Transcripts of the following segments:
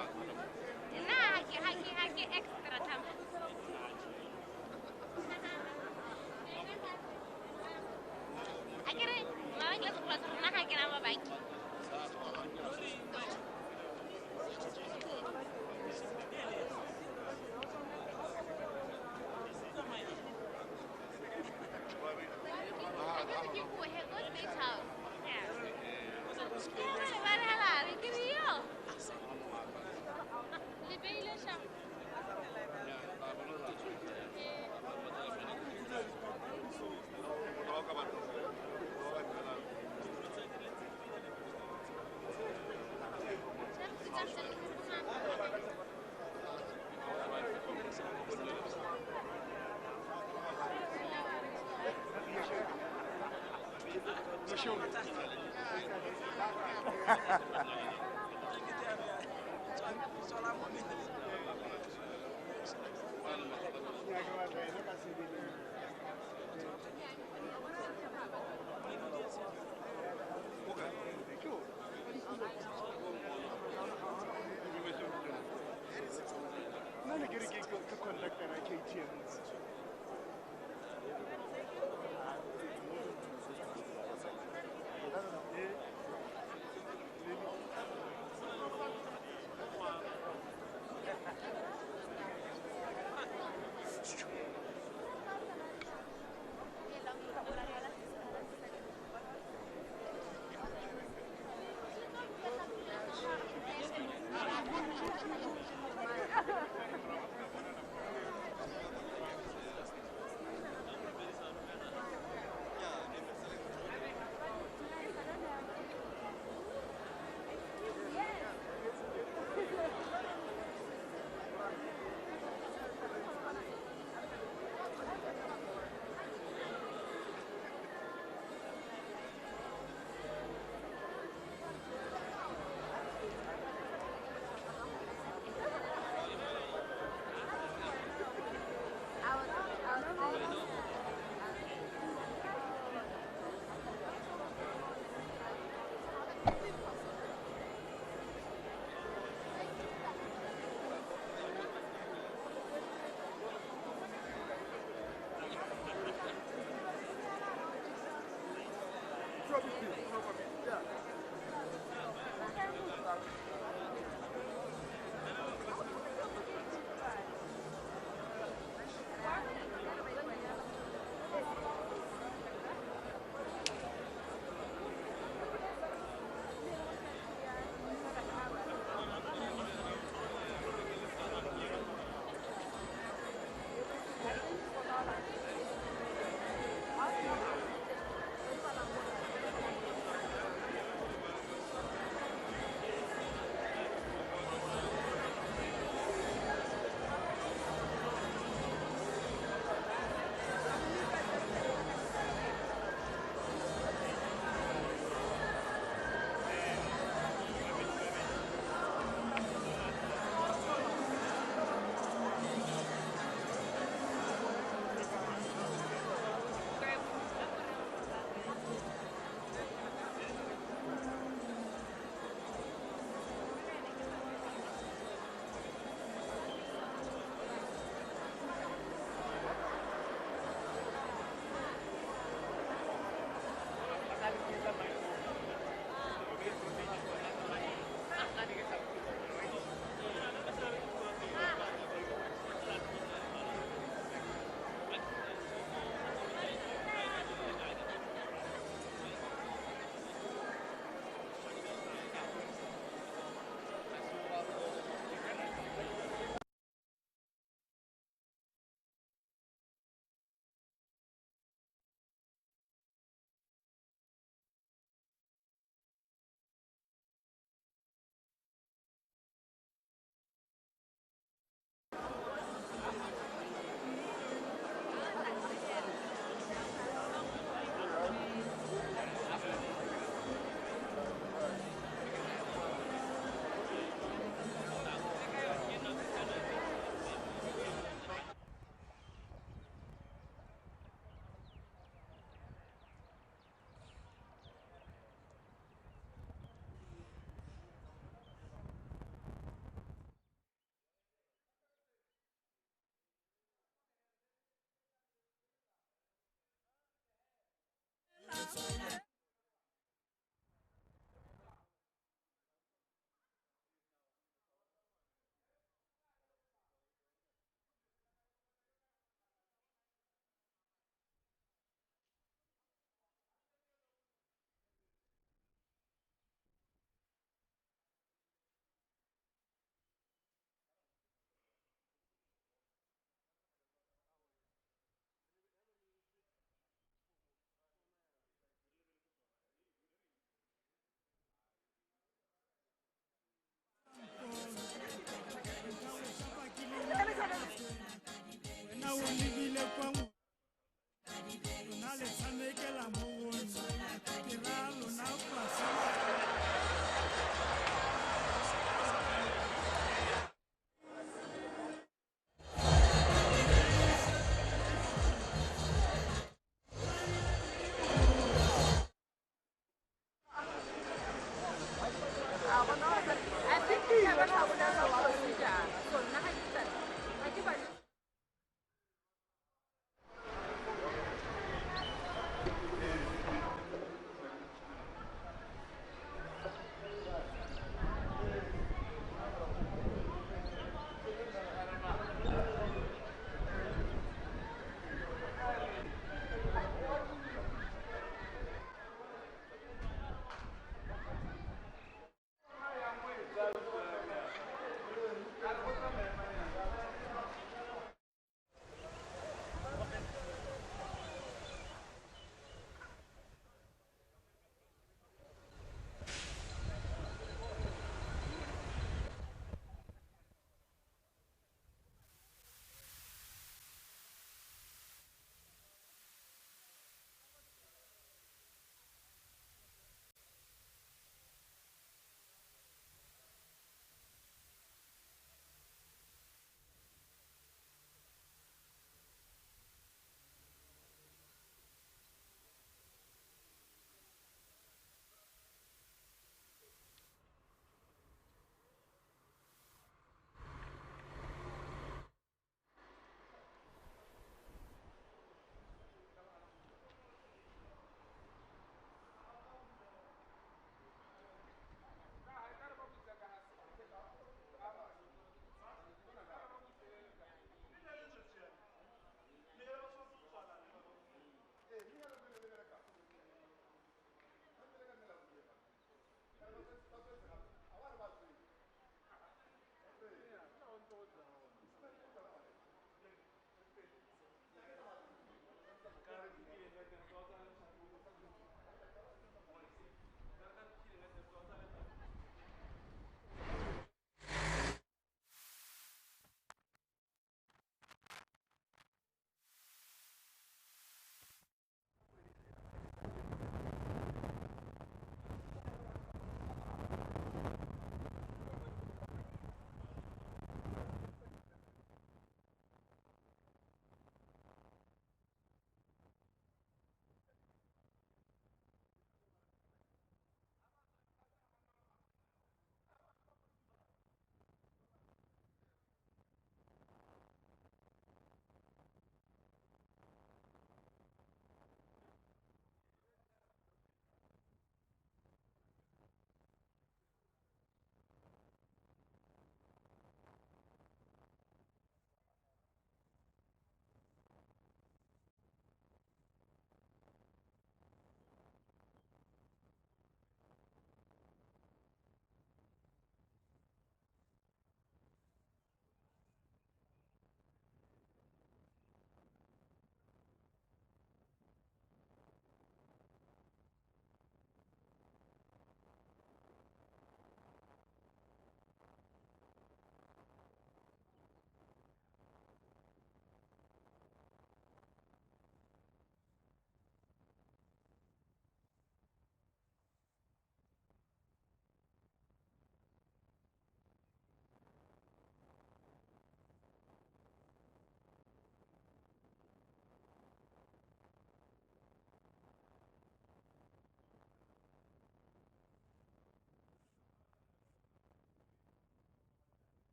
Na haki extra tam. Akhirnya, mama kelas kelas pernah haki nama baik.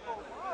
Oh,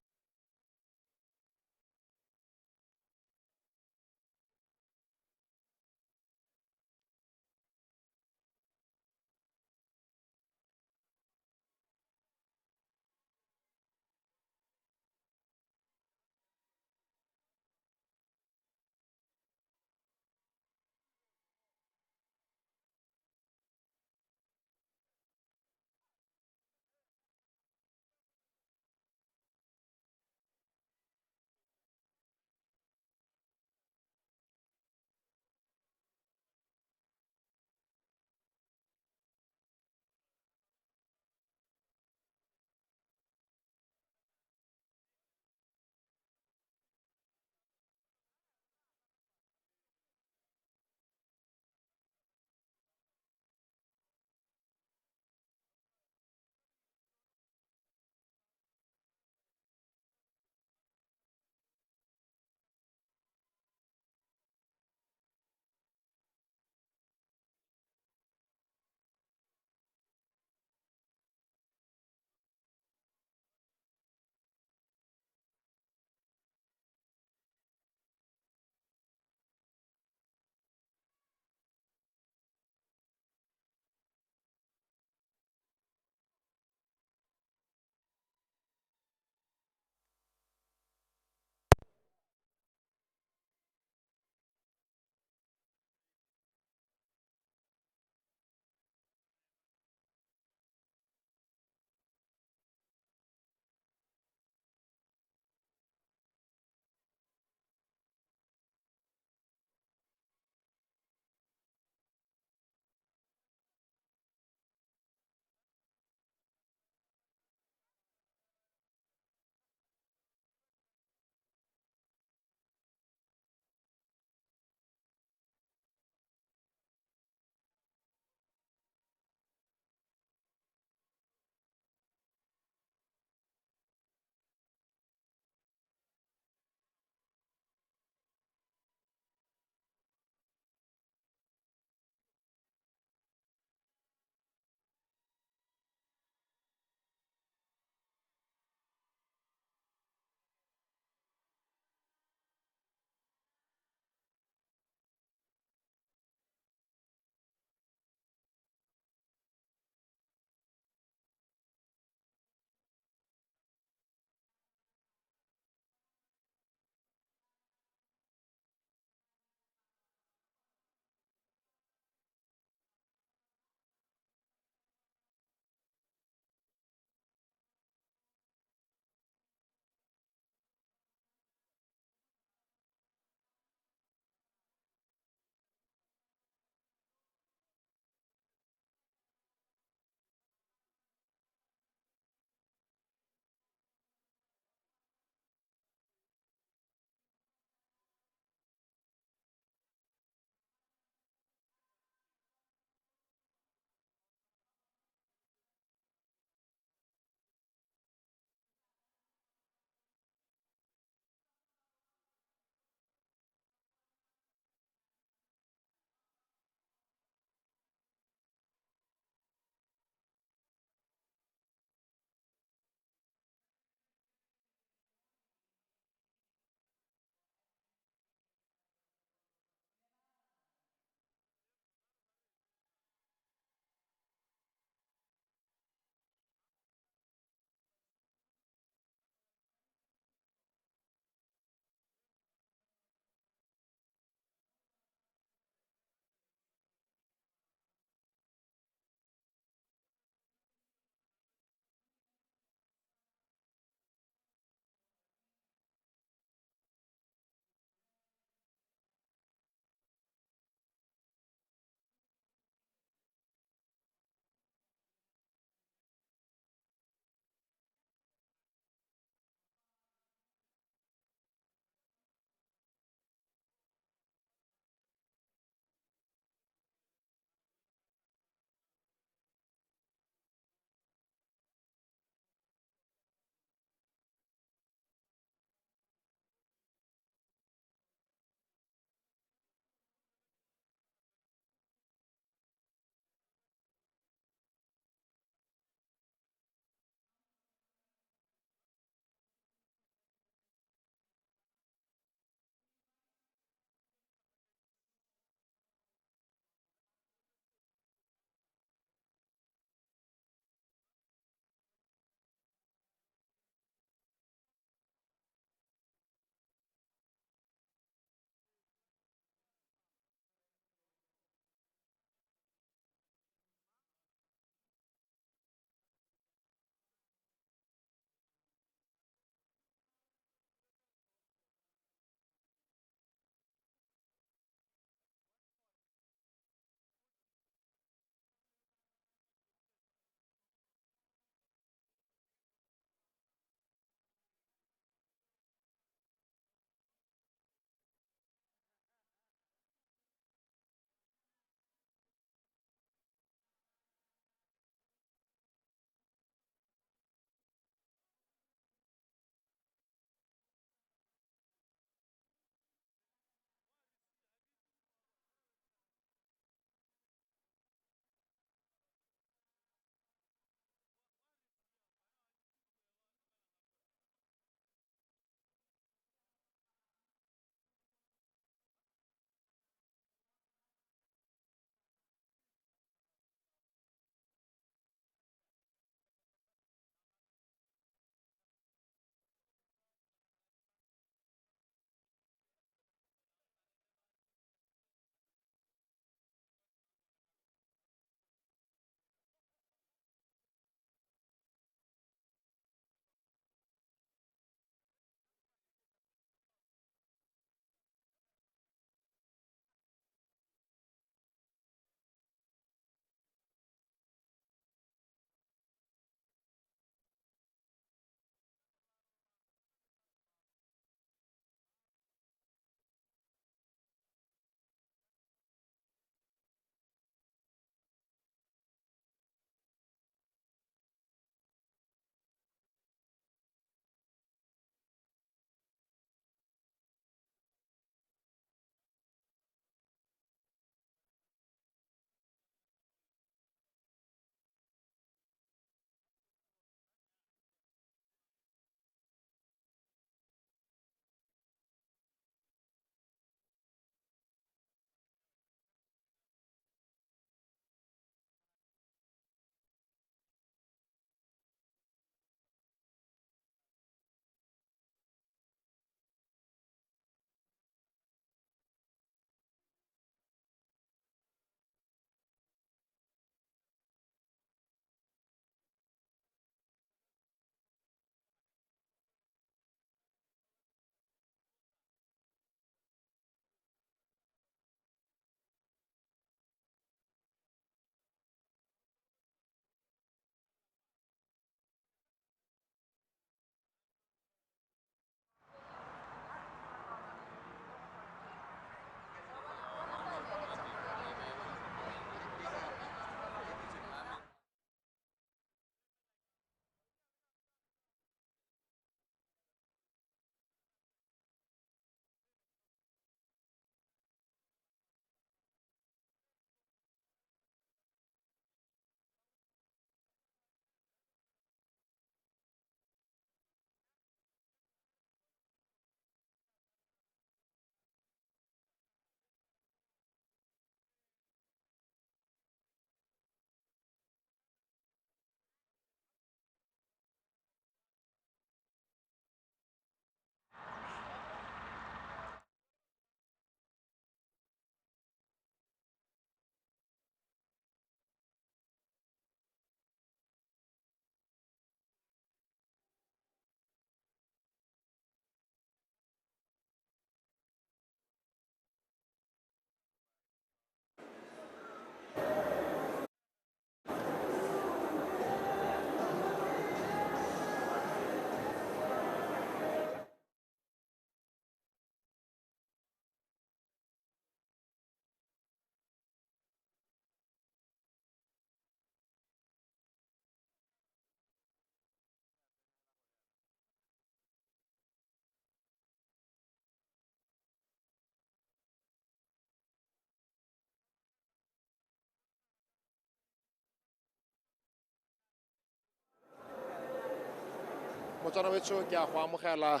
motswana wetso ke a go amogela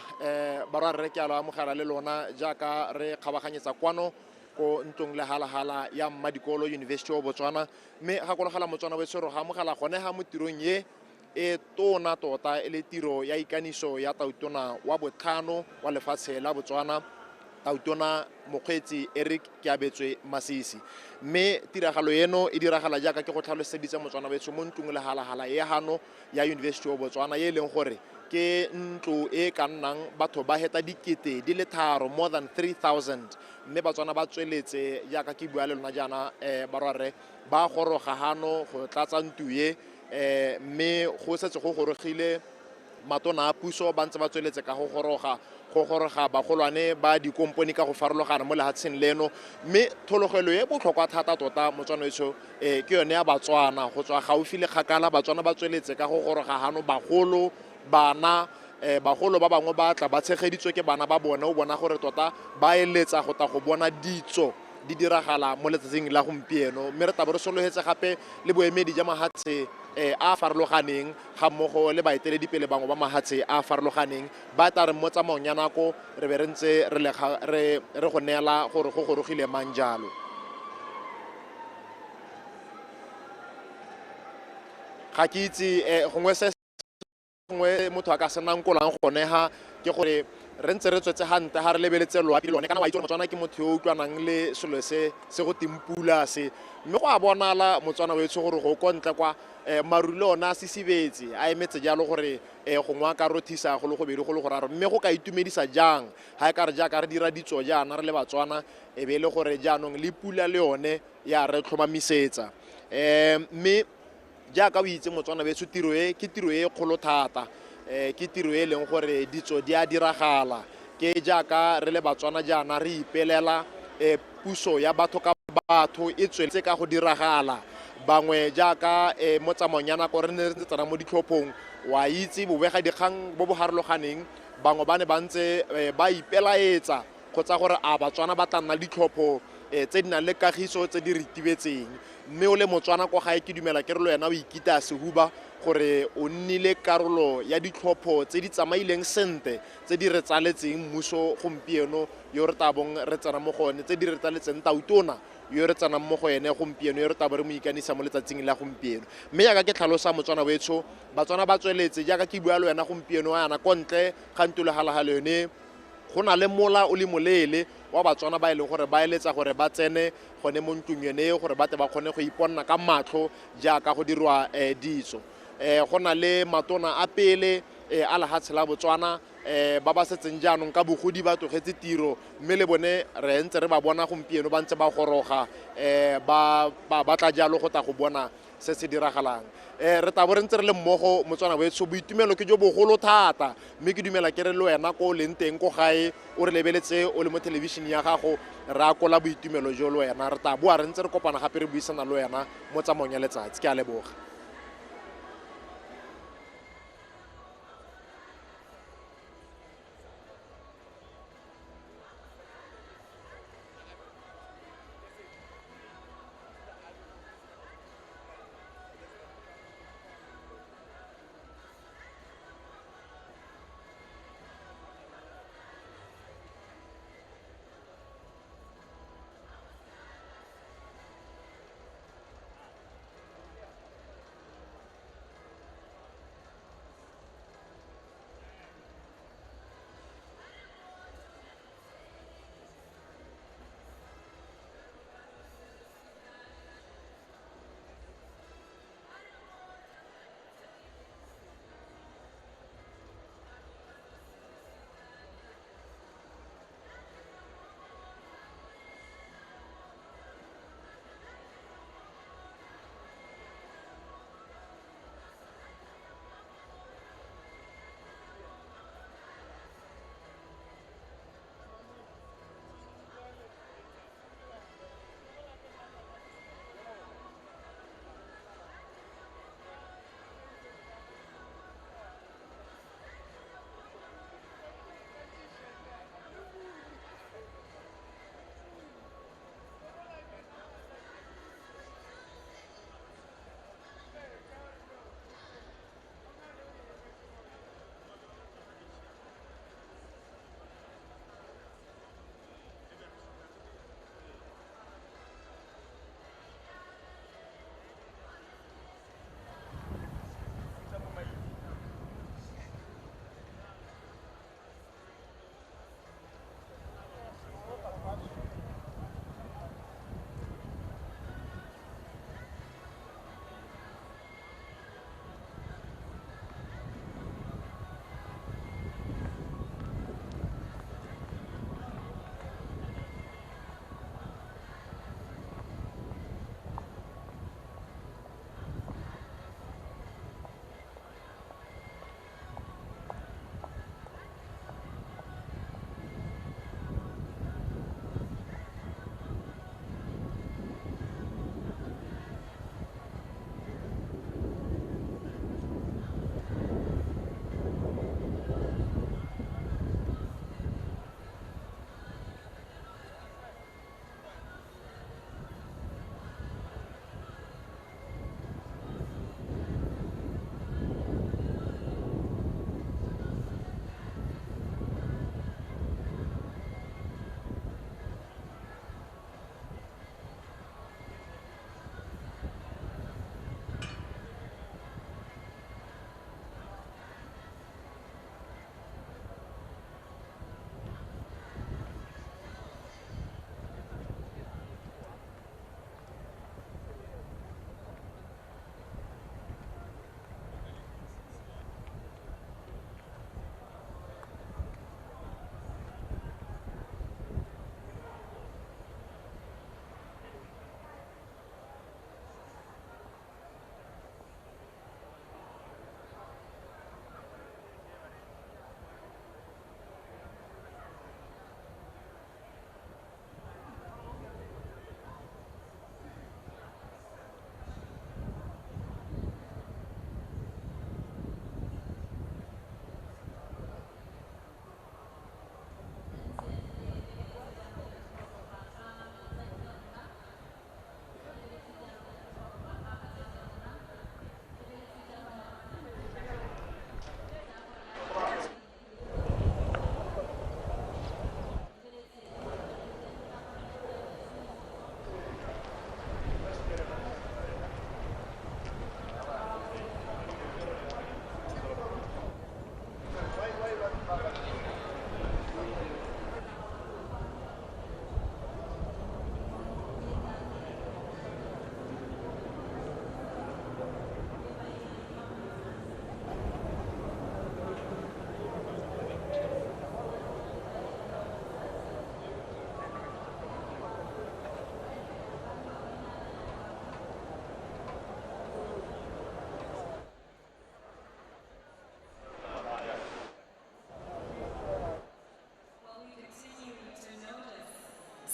barwarre ke a lo amogela le lona jaaka re kgabaganyetsa kwano ko ntlong le halagala ya Mmadikolo University of Botswana mme ga kologela motswana wetso re ga amogela gone ga mo tirong ye e tona tota e le tiro ya ikaniso ya tautona wa botlhano wa lefatshe la Botswana tautona mokgweetsi Eric Keabetswe Masisi mme tiragalo eno e diragala jaaka ke go tlhaloseditse motswana wetso mo ntlong le halagala e hano ya University of Botswana ye leng gore ke ntlo e ka nnang batho ba heta dikete di le tharo more than 3,000 mme batswana ba tsweletse jaaka ke bua le lona jaana barwarre ba goroga hano go tlatsa ntuye mme go setse go gorogile matona a puso ba ntse ba tsweletse ka go goroga bagolwane ba dikomponi ka go farologana mo lehatsheng leno mme thologelo e botlhokwa thata tota motswana wetso ke yone ya batswana go tswa gaufi le kgakala batswana ba tsweletse ka go goroga hano bagolo bana bagolo ba bangwe ba tla ba tshegeditswe ke bana ba bone o bona gore tota ba eletsa go ta go bona ditso di diragala mo letsatsing la gompieno mme re tabo re sologetse gape le boemedi ja mahatshe a farologaneng ga mmogo le baeteledipele bangwe ba mahatshe a farologaneng ba tla re mo tsamaong ya nako re be re ntse re go neela gore go gorogile mang jalo ga ke itse gongwe motho a ka senang kolang gone ga ke gore re ntse re tswetse gante ga re lebeletse loapi lone kana wa itse motswana ke motho yo o utlwanang le selo se go timpula se mme go a bonala motswana wetso gore go kontle kwa maru le ona a sisibetse a emetse jalo gore gongwe a ka rothisa go le gobedi go le goraro mme go ka itumedisa jang ga e ka re jaaka re dira ditso jaana re le batswana e be e le gore jaanong le pula le yone ya re tlhomamisetsa mme jaaka o itse motswana betso tiro e ke tiro e kgolo thata ke tiro e leng gore ditso di a diragala ke jaaka re le batswana jaana re ipelela puso ya batho ka batho e tsweletse ka go diragala bangwe jaaka mo tsamaong ya nako re ne re tsena mo ditlhophong wa itse bobega dikgang bo bo harologaneng bangwe ba ne ba ntse ba ipelaetsa kgotsa gore a batswana ba tla nna ditlhopho tse di nang le kagiso tse di ritibetseng mme o le motswana kwa gae ke dumela ke re le wena o ikita sehuba gore o nnile karolo ya ditlhopho tse di tsamaileng sente tse di re tsaletseng mmuso gompieno yo re tabong re tsena mo go one tse di re tsaletseng tautona yo re tsenang mo go ene gompieno yo re tabo re mo ikanisa mo letsatsing la gompieno mme jaaka ke tlhalosa motswana wetsho batswana ba tsweletse jaaka ke bua le wena gompieno yana kontle ga ntule halagalo yone go na le mola o le moleele wa batswana ba e leng gore ba eletsa gore ba tsene gone mo ntlong yone gore ba te ba kgone go iponna ka matlho jaaka go dirwa ditso go na le matona a pele a lehatshe la Botswana ba ba setseng jaanong ka bogodi ba tlogetse tiro mme le bone re ntse re ba bona gompieno ba ntse ba goroga ba tla jalo go ta go bona se se diragalang re tabo re ntse re le mmogo motswana wetso boitumelo ke jo bogolo thata mme ke dumela ke re le wena ko leng teng ko gae o re lebeletse o le mo television ya gago re akola boitumelo jo le wena re taboa re ntse re kopana gape re buisana le wena mo tsamaong ya letsatsi ke a leboga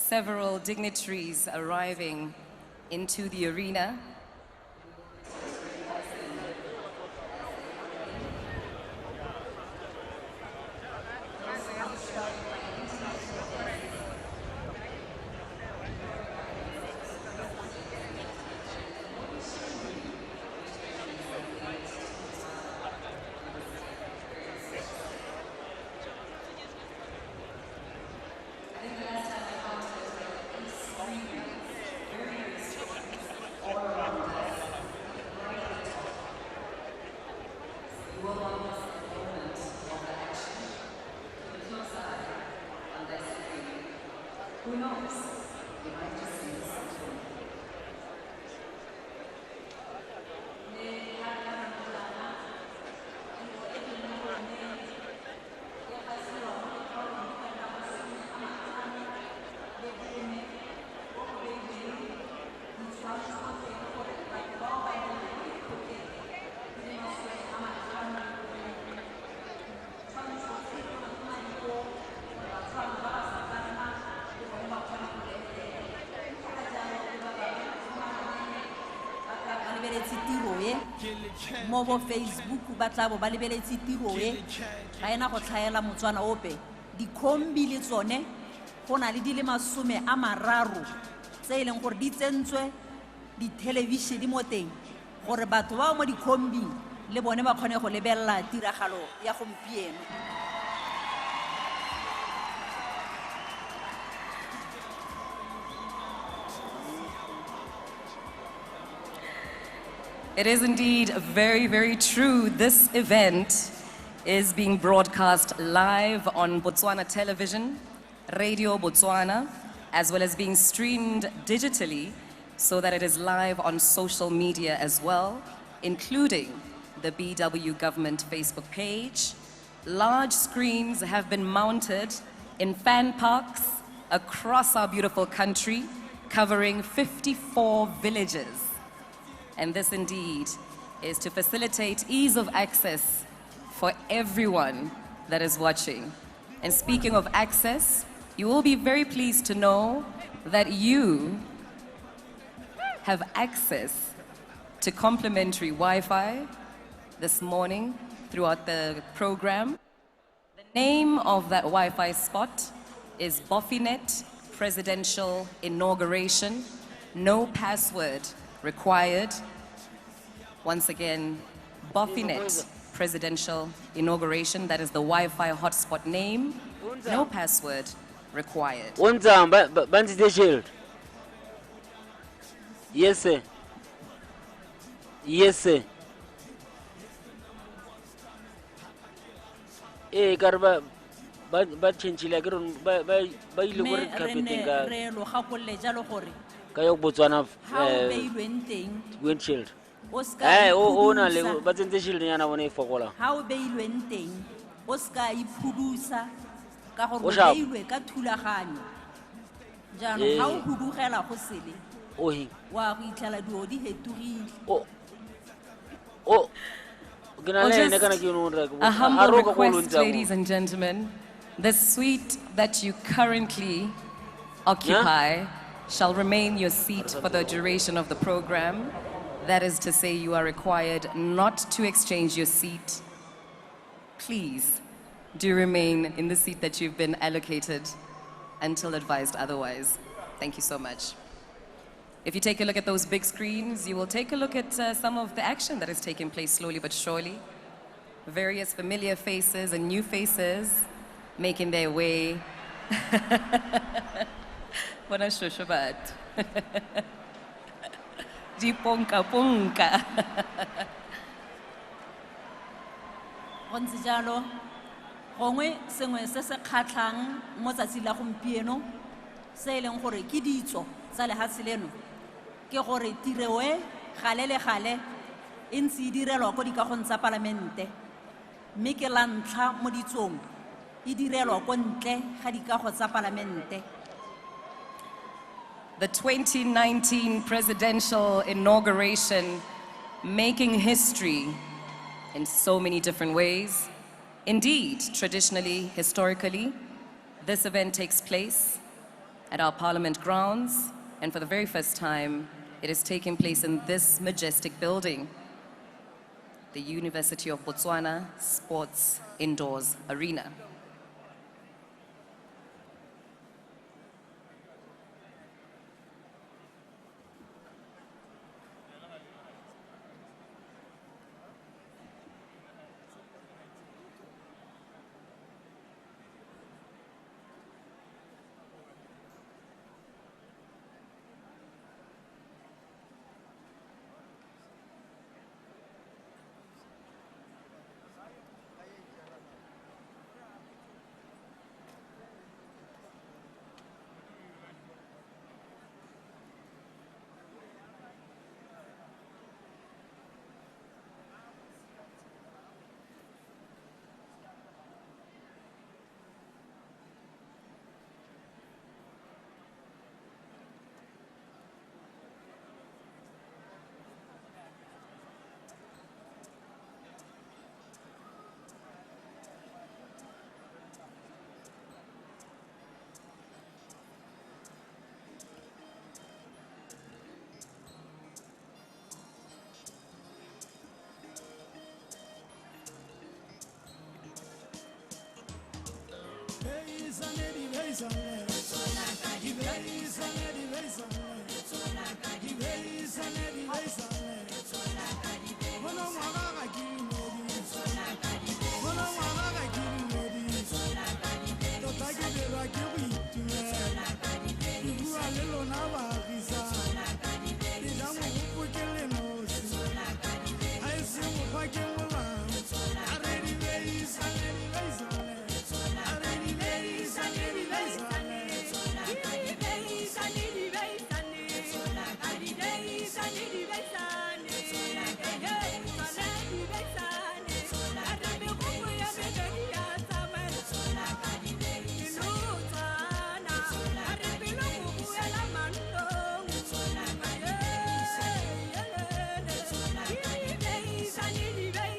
several dignitaries arriving into the arena. Who knows? You might just see something. mo bo Facebook ba tla bo ba lebeletse tiro e ga ena go tlhaela motswana ope dikhombi le tsone go na le di le 30 tse e leng gore di tsentswe di television mo teng gore batho ba mo dikhombi le bone ba kgone go lebella tiragalo ya gompieno. It is indeed very, very true. This event is being broadcast live on Botswana Television, Radio Botswana, as well as being streamed digitally so that it is live on social media as well, including the BW government Facebook page. Large screens have been mounted in fan parks across our beautiful country, covering 54 villages. And this indeed is to facilitate ease of access for everyone that is watching. And speaking of access, you will be very pleased to know that you have access to complimentary Wi-Fi this morning throughout the program. The name of that Wi-Fi spot is Boffinet Presidential Inauguration. No password required. Once again, Boffinet Presidential Inauguration. That is the Wi-Fi hotspot name. No password required. Banzi the shield. Yes, sir. Yes, sir. Garba, but chinchilla, by you carpeting. Kayo Botswana windshield. No, but in the shield, yana one for Gola. How beilweng teng o ska iphudusa ka gore beilwe ka thulagano jaanong ga o hudugela go sele wa go itlhala dio di hetugile. A humble request, ladies and gentlemen. The suite that you currently occupy shall remain your seat for the duration of the program. That is to say, you are required not to exchange your seat. Please do remain in the seat that you've been allocated until advised otherwise. Thank you so much. If you take a look at those big screens, you will take a look at some of the action that is taking place slowly but surely. Various familiar faces and new faces making their way. Bona shoshobat. Di ponka ponka. Go ntse jalo gongwe sengwe se se kgatlhang mo tsatsi la gompieno se e leng gore ke ditso tsa lehatshe leno ke gore tiro e gale le gale e ntse e direlwa ko dikagong tsa palamente mme ke la ntlha mo ditsong e direlwa ko ntle ga dikago tsa palamente. The 2019 presidential inauguration making history in so many different ways. Indeed, traditionally, historically, this event takes place at our Parliament grounds, and for the very first time, it is taking place in this majestic building, the University of Botswana Sports Indoors Arena. Anyway.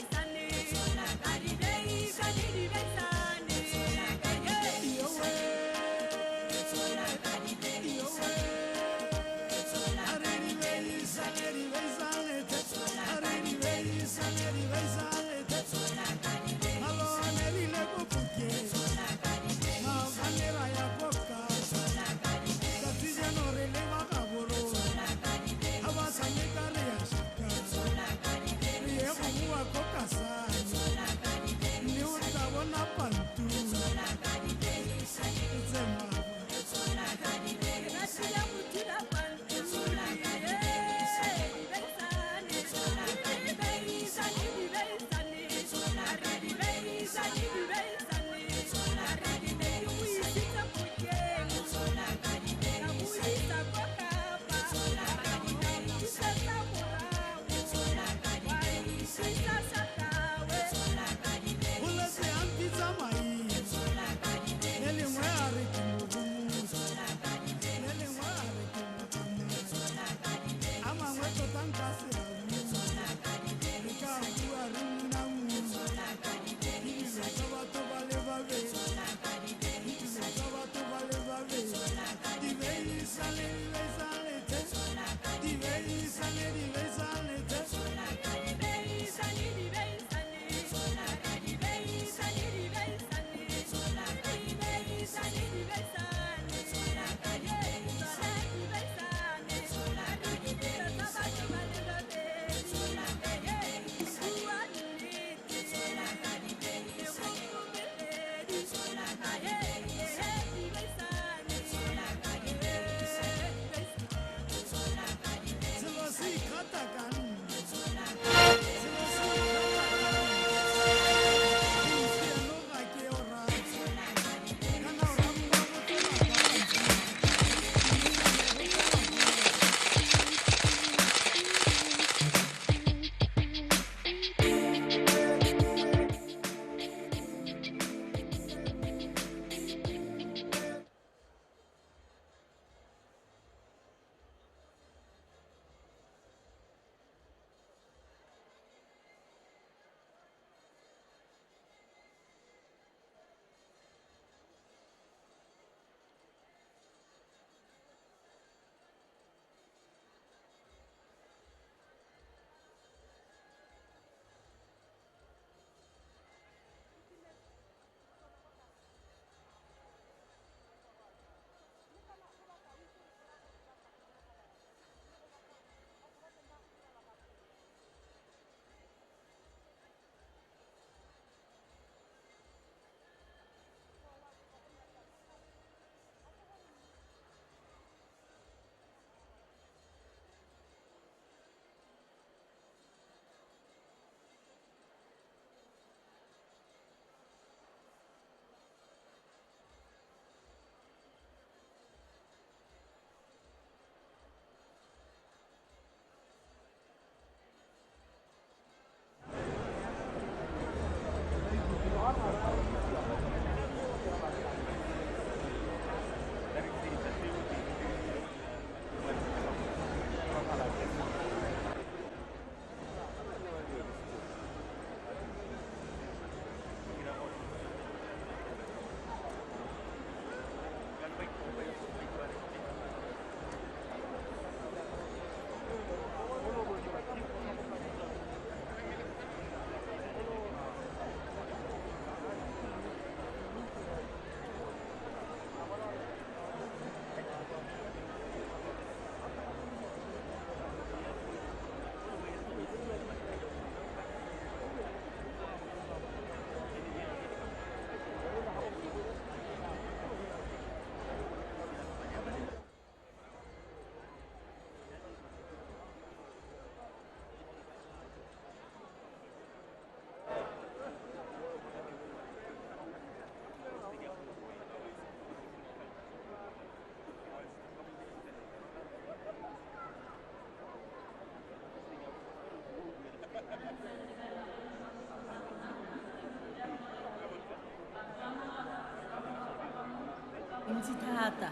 thata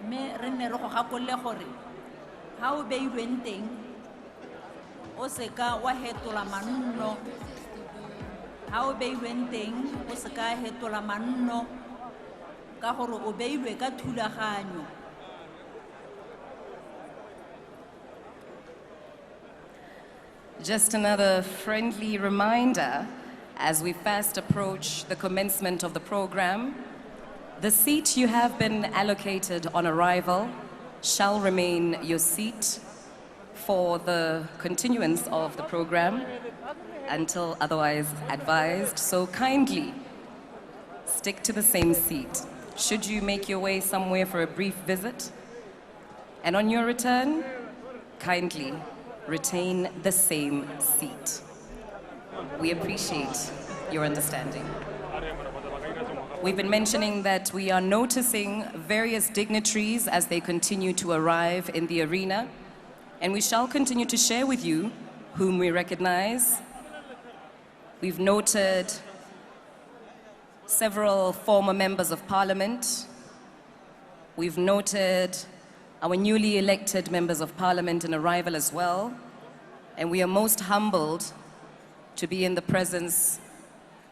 mme re nne re go gakololle gore ha o beilweng teng o seka wa hetola manno ha o beilweng teng o seka hetola manno ka gore o beilwe ka thulaganyo. Just another friendly reminder as we fast approach the commencement of the program. The seat you have been allocated on arrival shall remain your seat for the continuance of the program until otherwise advised. So kindly stick to the same seat. Should you make your way somewhere for a brief visit, and on your return, kindly retain the same seat. We appreciate your understanding. We've been mentioning that we are noticing various dignitaries as they continue to arrive in the arena, and we shall continue to share with you whom we recognize. We've noted several former members of parliament. We've noted our newly elected members of parliament in arrival as well, and we are most humbled to be in the presence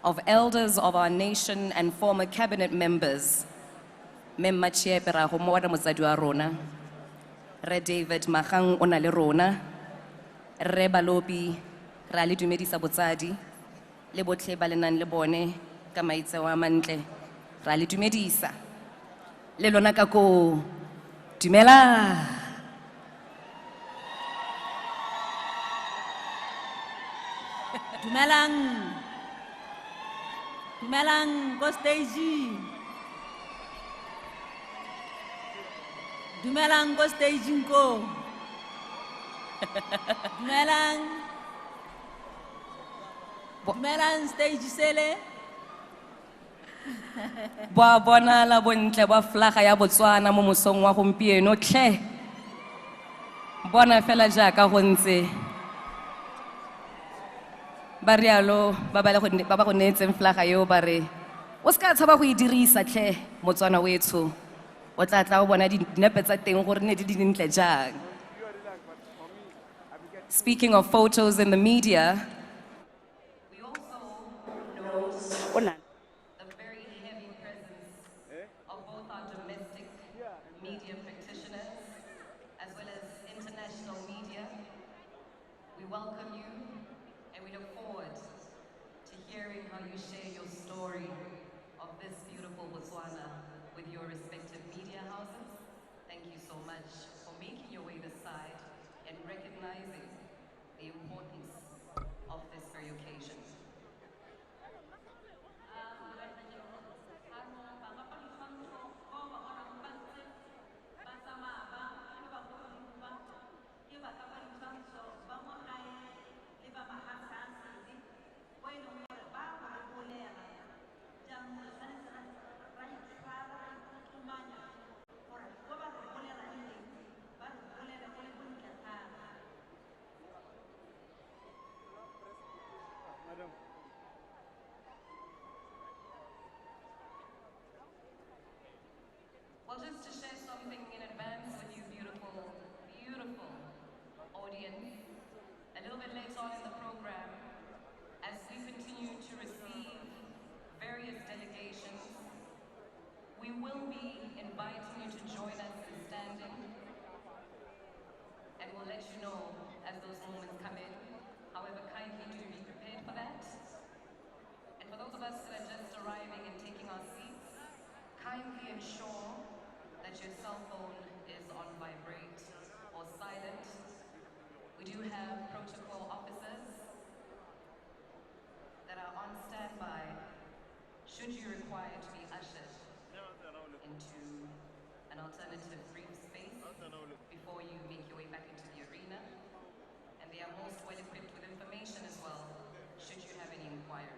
of elders of our nation and former cabinet members. Memma Chiepera Homoda Mozadua Rona, Re David Mahang Onale Rona, Re Balobi Rali Dumedi Sabotsadi, Lebotle Balenan Lebone, Kamaitsa wa Mantle, Rali Dumedisa, Lelona Kako, Dumela. Dumelang go stage. Dumelang go stage ko. Dumelang stage sele. Ba bona la bontle ba flaga ya Botswana mo mosong wa gompieno tle. Bona fela jaaka go ntse. Ba rialo ba ba go neetseng flaga yo ba re o ska tshaba go e dirisa tle Motswana wetso o tla tla o bona dinepe tsa teng gore ne di dintle jang. Speaking of photos in the media, we also note the very heavy presence of both our domestic media practitioners as well as international media. We welcome you and we look forward to hearing how you share your story of this beautiful Botswana with your respective media houses. Thank you so much for making your way this side and recognizing the importance of this very occasion. Well, just to share something in advance with you, beautiful, beautiful audience, a little bit later on in the program, as we continue to receive various delegations, we will be inviting you to join us in standing, and we'll let you know as those moments come in. However, kindly do be prepared for that. And for those of us that are just arriving and taking our seats, kindly ensure that your cell phone is on vibrate or silent. We do have protocol officers that are on standby should you require to be ushered into an alternative brief space before you make your way back into the arena. And they are most well equipped with information as well should you have any inquiries.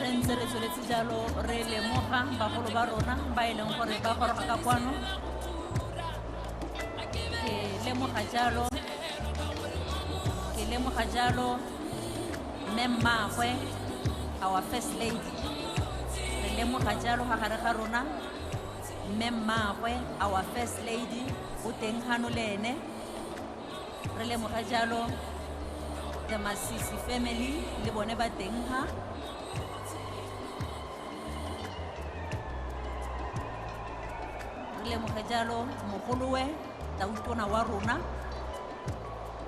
re ntse re tsweletse jalo re lemoga bagolo ba rona ba e leng gore ba goroga ka kwano ke lemoga jalo mme mmaagwe our first lady re lemoga jalo ga gare ga rona mme mmaagwe our first lady o teng gano le ene re lemoga jalo the Masisi family le bone ba teng ha re lemoge jalo mogolowe tautona wa rona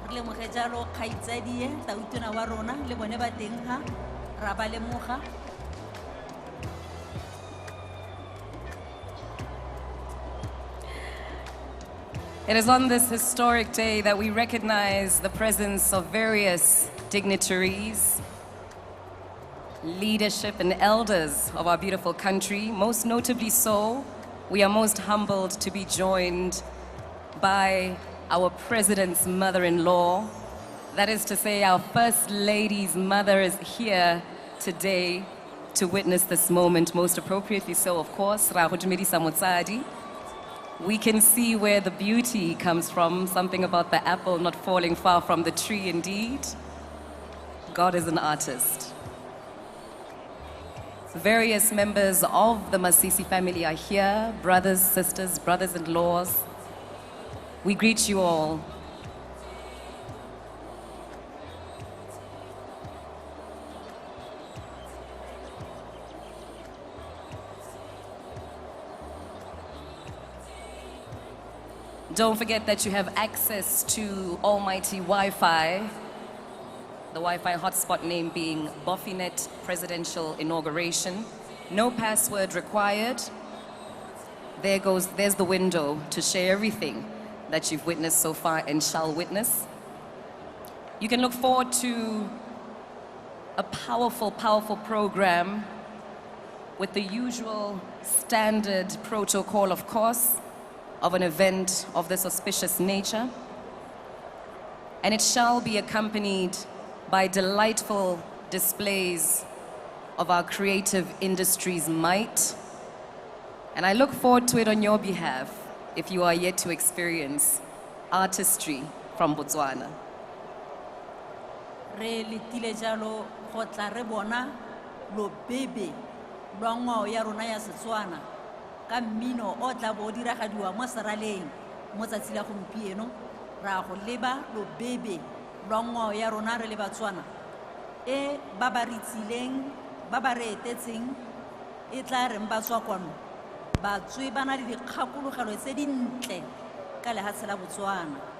re lemoge jalo kgaitsadie tautona wa rona le bone ba teng ha ra ba lemoga It is on this historic day that we recognize the presence of various dignitaries, leadership and elders of our beautiful country. Most notably so, we are most humbled to be joined by our president's mother-in-law. That is to say, our first lady's mother is here today to witness this moment, most appropriately so, of course, Rahojumedi Samotsadi. We can see where the beauty comes from, something about the apple not falling far from the tree indeed. God is an artist. Various members of the Masisi family are here, brothers, sisters, brothers-in-laws. We greet you all. Don't forget that you have access to almighty Wi-Fi, the Wi-Fi hotspot name being Boffinet Presidential Inauguration. No password required. There's the window to share everything that you've witnessed so far and shall witness. You can look forward to a powerful, powerful program with the usual standard protocol, of course, of an event of this auspicious nature. And it shall be accompanied by delightful displays of our creative industry's might. And I look forward to it on your behalf if you are yet to experience artistry from Botswana. re letile jalo go tla re bona lo bebe lwa ngwao ya rona ya Setswana ka mmino o tla bo diragadiwa mo seraleng mo tsatsi la gompieno ra go leba lo bebe lwa ngwao ya rona re le Batswana e ba ba ritsileng ba ba re etetseng e tla reng ba tswa kwano ba tswe bana le dikgakologelo tse dintle ka lehatshe la Botswana.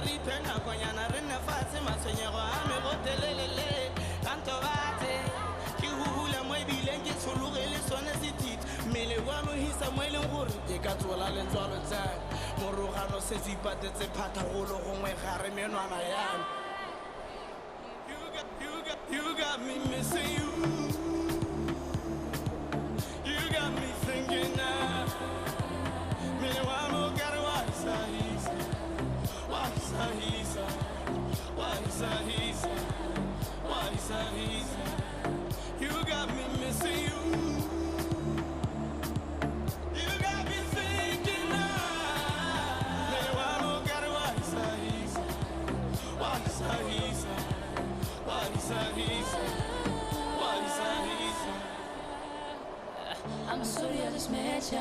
re iphe nakonyana re nne fatshe matshwenyego a megotelelele kanto batse ke hula mo ebileng ke tshologe le sone setiti mmele wa mohisa mo e leng gore e ka tsola lentswalo tsane morogano se se ipatetse phathagolo gongwe gare menwana yame You got me missing you. You got me thinking now. Me want to get why You got me missing you. You got me thinking now. Me want to get I'm sorry I just met ya.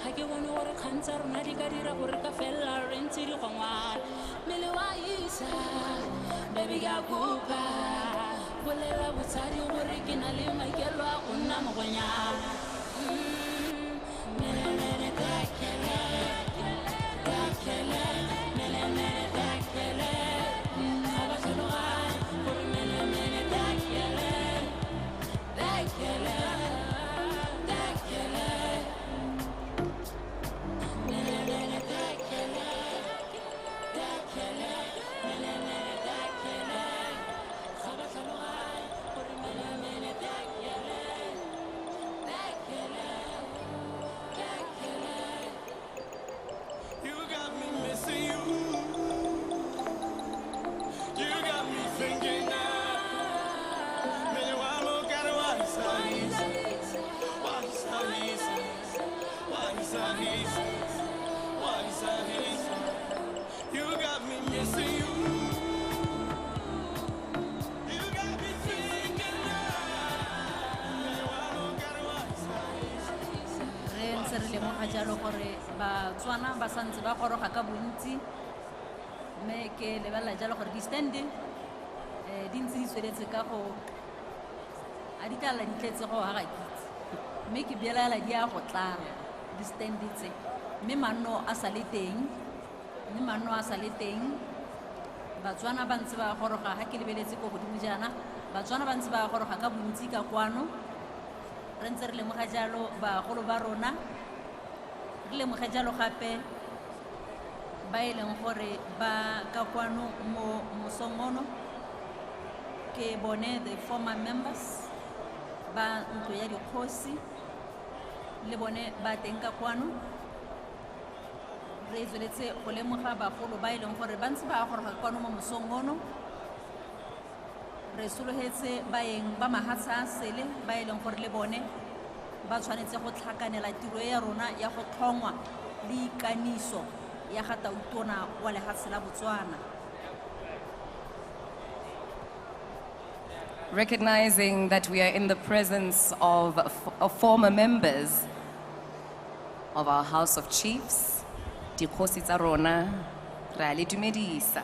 I get one over a cancer, Nadika did a work of fella, rented you from one. Miliwaisa, baby Gakupa. Well, I was sorry you were originally my girl, Unamwanya. jalo gore Batswana ba santse ba goroga ka bontsi mme ke lebella jalo gore di-stand di ntse di tsweletse ka go a di tlala di tletse go aga kitse mme ke beelela di a go tlala di-stand tse mme manno a sa le teng Batswana ba ntse ba goroga ga ke lebeletse ko godimo jaana Batswana ba ntse ba goroga ka bontsi ka kwano re ntse re lemoga jalo bagolo ba rona re lemoga jalo gape ba e leng gore ba ka kwano mo mosong ono ke bone the former members ba ntlo ya dikgosi le bone ba teng ka kwano re tsweletse go lemoga bagolo ba e leng gore ba ntse ba goroga kwano mo mosong ono re sologetse baeng ba mahatsha sele ba e leng gore le bone ba tshwanetse go tlhakanela tiro ya rona ya go tlhongwa le ikaniso ya ga tautona wa lehatshe la Botswana. Recognizing that we are in the presence of former members of our House of Chiefs, Dikgosi tsa rona, re a le dumedisa.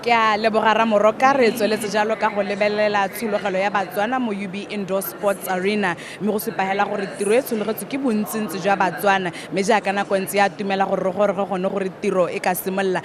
ke a leboga Ramoroka re tsweletse jalo ka go lebelela tshologelo ya Batswana mo UB Indoor Sports Arena mme go sepahela gore tiro e tshologetswe ke bontsintsi jwa Batswana mme jaaka nako ntse ya tumela gore re gone gore tiro e ka simolola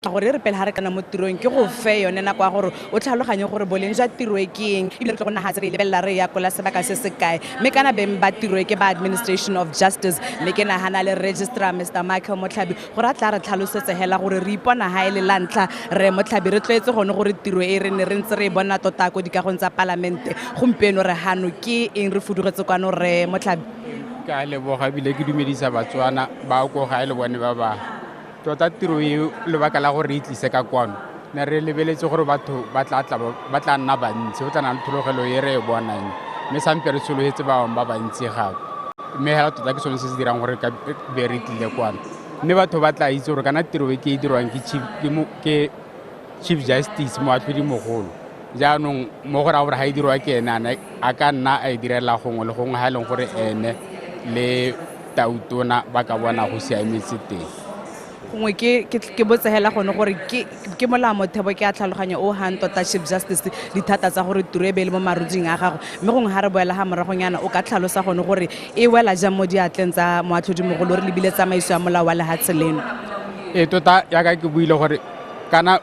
gore re pele ha re kana mo tirong ke go fe yone nako ya gore o tlhaloganye gore boleng jwa tiro e ke eng ebile re tlo go nna ga re lebelela re ya kola sebaka se se kae mme kana beng ba tiro e ke ba Administration of Justice mme ke nagana le Registrar Mr. Michael Motlhabi gore a tla re tlhalosetse hela gore re ipona ha ile lantla re Motlhabi re tletse gone gore tiro e re ne re ntse re bona tota go dikagong tsa Palamente gompieno re hano ke eng re fudugetse kwano re Motlhabi ka leboga bile ke dumedisa Batswana ba go ga ile bone ba tota tiro e lebaka la gore re itlise ka kwano ne re lebeletse gore batho ba tla nna bantsi o tla na thologelo e re e bonang mme sampe re sologetse ba bantsi gape mme hela tota ke sone se se dirang gore ka be re tlile kwano mme batho ba tla itse gore kana tiro e ke e dirwang ke Chief Justice Moatlhodi Mogolo jaanong mo gore a gore ha e dirwa ke ene a ka nna a e direla gongwe le gongwe ha e leng gore ene le Tautona ba ka bona go siametse teng gongwe ke botsegela gone gore ke molao motheo ke a tlhaloganya o han tota Chief Justice dithata tsa gore tiro e be le mo maruding a gago mme gongwe ha re boela ha moragonyana o ka tlhalosa gone gore e wela jang mo diatleng tsa Moatlhodi Mogolo re lebile tsamaiso ya molao wa lehatshe leno tota ya ka ke buile gore kana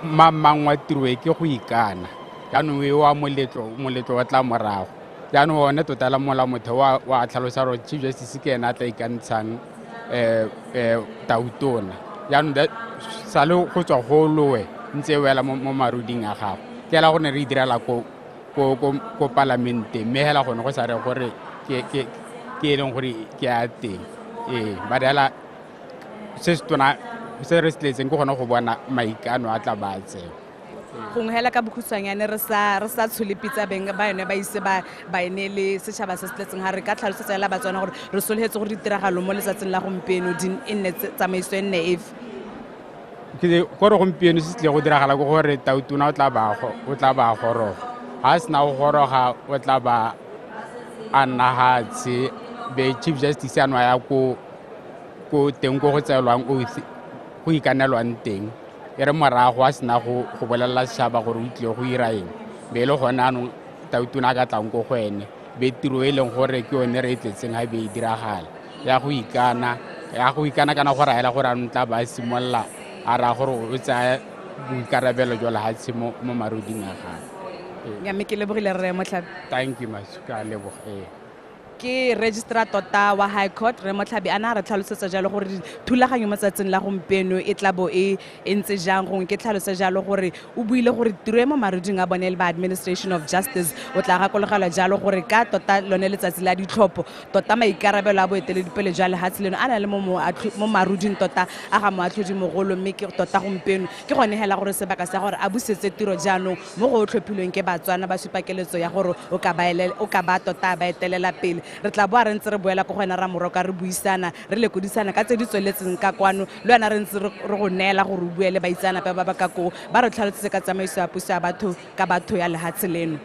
mamang wa tiro e ke go ikana jaanong e wa moletlo wa tla morago jaanong one tota la molao motheo wa tlhalosa gore Chief Justice ke ena a tla ikantshang Tautona jaanong sale go tswa go lowe ntse wela mo maruding a gago ke la gone re direla ko Palamente mme hela gone go sa re gore ke e leng gore ke a teng ba dela se se re tletseng ke gone go bona maikano a tla ba tseo gongwe hela ka bokhutshwanyane re sa tsholepitsa beng ba yone ba ise ba ene le setšhaba se se tletseng ga re ka tlhalosetsa la Batswana gore re sologetse gore ditiragalo mo letsatsing la gompieno e nne tsamaiso e nne efe gore gompieno se tlile go diragala ko gore Tautona o tla ba goroga ga sena go goroga o tla ba a nna hatshe be Chief Justice a ya ko teng ko go tseelwang oath go ikanelwang teng e re morago a sena go bolelela setšhaba gore o tlile go ira eng be le gone anong Tautona a ka tlang ko go ene be tiro e leng gore ke yone re e tletseng ga be e diragala ya go ikana kana gore a ela gore anong tla ba simolola a raya gore o tsaya boikarabelo jwa lehatshe mo maruding a gage mme ke lebogile re Motlhabi thank you ka leboga ke Registrar tota wa High Court re Motlhabi a na re tlhalosetsa jalo gore thulaganyo mo tsatsing la gompieno e tla bo e ntse jang gongwe ke tlhalosetsa jalo gore o buile gore tiro e mo maruding a bone le ba Administration of Justice o tla gakologelwa jalo gore ka tota lone letsatsi la ditlhopho tota maikarabelo a boeteledipele jwa lehatshe leno a na le mo maruding tota a ga Moatlhodi Mogolo mme ke tota gompieno ke gone hela gore sebaka sa gore a busetse tiro jaanong mo go tlhophilweng ke Batswana ba supakeletso ya gore o ka ba tota ba etelela pele re tla boa re ntse re boela ko go wena Ramoroka re buisana re lekodisana ka tse di tsweletseng ka kwano le wena re ntse re go neela gore o bue le baitsanape ba ba ka koo ba re tlhalosetse ka tsamaiso ya puso ya batho ka batho ya lehatshe leno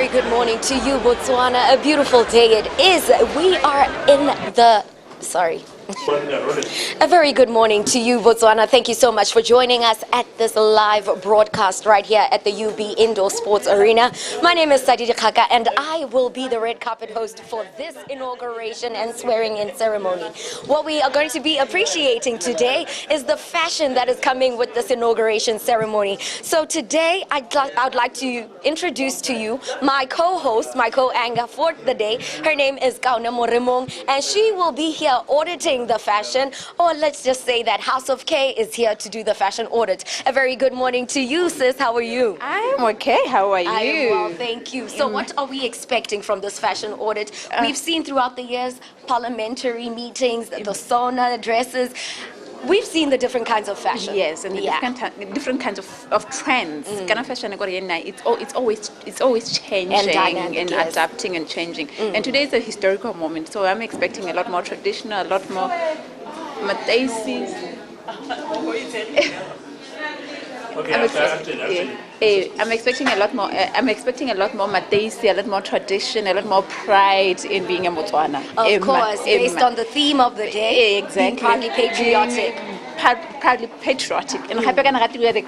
very good morning to you, Botswana. A beautiful day it is. We are in the... Sorry. A very good morning to you, Botswana. Thank you so much for joining us at this live broadcast right here at the UB Indoor Sports Arena. My name is Sadidi Khaka, and I will be the red carpet host for this inauguration and swearing-in ceremony. What we are going to be appreciating today is the fashion that is coming with this inauguration ceremony. So today, I'd like to introduce to you my co-host, my co-anchor for the day. Her name is Kauna Moremong, and she will be here auditing the fashion, or let's just say that House of K is here to do the fashion audit. A very good morning to you, sis. How are you? I'm okay. How are you? I am well, thank you. So what are we expecting from this fashion audit? We've seen throughout the years parliamentary meetings, the sauna dresses. We've seen the different kinds of fashion. Yes, and the different kinds of trends. Kana fashion it's always changing And dynamic, and yes. adapting and changing. And today is a historical moment, so I'm expecting a lot more traditional, a lot more Mataisis. I'm expecting a lot more. I'm expecting a lot more Mataisi, a lot more tradition, a lot more pride in being a Botswana. Of course, based on the theme of the day, exactly. Proudly patriotic. Proudly patriotic. And we are the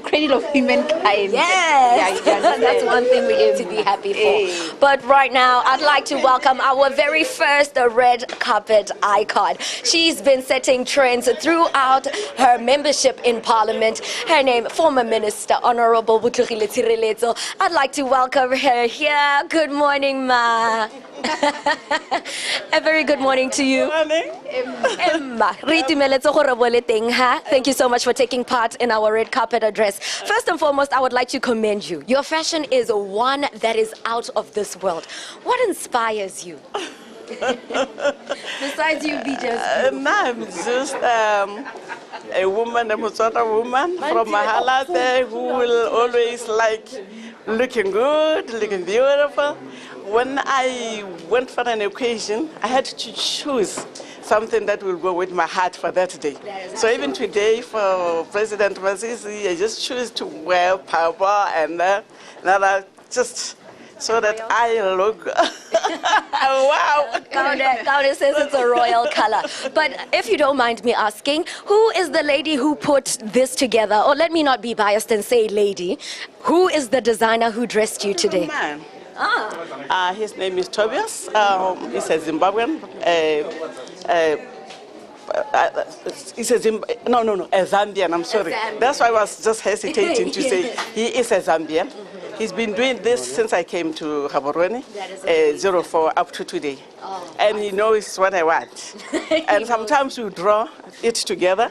cradle of humankind. Yes, that's one thing we need to be happy for. But right now, I'd like to welcome our very first red carpet icon. She's been setting trends throughout her membership in Parliament. Her name, former Minister, Honorable Butlogile Tshireletso. I'd like to welcome her here. Good morning, Ma. A very good morning to you. Good morning. Emma, thank you so much for taking part in our red carpet address. First and foremost, I would like to commend you. Your fashion is one that is out of this world. What inspires you? Besides you be just No, I'm just a woman, a Botswana woman from Mahalate who will always like looking good, looking beautiful. When I went for an occasion, I had to choose something that will go with my heart for that day. So even today for President Masisi, I just choose to wear purple and just so that I look, wow. Kaune says it's a royal color. But if you don't mind me asking, who is the lady who put this together? Or let me not be biased and say lady. Who is the designer who dressed you today? Man. His name is Tobias. He's a Zimbabwean. He's a Zambian. I'm sorry. That's why I was just hesitating to say he is a Zambian. He's been doing this since I came to Gaborone, 04 up to today. And he knows what I want. And sometimes we draw it together.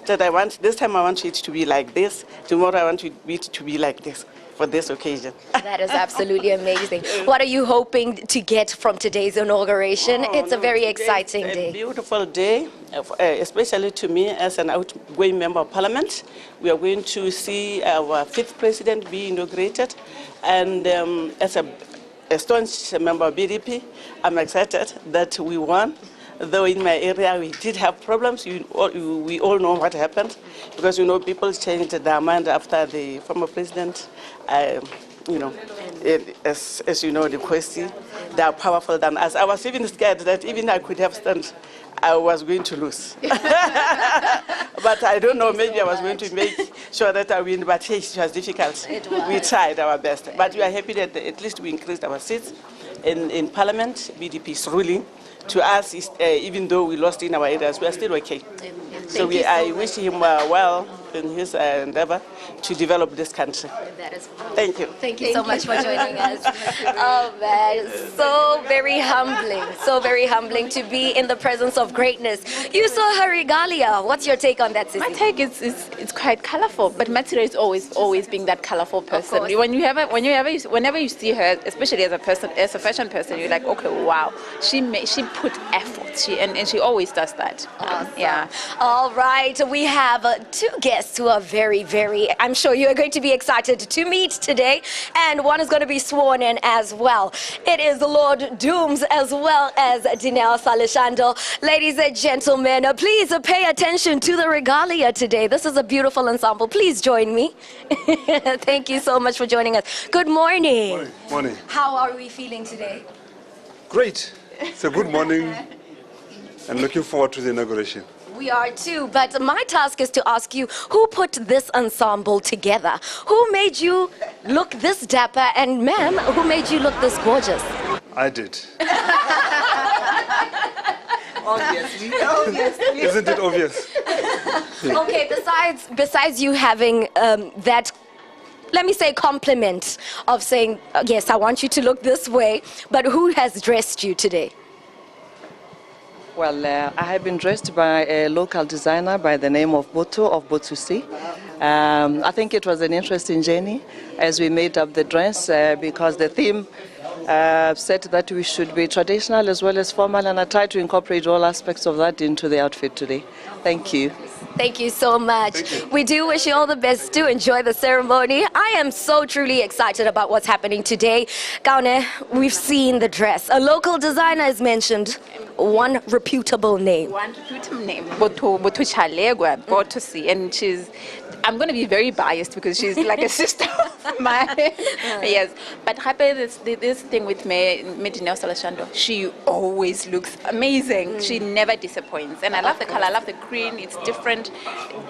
That I want, this time I want it to be like this. Tomorrow I want it to be like this. For this occasion. That is absolutely amazing. What are you hoping to get from today's inauguration? It's a very exciting day. A beautiful day, especially to me as an outgoing member of Parliament. We are going to see our 5th president be inaugurated. And as a staunch member of BDP, I'm excited that we won. Though in my area we did have problems, we all know what happened, because people changed their mind after the former president, as you know, the Kwesi, they are powerful than us. I was even scared that even I could have stand, I was going to lose. But I don't know, maybe I was going to make sure that I win, but hey, it was difficult. We tried our best. But we are happy that at least we increased our seats in Parliament. BDP is ruling. To us, even though we lost in our areas, we are still okay. So I wish him well in his endeavor to develop this country. That is Thank you. Thank you so much for joining us. Oh man, so very humbling to be in the presence of greatness. You saw her regalia. What's your take on that, Sissy? My take is it's quite colorful, but Matira is always being that colorful person. Whenever you see her, especially as a fashion person, you're like, okay, wow, she put effort. She always does that. Awesome. Yeah. All right, we have 2 guests who are very, I'm sure you are going to be excited to meet today, and one is going to be sworn in as well. It is Lord Dooms, as well as Dineo Salishando. Ladies and gentlemen, please pay attention to the regalia today. This is a beautiful ensemble. Please join me. Thank you so much for joining us. Good morning. Morning. How are we feeling today? Great. It's a good morning and looking forward to the inauguration. We are too, but my task is to ask you, who put this ensemble together? Who made you look this dapper? And ma'am, who made you look this gorgeous? I did. Obviously. Isn't it obvious? Okay, besides you having that, let me say, compliment of saying, yes, I want you to look this way, but who has dressed you today? Well, I have been dressed by a local designer by the name of Boto of Botusi. I think it was an interesting journey as we made up the dress because the theme said that we should be traditional as well as formal, and I tried to incorporate all aspects of that into the outfit today. Thank you. Thank you so much. We do wish you all the best to enjoy the ceremony. I am so truly excited about what's happening today. Kaune, we've seen the dress. A local designer is mentioned. One reputable name. One reputable name, Boto Chalegwa, Botosi, and I'm going to be very biased because she's like a sister of mine. Yes, but this thing with Dineo Salishando, she always looks amazing. She never disappoints, and I love the color. I love the green. It's different.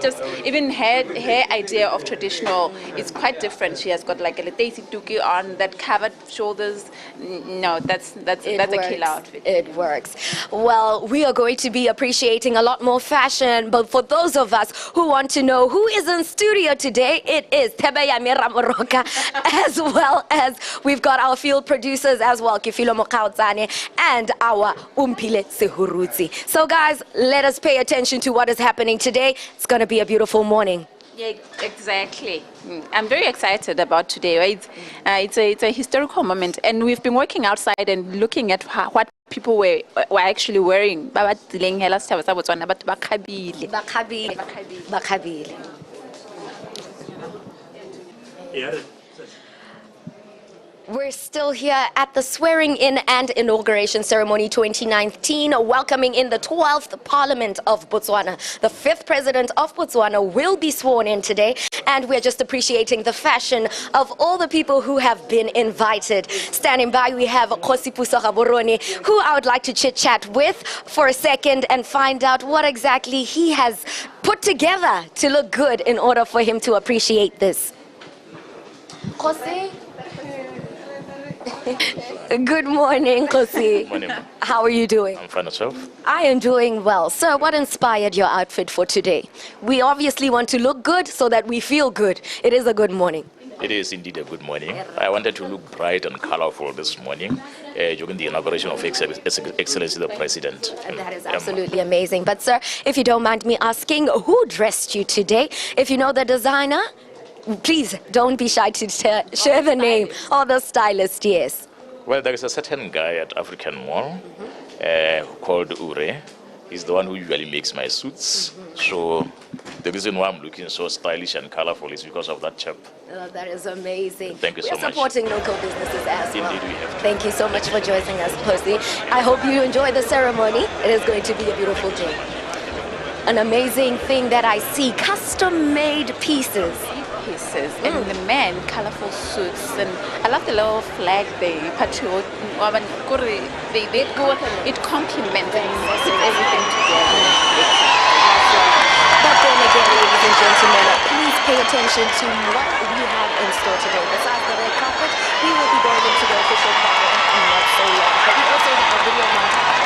Just even her idea of traditional is quite different. She has got like a Daisy Duki on, that covered shoulders. No, that's a killer outfit. It works. Well, we are going to be appreciating a lot more fashion, but for those of us who want to know who is in studio today, it is Tebeyami Ramoroka, as well as we've got our field producers as well, Kifilo Mokautsane, and our Umpile Sehurutsi. So guys, let us pay attention to what is happening today. It's going to be a beautiful morning. Yeah, exactly. I'm very excited about today. Right? It's a historical moment, and we've been working outside and looking at what people were actually wearing. We're still here at the swearing in and inauguration ceremony 2019, welcoming in the 12th Parliament of Botswana. The 5th President of Botswana will be sworn in today, and we're just appreciating the fashion of all the people who have been invited. Standing by, we have Kosipuso Gaborone, who I would like to chit-chat with for a second and find out what exactly he has put together to look good in order for him to appreciate this. Kosi? Good morning, Kosi. Morning. How are you doing? I'm fine, yourself? I am doing well. Sir, what inspired your outfit for today? We obviously want to look good so that we feel good. It is a good morning. It is indeed a good morning. I wanted to look bright and colorful this morning during the inauguration of His Excellency the President. And that is absolutely amazing. But sir, if you don't mind me asking, who dressed you today? If you know the designer, please don't be shy to share the name or the stylist, yes. Well, there is a certain guy at African Mall called Ure. He's the one who usually makes my suits. So the reason why I'm looking so stylish and colorful is because of that chap. Oh, that is amazing. Thank you so much. We're supporting local businesses as well. Indeed, we have to. Thank you so much for joining us, Percy. I hope you enjoy the ceremony. It is going to be a beautiful day. An amazing thing that I see, custom-made pieces. And the men, colorful suits, and I love the little flag they patriotic. They go, it complements everything together. But then again, ladies and gentlemen, please pay attention to what we have in store today. Besides the red carpet, we will be going into the official carpet in not so long. But we also have a video montage.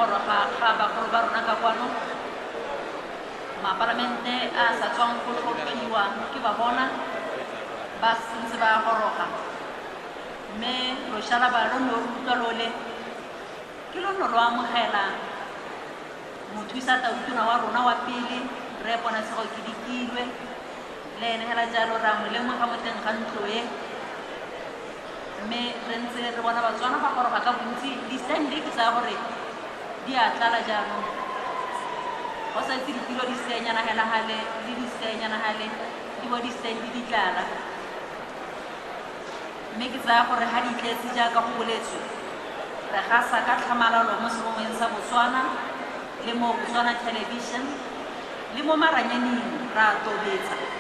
goroga ga bagolo ba rona ka kwano mapalamente a sa tswang go tlhophiwa ke ba bona ba sentse ba goroga mme lo shala ba lo no rutwa lole ke lo no lo amogela mothusa tautona wa rona wa pele re bona se go kidikilwe le ene hela jalo ra mo lengwe ga moteng ga ntlo e mme re ntse re bona batswana ba goroga ka bontsi di stand-e ke tsa gore di a tlala jaanong go sa itse ditilo di senyana hela hale le di senyana hale di bo di stand-e di tlala mme ke tsaya gore ga di tletse jaaka go boletswe re gasa ka tlhamalalo mo sebongweng sa Botswana le mo Botswana Television le mo maranyaneng ra tobetsa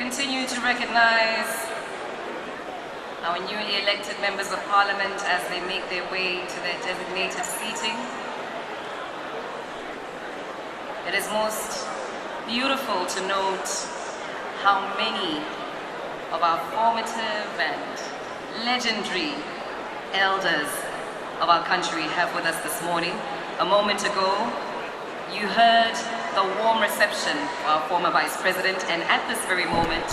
Continue to recognize our newly elected members of parliament as they make their way to their designated seating. It is most beautiful to note how many of our formative and legendary elders of our country have with us this morning. A moment ago, you heard the warm reception for our former Vice President, and at this very moment,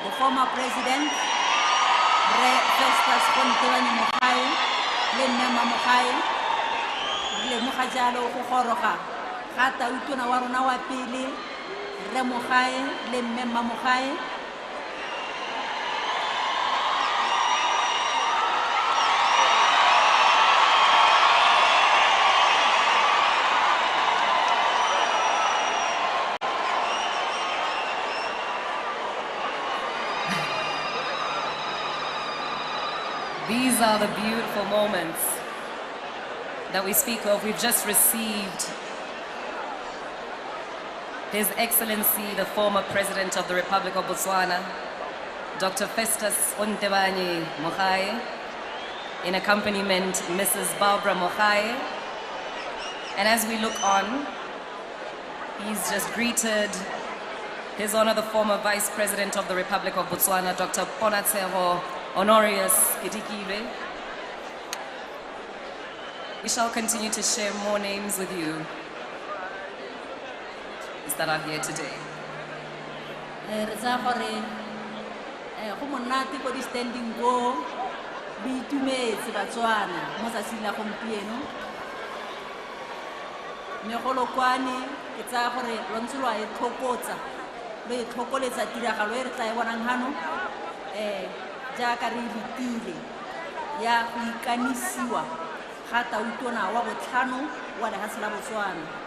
the former president Re Festus Ontebanye Mogae le Mme Mogae le mo ga jalo go goroga ga tautona wa rona wa pele Re Mogae le Mme Mogae These are the beautiful moments that we speak of. We've just received His Excellency, the former President of the Republic of Botswana, Dr. Festus Ontebanye Mogae, in accompaniment Mrs. Barbara Mogae. And as we look on, he's just greeted His Honor, the former Vice President of the Republic of Botswana, Dr. Ponatsego Honorius Kitikile. We shall continue to share more names with you that are here today. Go monate ko di standing go bi itumetse Batswana mo tsatsing la gompieno ne go lokwane ke tsa gore lo ntse lo a itlhokotsa lo itlhokoletsa tiragalo e re tla e bonang hano jaaka re ditile ya go ikanisiwa ga tautona wa botlhano wa lefatshe la Botswana.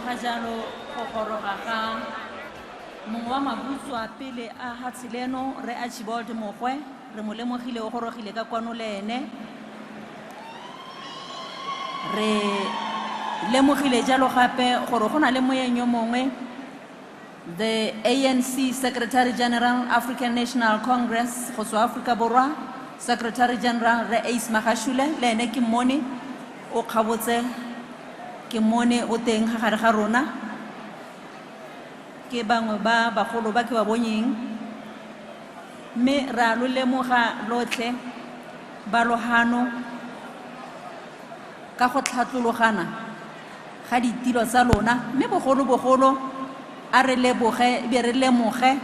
ga jalo go goroga ga mongwe wa mabutswa pele a hatsileno re Archibald Mogwe re mo lemogile o gorogile ka kwano le ene re lemogile jalo gape gore go na le moyenyo mongwe the ANC Secretary General African National Congress go tswa Africa Borwa Secretary General re Ace Magashule le ene ke mmone o kgabotse ke mmone o teng ga gare ga rona ke bangwe ba bagolo ba ke ba bonyeng mme ra lo lemoga lotlhe ba lohano ka go tlhatlologana ga ditiro tsa lona mme bogolo a re leboge be re lemoge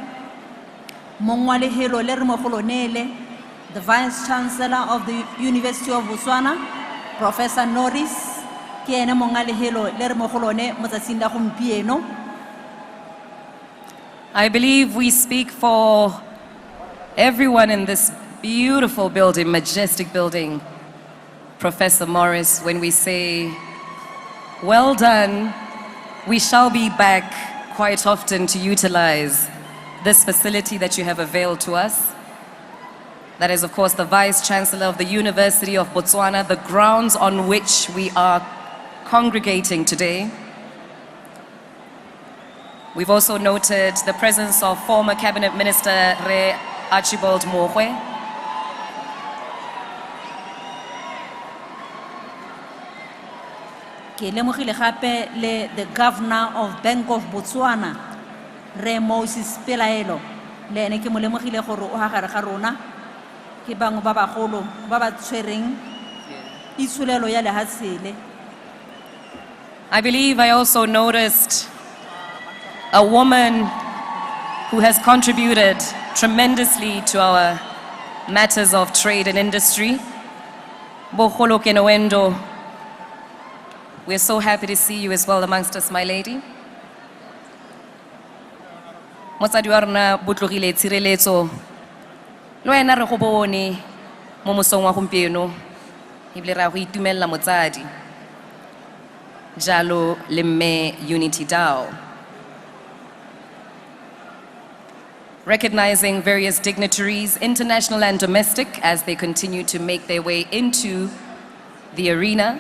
mongwa lehelo le re mogolo nele the Vice Chancellor of the University of Botswana Professor Norris ke ene monga lehelo le re mogolo ne motsatsing la gompieno. I believe we speak for everyone in this beautiful building, majestic building, Professor Morris, when we say, well done. We shall be back quite often to utilize this facility that you have availed to us. That is, of course, the Vice Chancellor of the University of Botswana, the grounds on which we are congregating today. We've also noted the presence of former Cabinet Minister Re Archibald Mogwe. Ke lemogile gape le the Governor of Bank of Botswana Re Moses Pelaelo le ene ke mo lemogile gore o ha gare ga rona ke bangwe ba bagolo ba ba tshwereng itshulelo ya lehatsele. I believe I also noticed a woman who has contributed tremendously to our matters of trade and industry, Boholo Kenowendo. We're so happy to see you as well amongst us, my lady. Motsadi wa rona Botlogile Tshireletso lo ena re go bone mo mosong wa gompieno ebile ra go itumella motsadi jalo le mme Unity Dao. Recognizing various dignitaries, international and domestic, as they continue to make their way into the arena.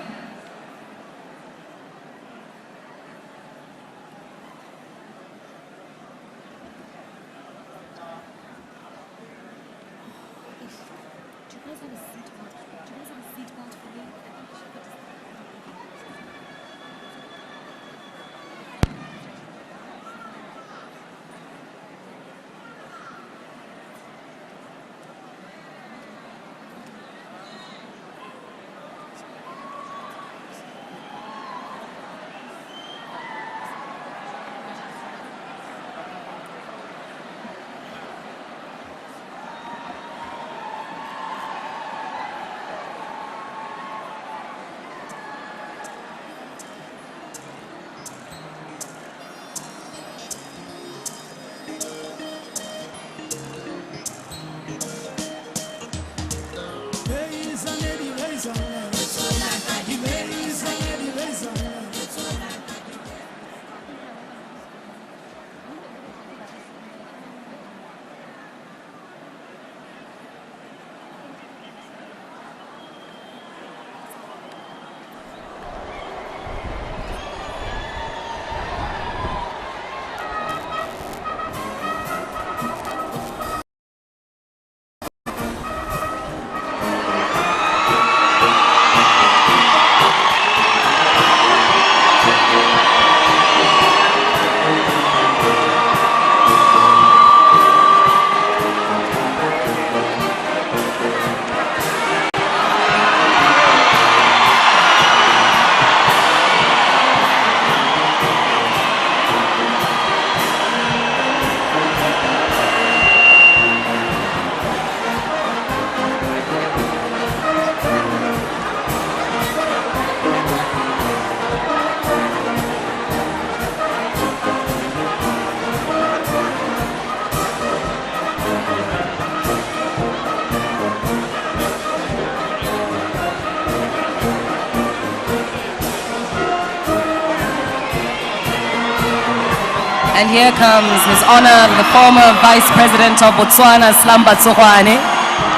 And here comes His Honor, the former Vice President of Botswana, Slamba Tsogwane,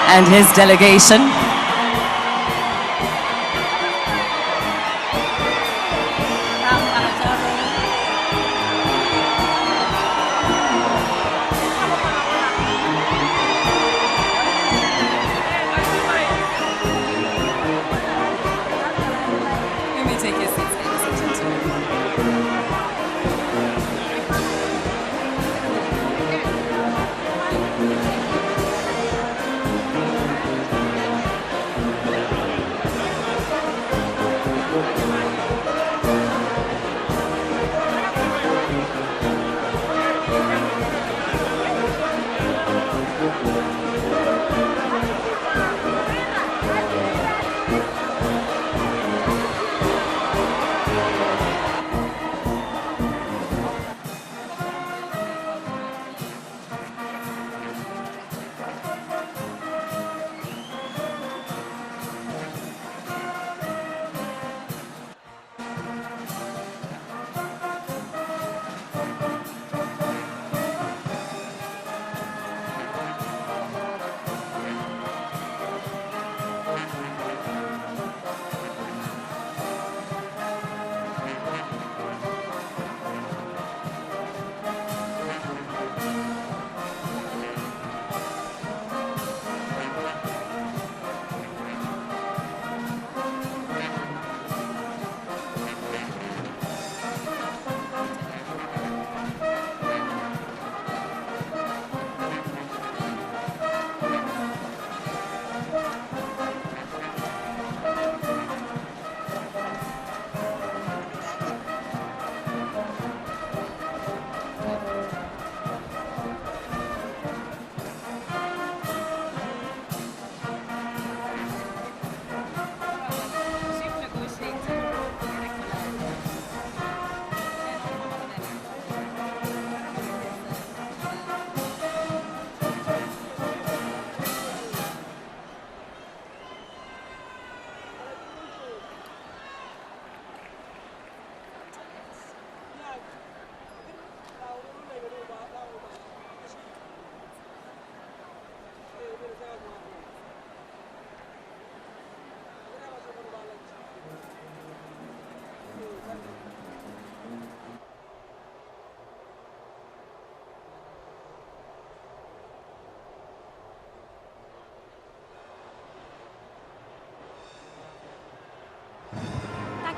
and his delegation. You may take your seats, ladies and gentlemen.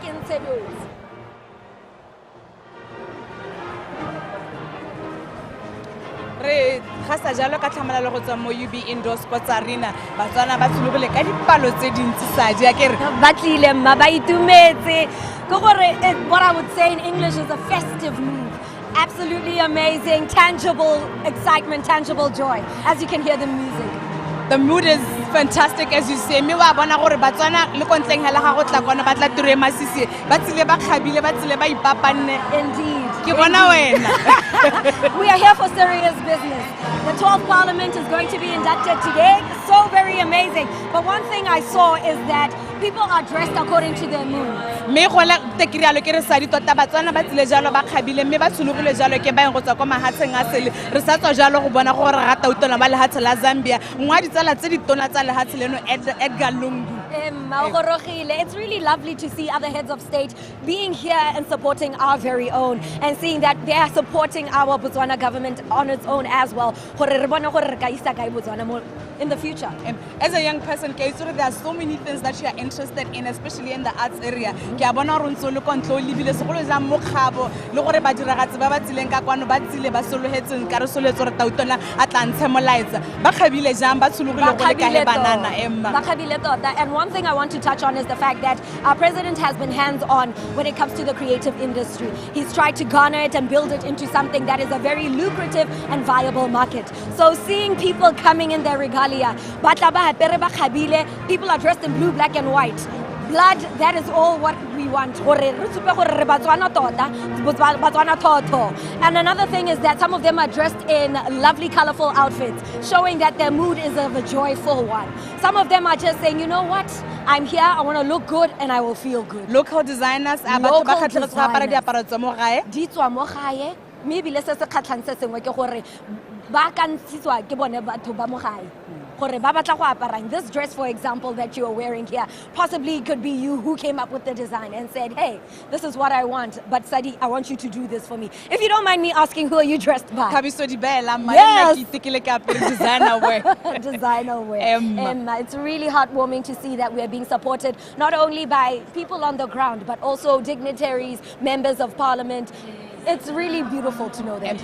interviews. Re gasa jalo ka tlhamalalo go tswa mo UB Indoor Sports Arena batswana ba tsulogile ka dipalo tse dintsi sadi ya kere ba tlile mma ba itumetse go gore what I would say in English is a festive move. Absolutely amazing, tangible excitement, tangible joy as you can hear the music. The mood is fantastic as you say. Me wa bona gore batswana le kontleng hela ga go tla kwana ba tla tire masisi ba tsile ba khabile ba tsile ba ipapanne. Indeed. Ke bona wena. We are here for serious business. The 12th Parliament is going to be inducted today. So very amazing. But one thing I saw is that people are dressed according to their mood. Me go la tekirialo ke re sa di tota batswana ba tsile jalo ba khabile me ba tsulugile jalo ke ba eng go tswa kwa mahatsheng a sele re sa tswa jalo go bona gore ga tautona ba le hatse la Zambia ngwa di tsala tse di tona tsa le hatse leno Edgar Lungu. It's really lovely to see other heads of state being here and supporting our very own and seeing that they are supporting our Botswana government on its own as well. In the future. As a young person, there are so many things that you are interested in, especially in the arts area. And one thing I want to touch on is the fact that our president has been hands-on when it comes to the creative industry. He's tried to garner it and build it into something that is a very lucrative and viable market. So seeing people coming in their regalia, people are dressed in blue, black and white. Blood, that is all what we want. And another thing is that some of them are dressed in lovely, colorful outfits, showing that their mood is of a joyful one. Some of them are just saying, you know what? I'm here, I want to look good, and I will feel good. Local designers, maybe le se se kgatlhang se sengwe ke gore ba ka ntshitswa ke bone batho ba mo gae gore ba batla go aparang. This dress, for example, that you are wearing here, possibly it could be you who came up with the design and said, hey, this is what I want, but Sadi, I want you to do this for me. If you don't mind me asking, who are you dressed by? Kabiso di Bella, Yes. designer wear. Designer wear. It's really heartwarming to see that we are being supported not only by people on the ground, but also dignitaries, members of parliament. It's really beautiful to know that.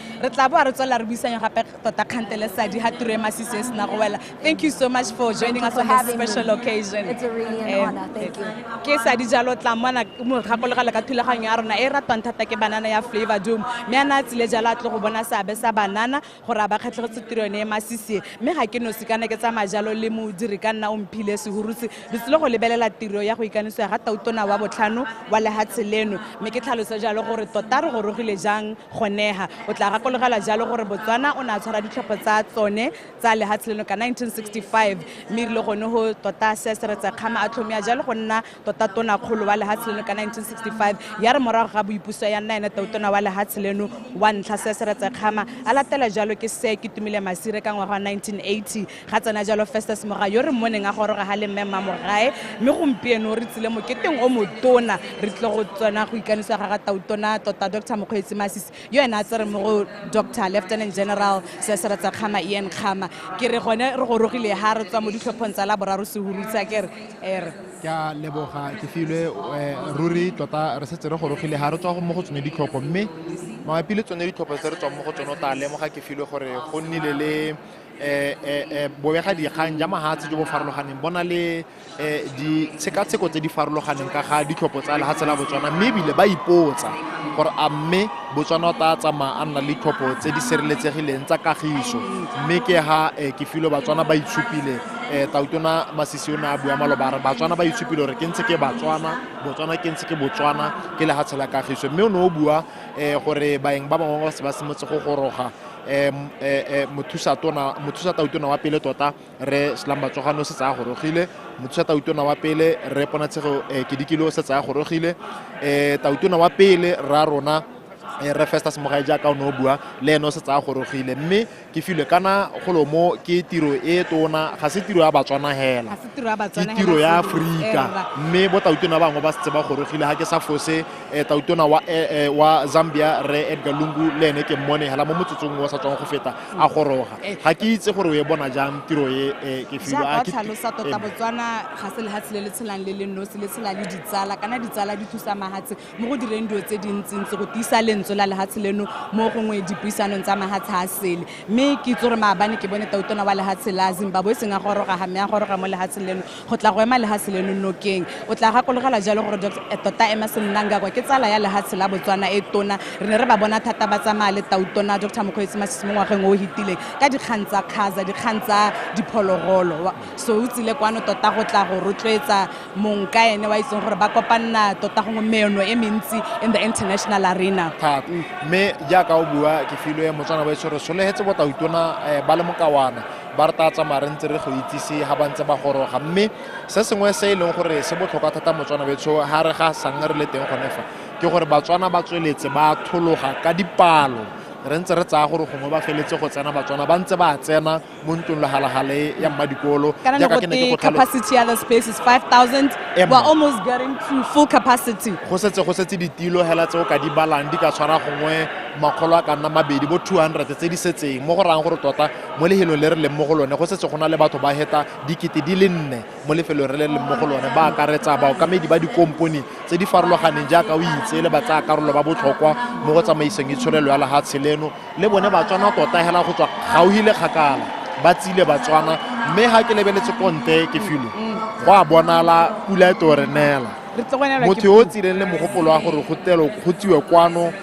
Thank you so much for joining us on this special occasion. It's a really an honor. Thank you. Ke Sadi jalo tla mona mo gakologa le ka thulaganyo ya rona e ratwang thata ke banana ya Flavor Dome me ana tsile jalo tlo go bona seabe sa banana gore ba kgetlhetse tiro ne masisi me ga ke no sikana ke tsa majalo le mo diri ka nna o mphile se hurutse di tsile go lebelela tiro ya go ikaniso ga tautona wa botlhano wa lehatshe leno me ke tlhalosa jalo gore tota re go rogile jang goneha o tla gakologela jalo gore Botswana o na tshwara ditlhopho tsa tsone tsa lehatshe leno ka 1965 mme re le gone ho tota se se re tsa khama a tlhomia jalo go nna tota tona kgolo wa lehatshe leno ka 1965 ya re morago ga boipuso ya nna ena tautona wa lehatshe leno wa ntlha se se re tsa khama a latela jalo ke se ke tumile masire ka ngwaga wa 1980 ga tsena jalo Festus Mogae yo re moneng a goroga ga le mmema Mogae mme gompieno re tsile moketeng o motona re tle go tsona go ikanisa ga tautona tota Dr. Mokgweetsi Masisi yo ena a tsere mo Dr. Lieutenant General se se re tsa khama Ian Khama ke re gone re go rogile ha re tswa mo ditlhophong tsa la boraro se hurutsa ke re ke a leboga ke filwe ruri tota re setse re go rogile ha re tswa go mo go tsone ditlhopho mme mabapi le tsone ditlhopho tse re tswa mo go tsone ta lemoga ke filwe gore go nnile le bobega dikgang ja mahatse jo bo farologaneng bona le di tshekatsheko tse di farologaneng ka ga ditlhopho tsa lehatshe la Botswana mme ebile ba ipotsa gore a mme Botswana o ta tsamaya a nna le ditlhopho tse di sireletsegileng tsa kagiso mme ke ha ke filwe Batswana ba itshupile tautona Masisi o na a bua malobare Batswana ba itshupile gore ke ntse ke Batswana Botswana ke ntse ke Botswana ke lehatshe la kagiso mme o ne o bua gore baeng ba bangwe ba se ba semotse go goroga mothusa tautona wa pele tota re Slamba Tsogano se tsa gorogile mothusa tautona wa pele re ponatshego ke dikilo se tsa gorogile tautona wa pele ra rona re Festus Mogae ja ka o no bua le eno se tsa gorogile mme ke filwe kana golo mo ke tiro e tona ga se tiro ya Batswana hela ke tiro ya Afrika mme bo tautona bangwe ba se ba gorogile ha ke sa fose tautona wa Zambia re Edgar Lungu le ene ke mmone hela mo motsotsong wa sa tswang go feta a goroga ga ke itse gore o e bona jang tiro e ke filwe a ke tlhalosa tota Botswana ga se lehatshe le tshelang le nosi le tshela le ditsala kana ditsala di thusa mahatse mo go direng dio tse dintsi go tiisa lentswe la lehatshe leno mo gongwe dipuisanong tsa mahatshe a sele mme ke tsore maabane ke bone tautona wa lehatshe la Zimbabwe se nga goroga ga me a goroga mo lehatshe leno go tla go ema lehatshe leno nokeng o tla gakologela jalo gore Dr. Emerson Mnangagwa ke tsala ya lehatshe la Botswana e tona re ne re ba bona thata ba tsamaya le tautona Dr. Mokgweetsi Masisi mo ngwageng o hitileng ka dikgang tsa khaza dikgang tsa diphologolo so o tsile kwano tota go tla go rotloetsa monka ene wa itseng gore ba kopanna tota go meno e mentsi in the international arena mme jaaka o bua ke filwe Motswana ba itse re solehetse bo tautona ba le mokawana ba re ta tsamaya re ntse re go itsise ga ba ntse ba goroga mme se sengwe se e leng gore se botlhokwa thata Motswana betso ha re ga sang re le teng gone fa ke gore Batswana ba tsweletse ba thologa ka dipalo re ntse re tsaya gore gongwe ba feletse go tsena Batswana ba ntse ba tsena mo ntlong le halagale ya Mmadikolo jaaka ke ne ke capacity of the space is 5,000 we're almost getting to full capacity go setse ditilo hela tse o ka di balang di ka tshwara gongwe makgolo a ka nna mabedi bo 200 tse di setseng mo go rang gore tota mo lehelong le re leng mo go lone go setse gona le batho ba heta dikete di le 4 mo lefelong re le leng mo go lone ba akaretsa ba o kamedi ba dikomponi tse di farologaneng jaaka o itse le ba tsa karolo ba botlhokwa mo go tsamaiseng itshorelo ya lehatshe leno le bone Batswana tota hela go tswa gauhile kgakala ba tsile Batswana mme ha ke lebeletse konte ke filwe go a bonala pula e to re nela motho yo tsireng le mogopolo wa gore go tsiwe kwano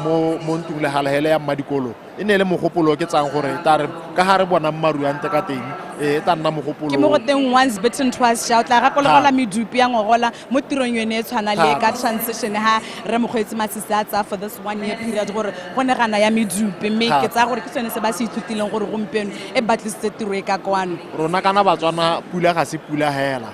mo ntung le halahele ya Mmadikolo e ne le mogopolo ke tsang gore tare ka ha re bona mmaruante ka teng e ta nna mogopolo ke mo go teng once bitten twice sha o tla gakologola medupi ya ngogola mo tirong yone e tshwana le ka transition ha re Mokgweetsi Masisi a tsa for this 1 year period gore go ne gana ya medupi mme ke tsa gore ke tsone se ba se ithutileng gore gompeno e batlisitse tiro e ka kwano rona kana Batswana pula ga se pula hela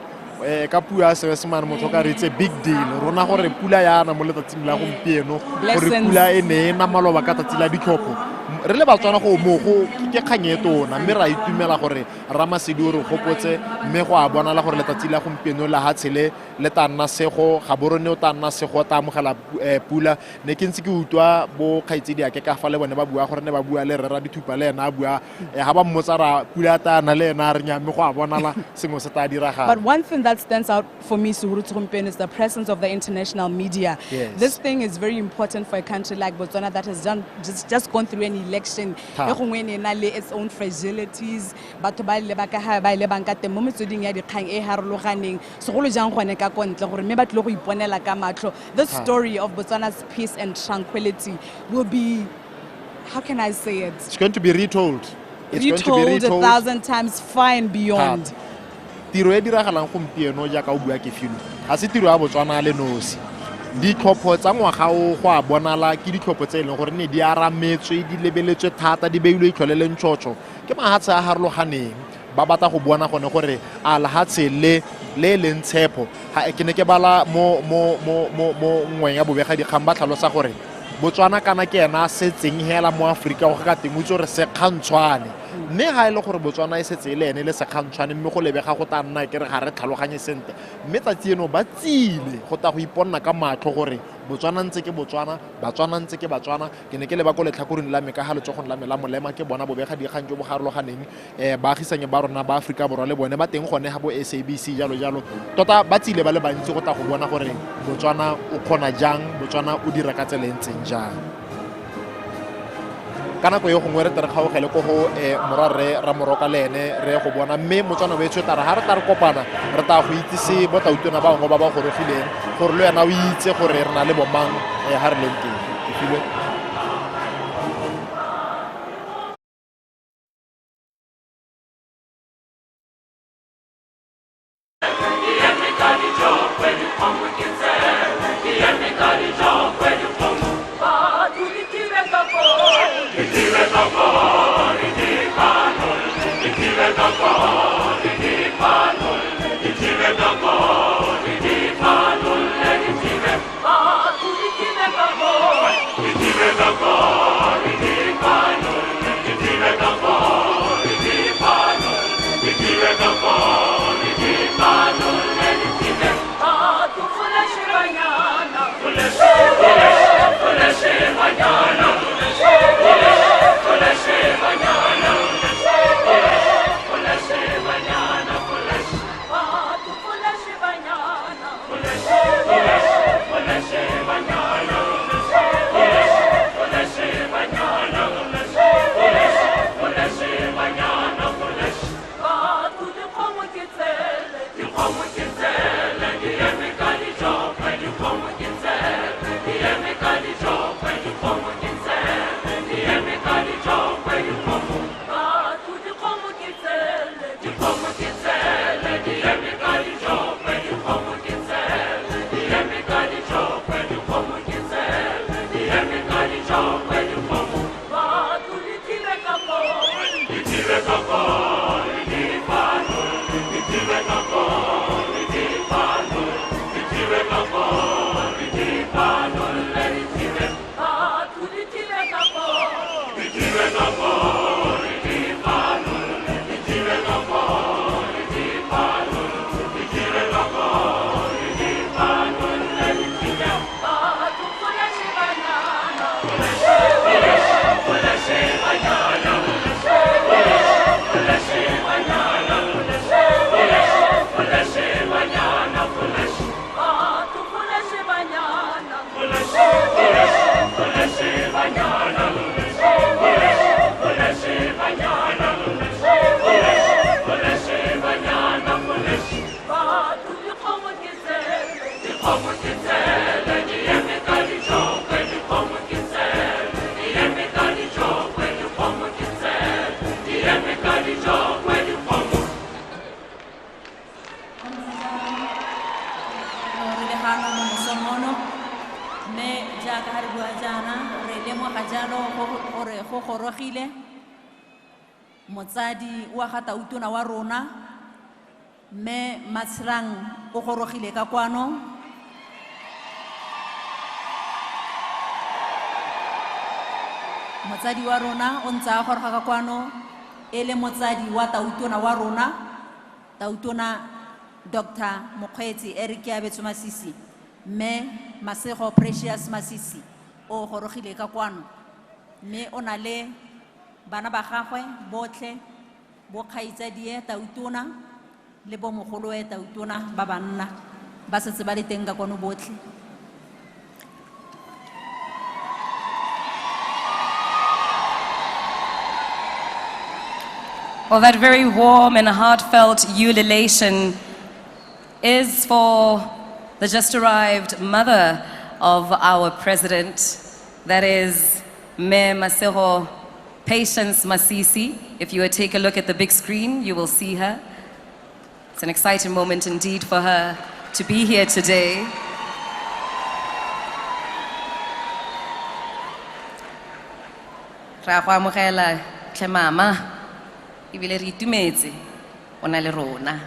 ka puo ya Seesemane motho ka re it's a big deal rona gore pula yana mo letsatsing la gompieno gore pula e ne na maloba ka tsatsi la ditlhopho re le Batswana go mo go ke kganyetona mme ra itumela gore Ramasedi o re gopotse mme go a bona la gore letsatsi la gompieno la ha tshele le tanna sego ga borone o tanna sego ta amogela pula ne ke ntse ke utlwa bo kgaitsedi ya ke ka fa le bone ba bua gore ne ba bua le rera dithupa le ena a bua ga ba mmotsa ra pula ta na le ena re nya mme go a bona la sengwe se ta diraga. But one thing that stands out for me, Suhuru Tshogompieno, is the presence of the international media. Yes. This thing is very important for a country like Botswana that has just gone through an election. Its own fragilities. Batho ba ile ba ka ha ba ile ba nka teng mo metsweding ya dikgang e harologaneng. Segolo jang gone ka kontle gore mme ba tle go iponela ka matlo. The story of Botswana's peace and tranquility will be, how can I say it? It's going to be retold. It's retold going to be retold 1,000 times, far and beyond. Tiro e diragalang gompieno ja ka o bua ke filo ga se tiro ya Botswana le nosi ditlhopho tsa ngwaga o go a bonala ke ditlhopho tse leng gore ne di arametswe di lebeletswe thata di beilwe itlholeleng tshotso ke mahatshe a harologaneng ba batla go bona gone gore a lahatshe le leng tshepo ga ke ne ke bala mo ngweng ya bobega dikgang ba tlhalosa gore Botswana kana ke ena setseng hela mo Afrika go ka teng utso re se kgantshwane mme ga ile gore Botswana e setse le ene le se kgantshwane mme go lebega go ta nna ke re ga re tlhaloganye sente mme tsatsi eno ba tsile go ta go iponna ka matlo gore Botswana ntse ke Botswana Batswana ntse ke Batswana ke ne ke le ba go letlhakoreng la me ka halo tsogong la me la molema ke bona bobega dikgang jo bo garologaneng baagisanye ba rona ba Afrika borwa le bone ba teng gone ga bo SABC jalo tota ba tsile ba le bantsi go ta go bona gore Botswana o khona jang Botswana o dira ka tselentseng jang kana go yo gongwe re tere kgaogele go go morarre ra moroka le ene re go bona mme Motswana ba etswe tara ha re tare kopana re ta go itsise botautona ba bangwe ba ba gorogileng gore le yena o itse gore re na le bomang ha re leng teng ke filwe motsadi wa ga tautona wa rona Me Matsirang o gorogile ka kwano. Motsadi wa rona o ntse a goroga ka kwano e le motsadi wa tautona wa rona tautona Dr. Mokgweetsi Eric Abetso Masisi me Masego Precious Masisi o gorogile ka kwano me o na le bana ba gagwe botlhe bo kgaitsadi tautona le bo mogolo e tautona ba banna ba setse ba le teng ka kwano botlhe. Well, that very warm and heartfelt ululation is for the just arrived mother of our president, that is Me Masego Patience Masisi. If you would take a look at the big screen, you will see her. It's an exciting moment indeed for her to be here today. Ra go amogela tle mama. Ibile re itumetse o na le rona.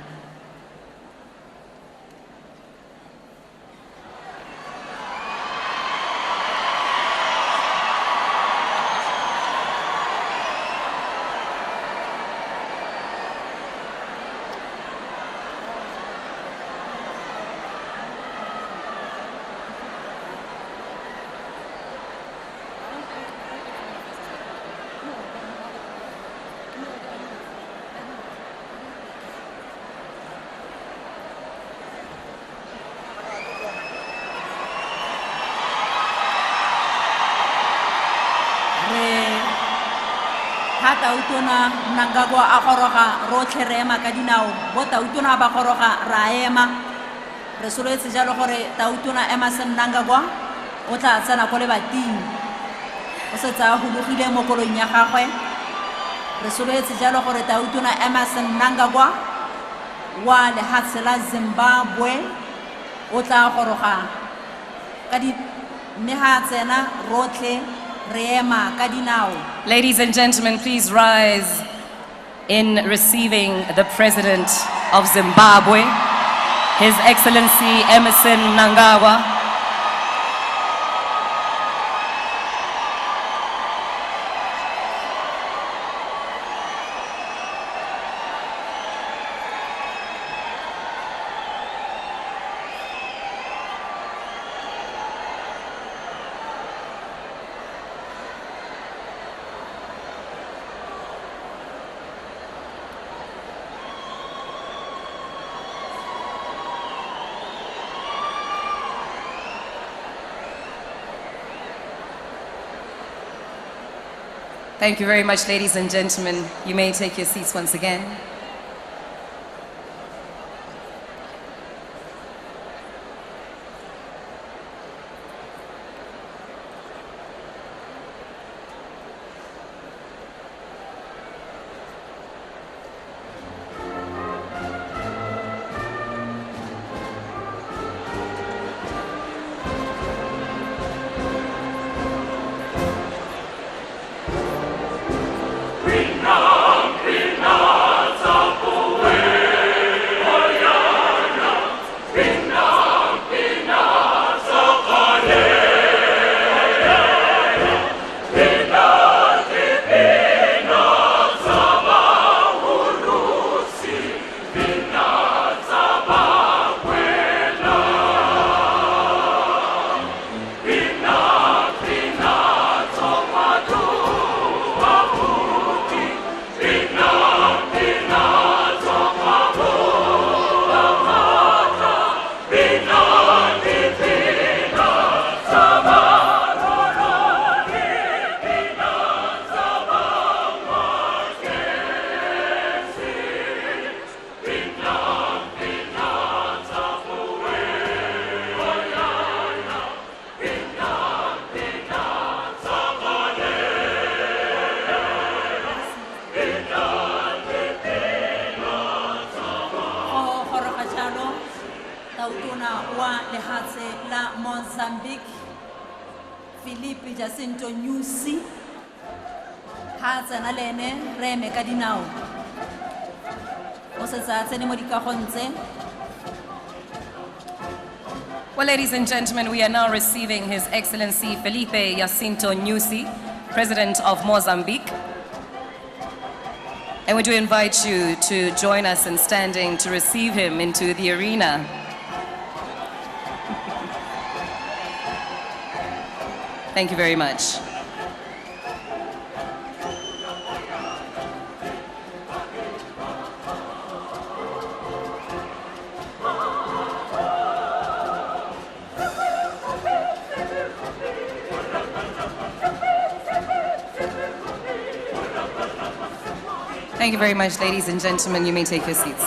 Tautona Mnangagwa a goroga rotlhe re ema ka dinao bo tautona ba goroga ra ema re soletse jalo gore tautona Emerson Mnangagwa o tla tsena go le bating o se tsa go logile mo kolong ya gagwe re soletse jalo gore tautona Emerson Mnangagwa wa lehatshe la Zimbabwe o tla goroga ka di mme ha tsena rotlhe. Ladies and gentlemen, please rise in receiving the President of Zimbabwe, His Excellency Emerson Mnangagwa. Thank you very much, ladies and gentlemen. You may take your seats once again. Mozambique, Philippe Jacinto Nyusi, Hatzana Lene, Reme Kadinao. o setse a tsene mo dikagong tse. Well, ladies and gentlemen, we are now receiving His Excellency Felipe Jacinto Nyusi, President of Mozambique. And we do invite you to join us in standing to receive him into the arena. Thank you very much. Thank you very much, ladies and gentlemen. You may take your seats.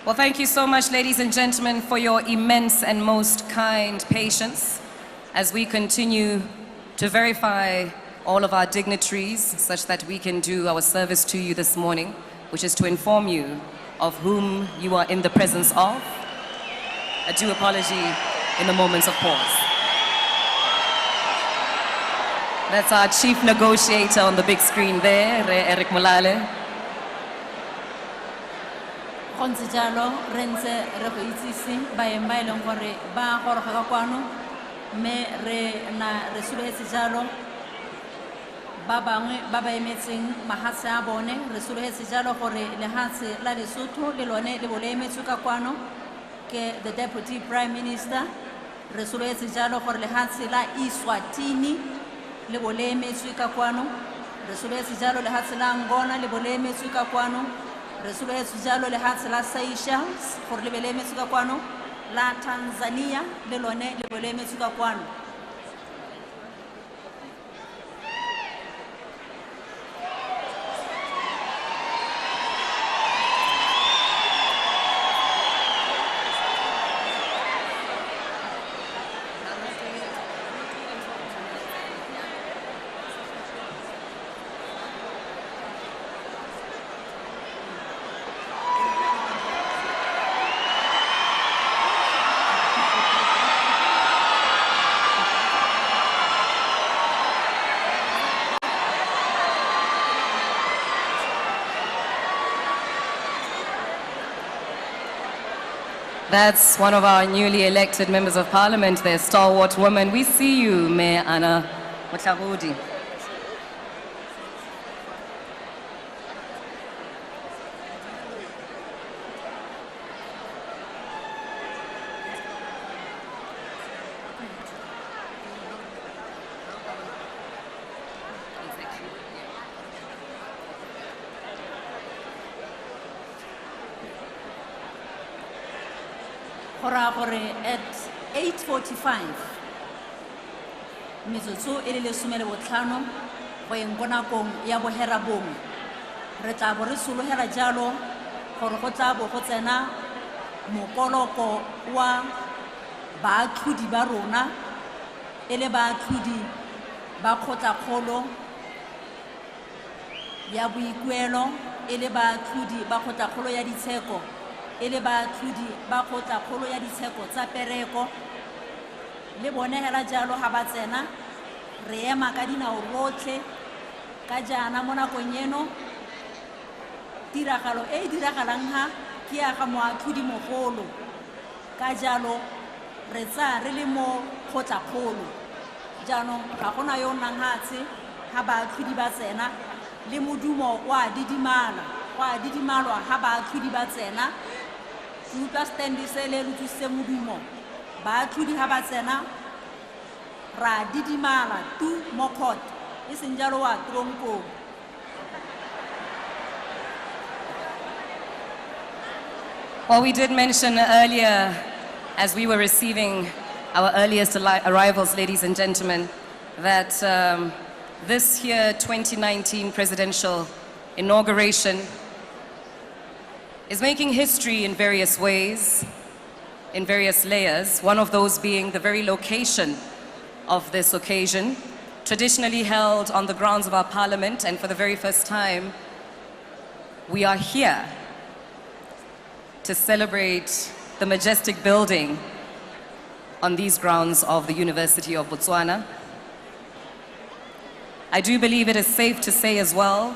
Well, thank you so much, ladies and gentlemen, for your immense and most kind patience as we continue to verify all of our dignitaries such that we can do our service to you this morning, which is to inform you of whom you are in the presence of. A due apology in the moments of pause. That's our chief negotiator on the big screen there, Eric Molale. Go ntse jalo re ntse re go itsise baeng ba e leng gore ba goroga ka kwano mme re sologetse jalo ba bangwe ba ba emetseng mahatshe a bone re sologetse jalo gore lehatshe la Lesotho le lone le bo le emetswe ka kwano ke the Deputy Prime Minister. Re sologetse jalo gore lehatshe la Eswatini le bo le emetswe ka kwano. Re sologetse jalo lehatshe la Angola le bo le emetswe ka kwano. Re sologetse jalo lehatshe la Seychelles gore le be le emetswe ka kwano. La Tanzania le lone le bo le emetswe ka kwano. That's one of our newly elected members of parliament, their stalwart woman. We see you, Mayor Anna Motlagodi. At 8:45, metsotso e le lesome le botlhano go eng ko nakong ya boherabongwe re tla bo re sologela jalo gore go tla bo go tsena mokoloko wa baatlhodi ba rona e le baatlhodi ba kgotlakgolo ya boikuelo e le baatlhodi ba kgotlakgolo ya ditsheko e le baatlhodi ba kgotlakgolo ya ditsheko tsa pereko le bone hela jalo ha ba tsena re ema ka dinao rotlhe ka jana mo nakong eno tiragalo e diragalang ha ke ya ga moatlhodi mogolo ka jalo re tsa re le mo kgotlakgolo jaanong ga gona yo nnang hatshe ha baatlhodi ba tsena le modumo wa didimalwa ha baatlhodi ba tsena ke utlwa standi se le lutsise modumo baatlhodi ha ba tsena ra didimala tu mo court e seng jalo wa tronko. Well, we did mention earlier, as we were receiving our earliest arrivals, ladies and gentlemen, that this year 2019 presidential inauguration is making history in various ways, in various layers, one of those being the very location of this occasion, traditionally held on the grounds of our parliament, and for the very first time, we are here to celebrate the majestic building on these grounds of the University of Botswana. I do believe it is safe to say as well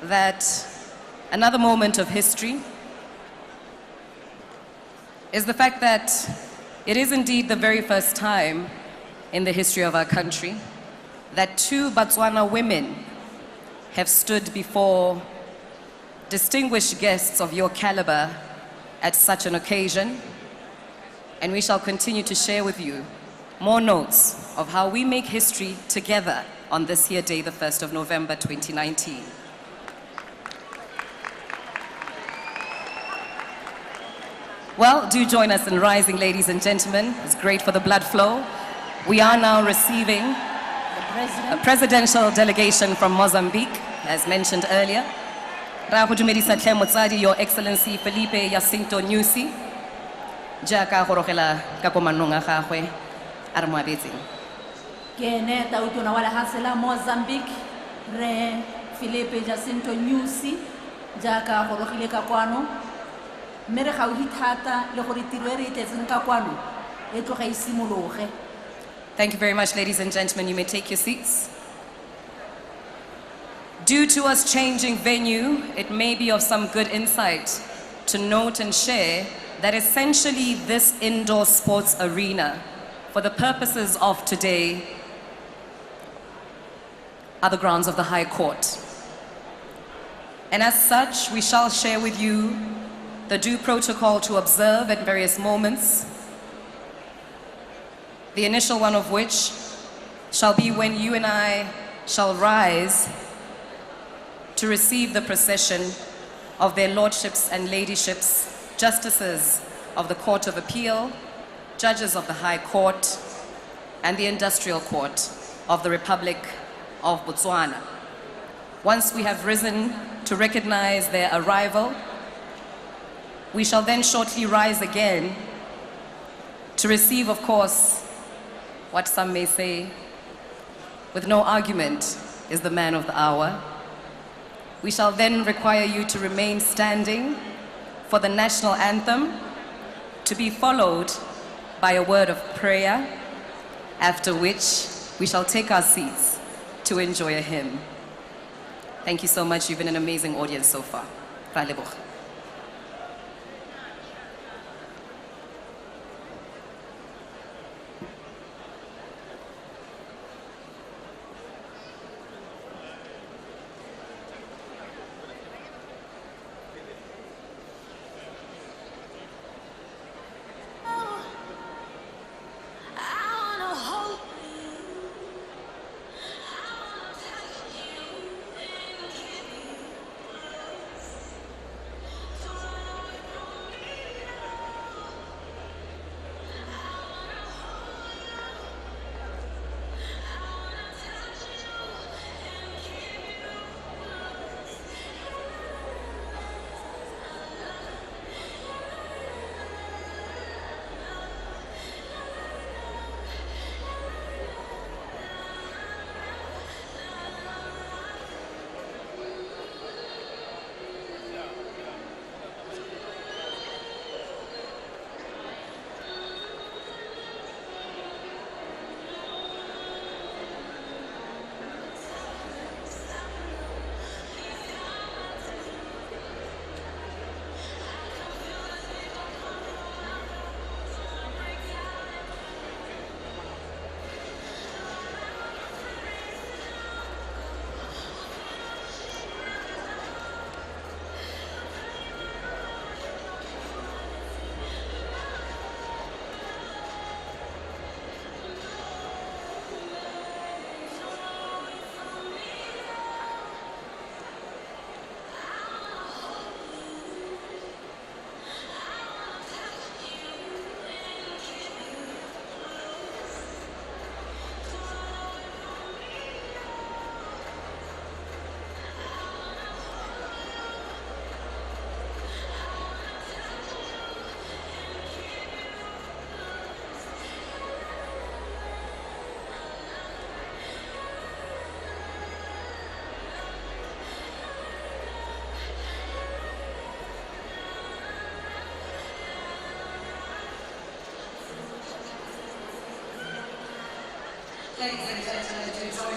that another moment of history is the fact that it is indeed the very first time in the history of our country that 2 Botswana women have stood before distinguished guests of your caliber at such an occasion, and we shall continue to share with you more notes of how we make history together on this here day, the 1st of November 2019. Well, do join us in rising, ladies and gentlemen. It's great for the blood flow. We are now receiving a presidential delegation from Mozambique, as mentioned earlier. Your Excellency Felipe Jacinto Nyusi, Jaka Horogela Kakomanonga Gagwe, Armoabeti. Kene tautuna wala hasela Mozambique, Re Felipe Jacinto Nyusi, Jaka Horogile Kakwano, Mere Hauhitata, Lehoritirueri Tezinkakwano, Eto Haisimulohe. Thank you very much, ladies and gentlemen. You may take your seats. Due to us changing venue, it may be of some good insight to note and share that essentially this indoor sports arena, for the purposes of today, are the grounds of the High Court. And as such, we shall share with you the due protocol to observe at various moments, the initial one of which shall be when you and I shall rise to receive the procession of their lordships and ladyships, justices of the Court of Appeal, judges of the High Court, and the Industrial Court of the Republic of Botswana. Once we have risen to recognize their arrival, we shall then shortly rise again to receive, of course, what some may say, with no argument, is the man of the hour. We shall then require you to remain standing for the national anthem, to be followed by a word of prayer, after which we shall take our seats to enjoy a hymn. Thank you so much. You've been an amazing audience so far. Raleboch.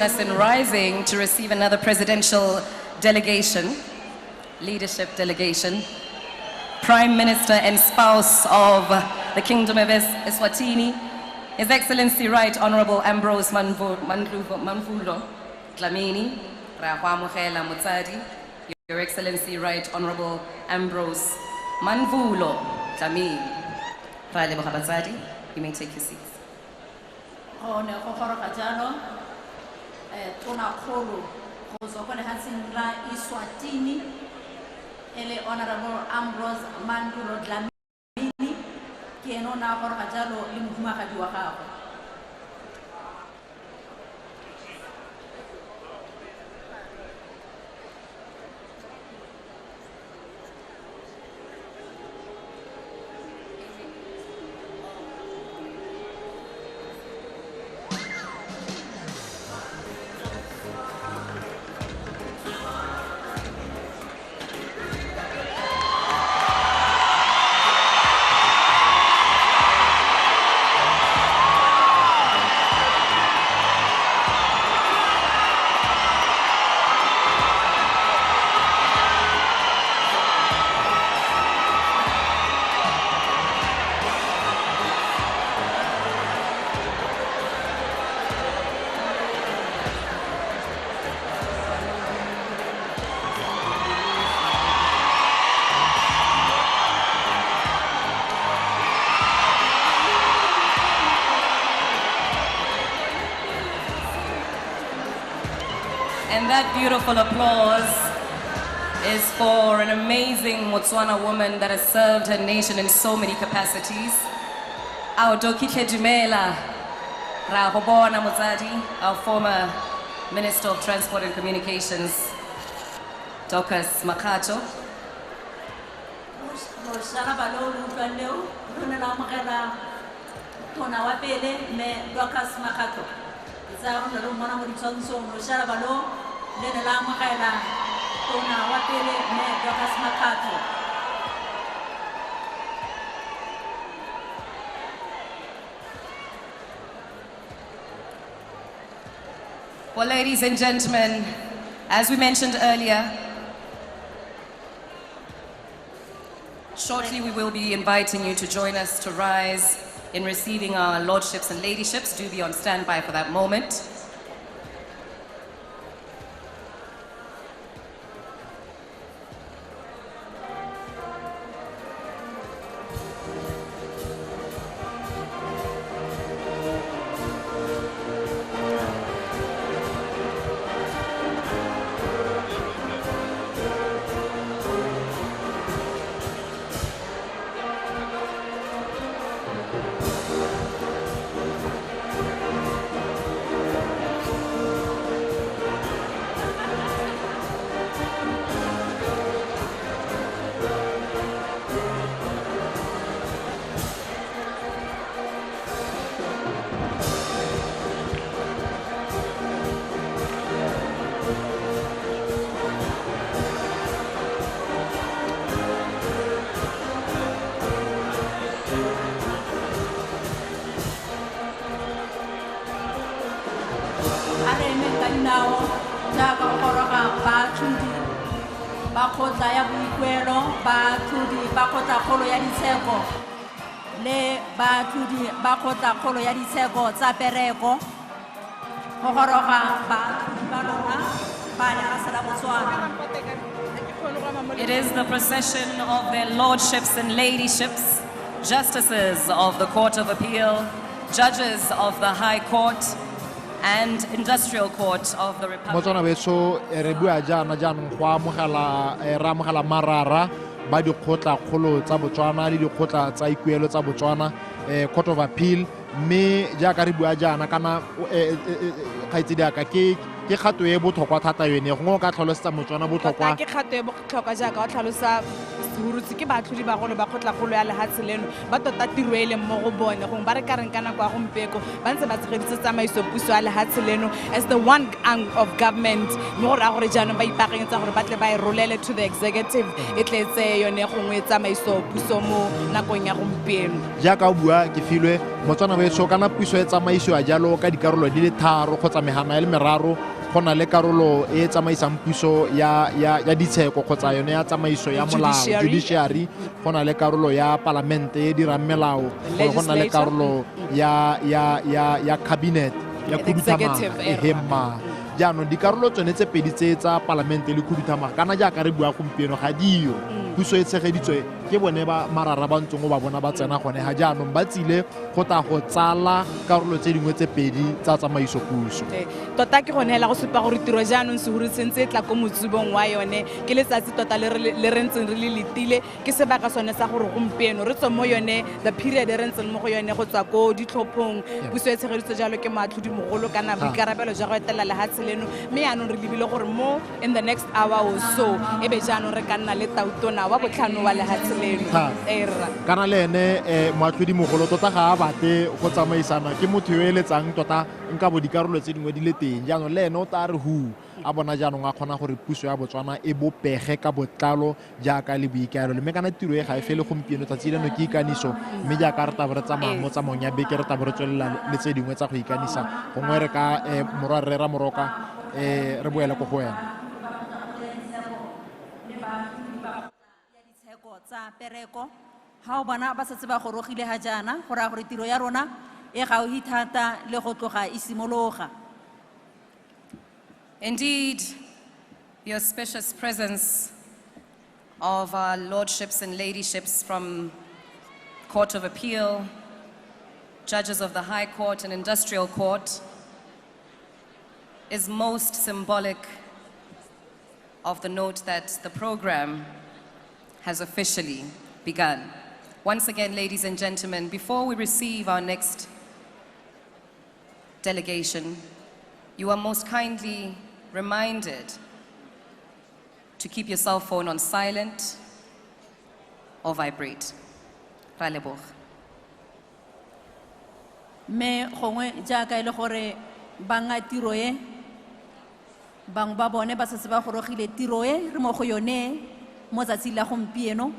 Us in rising to receive another presidential delegation, leadership delegation, Prime Minister and spouse of the Kingdom of Eswatini, His Excellency Right Honorable Ambrose Manvulo Dlamini, Rahwamukhela Mutsadi, Your Excellency Right Honorable Ambrose Manvulo Dlamini. You may take your seats. Tona Kolo, Hosokone Hansingla Iswatini, Ele Honorable Ambrose Mandulo Dlamini, Kienona Horajalo Limumaka Duaka. And that beautiful applause is for an amazing Botswana woman that has served her nation in so many capacities. Our Dokike Dumela Rahobona Mutsadi, our former Minister of Transport and Communications, Dorcas Makato. Well, ladies and gentlemen, as we mentioned earlier, shortly we will be inviting you to join us to rise in receiving our lordships and ladyships. Do be on standby for that moment. It is the procession of their lordships and ladyships, justices of the Court of Appeal, judges of the High Court, and Industrial Court of the Republic. Motswana beso re bua jana jaanong go amogela marara ba dikgotla kgolo tsa Botswana le dikgotla tsa ikuelo tsa Botswana, Court of Appeal, mme jaaka re bua jana kana kgaitsedi aka ke kgato e botlhokwa thata yone go ka tlhalosetsa Motswana botlhokwa ke kgato e botlhokwa jaaka o tlhalosa segurutse ke baatlhodi bagolo ba kgotlagolo ya lehatshe leno ba tota tiro e leng mo go bone gongwe ba re ka reng ka nako ya gompeko ba ntse ba tshegeditse tsamaiso puso ya lehatshe leno as the one arm of government mme go raya gore jaanong ba ipaakanyetsa gore ba tle ba e rolele to the executive e tletse yone gongwe tsamaiso puso mo nakong ya gompieno jaaka o bua ke filwe motswana wetso kana puso e tsamaisiwa jalo ka dikarolo di le tharo kgotsa megana ya le meraro go na le karolo e tsamaisang puso ya ditsheko kgotsa yone ya tsamaiso ya molao judiciary go na le karolo ya palamente e dirang melao go na le karolo ya cabinet ya khuduthamaga e hemma jaanong dikarolo tsone tse pedi tse tsa palamente le khuduthamaga kana jaaka re bua gompieno ga dio puso e tshegeditswe ke bone ba marara ba ntsong o ba bona ba tsena gone ga jaanong ba tsile go ta go tsala karolo tse dingwe tse pedi tsa tsamaiso puso tota ke gone hela go supa gore tiro jaanong segurutsheng tse tla ko motsubong wa yone ke letsatsi tota le re ntseng re le letile ke sebaka sone sa gore gompieno re tswe mo yone the period e re ntseng mo go yone go tswa ko ditlhophong puso e tshegeditswe jalo ke maatlhodi mogolo kana boikarabelo jwa go etela lehatshe leno mme yaanong re lebile gore mo in the next hour or so e be jaanong re ka nna le tautona wa botlhano wa lehatshe leno kana le ene moatlhodi mogolo tota ga a bate go tsamaisana ke motho yo eletsang tota nka bo dikarolo tse dingwe di le teng jaanong le ene o ta re hu a bona jaanong a kgona gore puso ya Botswana e bopege ka botlalo jaaka le boikaelelo mme kana tiro e ga e fele gompieno tsatsi leno ke ikaniso mme jaaka re tabo re tsamaya mo tsamaong ya beke re tabo re tswelela le tse dingwe tsa go ikanisa gongwe re ka morwa re ra moroka re boela go go wena tsa pereko ha o bona ba setse ba gorogile ha jana go ra gore tiro ya rona e gauhi thata le go tloga isimologa. Indeed, the auspicious presence of our lordships and ladyships from Court of Appeal, judges of the High Court and Industrial Court is most symbolic of the note that the program has officially begun. Once again, ladies and gentlemen, before we receive our next delegation, you are most kindly reminded to keep your cell phone on silent or vibrate. Raleboga. Me gongwe jaaka ile gore banga tiro e bang ba bone ba setse ba gorogile tiro e re mo go yone mo tsatsi la gompieno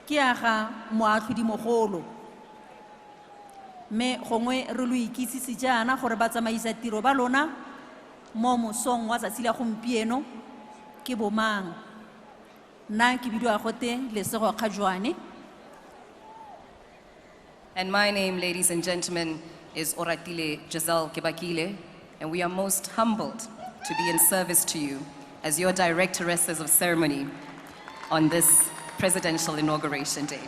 ke aga moatlhodi mogolo me gongwe re lo ikitsisi jaana gore ba tsamaisa tiro ba lona mo mosong wa tsatsi la gompieno ke bomang nna ke bidiwa gote Lesego Kgajwane. And my name, ladies and gentlemen, is Oratile Giselle Kebakile, and we are most humbled to be in service to you as your directoresses of ceremony on this presidential inauguration day.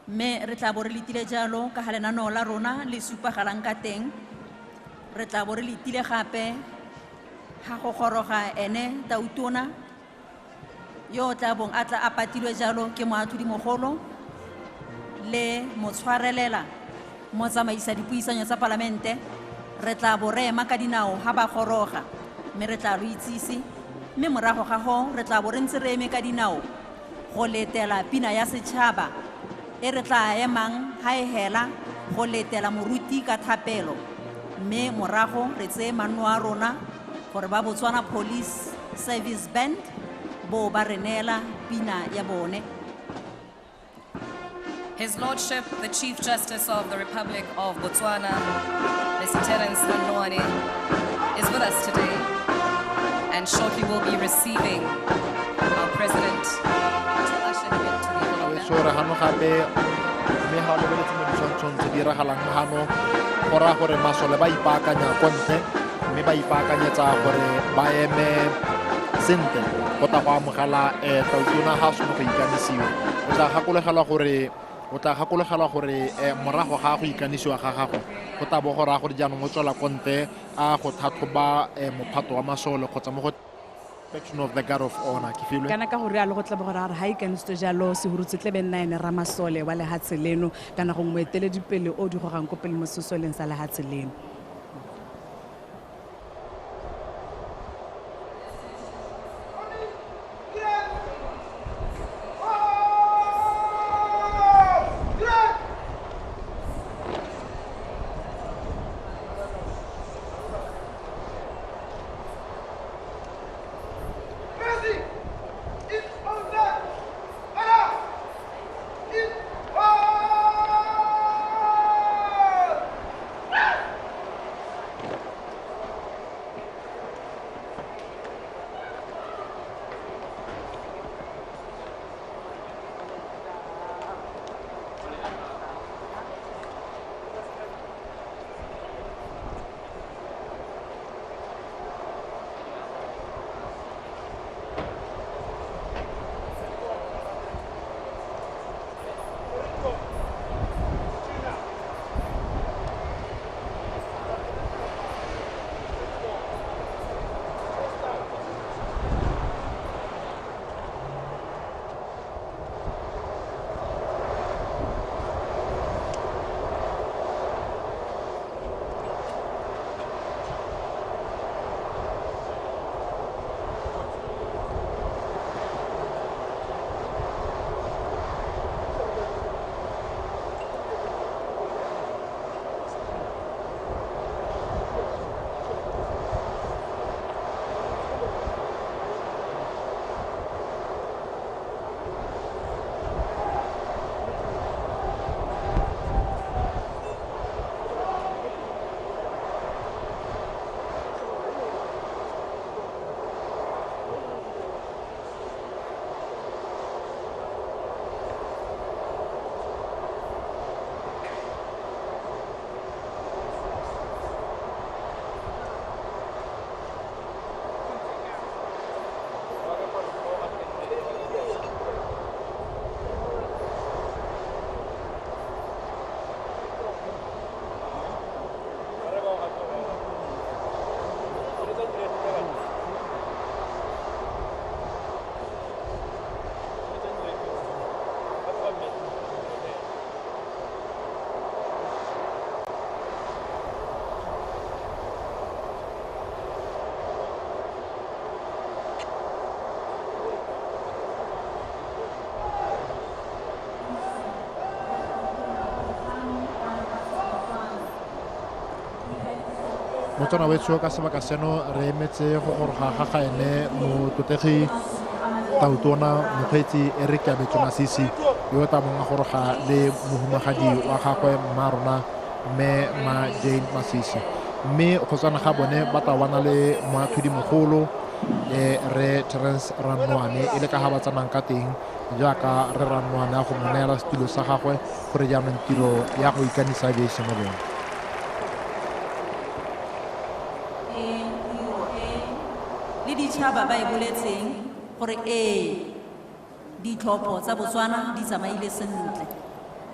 Me re tla bo re letile jalo ka ga lenaneo la rona le supagalang ka teng re tla bo re letile gape ga go goroga ene tautona yo tla bong a tla a patilwe jalo ke moatlhodi mogolo le motshwarelela mo tsamaisa dipuisanyo tsa palamente re tla bo re ema ka dinao ga ba goroga mme re tla lo itsisi mme morago ga go re tla bo re ntse re eme ka dinao go letela pina ya setšhaba e re tla emang ha e hela go letela moruti ka thapelo mme morago re tse manno a rona gore ba Botswana Police Service Band bo ba renela pina ya bone. His Lordship, the Chief Justice of the Republic of Botswana, Mr. Terence Manwane, is with us today and shortly will be receiving our President to usher him into the Hall of Sore hano gape me ha le beletse mo ditshwantshong tse di ragalang hano go ra gore masole ba ipaakanya kwa ntle mme ba ipaakanyetsa gore ba eme sente go ta go amogela tautona ga se mo go ikanisiwa o tla gakologelwa gore morago ga go ikanisiwa ga gago go ta bo go raya gore jaanong o tswela konte a go tlhatlhoba mophato wa masole kgotsa mo go section of the guard of honor ke filwe kana ka gore a le go tla bo gore ha ikanisitswe jalo se hurutse tle be nna ene Ramasole wa lehatshe leno kana go moetele dipele o di gogang ko pele mo sesoleng sa lehatshe leno. motswana wetso ka sebaka seno re emetse go goroga ga gaene motlotegi tautona mokgweetsi Eric Abetso Masisi yo o tabong a goroga le mohumagadi wa gagwe mma rona mme ma Jane Masisi mme go tsana ga bone ba tawana le moatlhodi mogolo re Terence Ranwane e le ka ga ba tsanang ka teng jaaka re Ranwane a go mo neela setilo sa gagwe gore jaanong tiro ya go ikanisa be simolola. Le ditšhaba ba e boletseng gore ditlhopho tsa Botswana di tsamaile sentle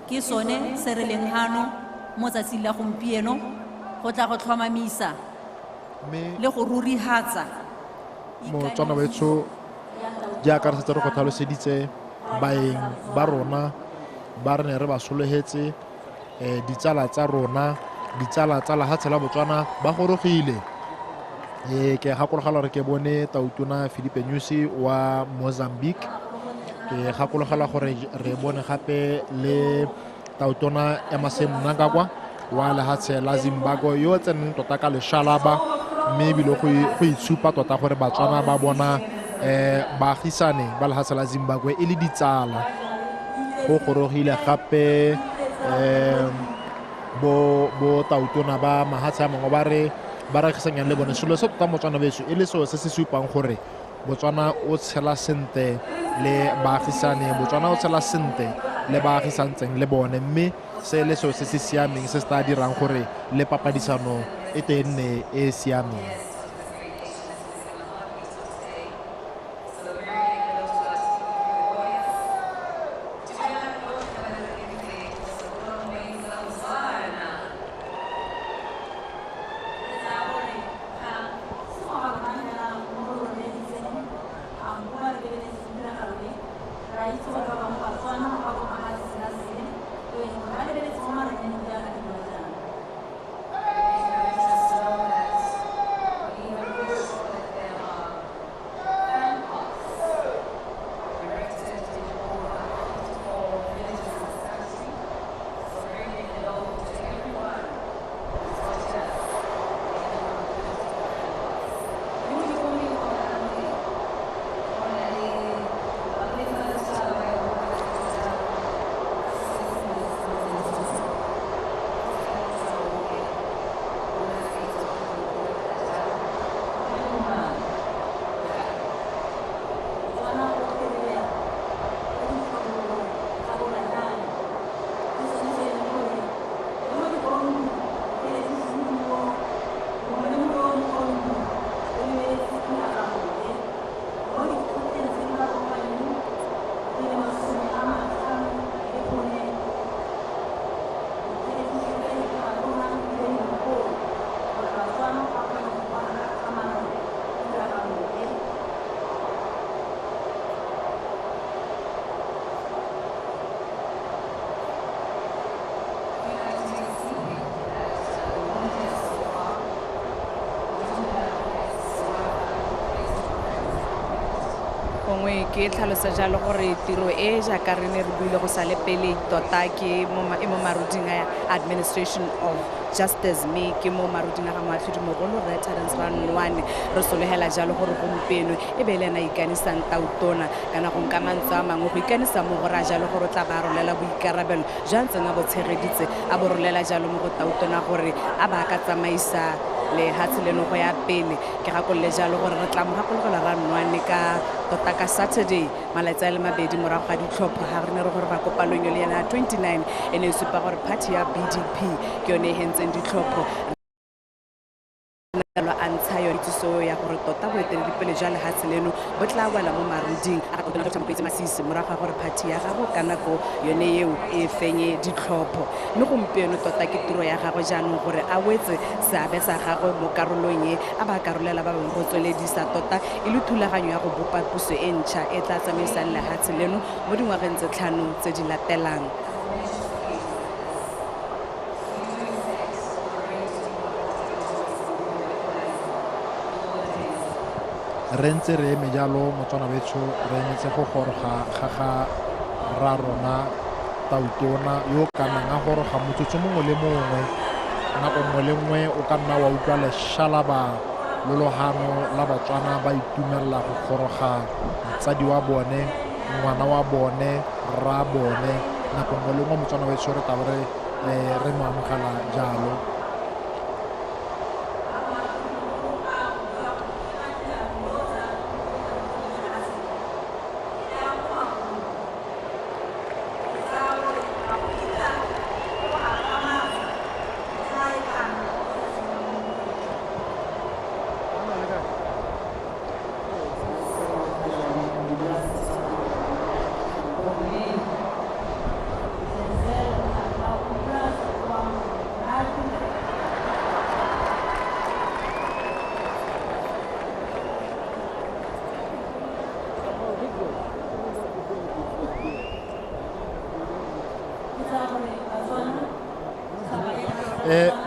ke sone se re leng hano mo tsatsing la gompieno go tla go tlhomamisa le go rurihatsa motswana wetso jaaka re setse re go tlhaloseditse baeng ba rona ba re ne re ba solegetse ditsala tsa rona ditsala tsa lefatshe la Botswana ba gorogile ke gakologela gore ke bone tautona Philippe Nyusi wa Mozambique ke gakologela gore re bone gape le tautona Emerson Mnangagwa wa lefatshe la Zimbabwe yo tseneng tota ka leshalaba mme ebile go itshupa tota gore Batswana ba bona baagisane ba lefatshe la Zimbabwe e le ditsala go gorogile gape bo tautona ba mahatshe a mangwe ba re ba ragisanyang le bone selo se tota motswana betso e le seo se se supang gore Botswana o tshela sente le baagisane Botswana o tshela sente le baagisantseng le bone mme se le seo se se siameng se se tla dirang gore le papadisano e tenne e siameng. gongwe ke tlhalosa jalo gore tiro e jaaka re ne re buile go sa le pele tota ke mo maruding a administration of justice mme ke mo maruding a ga moatlhodi mogolo re Terence Ranwane re sologela jalo gore gompieno e be le ena ikanisang tautona kana go nka mantse a mangwe go ikanisa mo gore a jalo gore o tla ba rolela boikarabelo jwa ntseng a bo tshegeditse a bo rolela jalo mo go tautona gore a ba ka tsamaisa le hatsi leno go ya pele ke gakolole jalo gore re tla mo gakologela Ranwane ka tota ka Saturday malatsi a le mabedi morago ga ditlhopho ga re ne re gore ba kopalong le yana 29 e ne e supa gore party ya BDP ke yone e hentseng ditlhopho a ntsha yone tso ya gore tota boeteledipele jwa lefatshe leno bo tla wela mo maruding a go tla Mokgweetsi Masisi morago ga gore party ya gago ka nako yone eo e fenye ditlhopho mme gompieno tota ke tiro ya gagwe jaanong gore a wetse seabe sa gagwe mo karolong e a ba karolela ba bangwe go tsweledisa tota e le thulaganyo ya go bopa puso e ntšha e tla tsamaisang lefatshe leno mo dingwageng tse 5 tse di latelang. re ntse re eme jalo motswana betso re emetse go goroga ga ra rona tautona yo ka nang a goroga motsotso mongwe le mongwe nako nngwe le nngwe o ka nna wa utlwa leshalaba lologano la Batswana ba itumelela go goroga motsadi wa bone, ngwana wa bone, rra bone. Nako nngwe le nngwe Motswana wa tshwere taba re mo amogela jalo.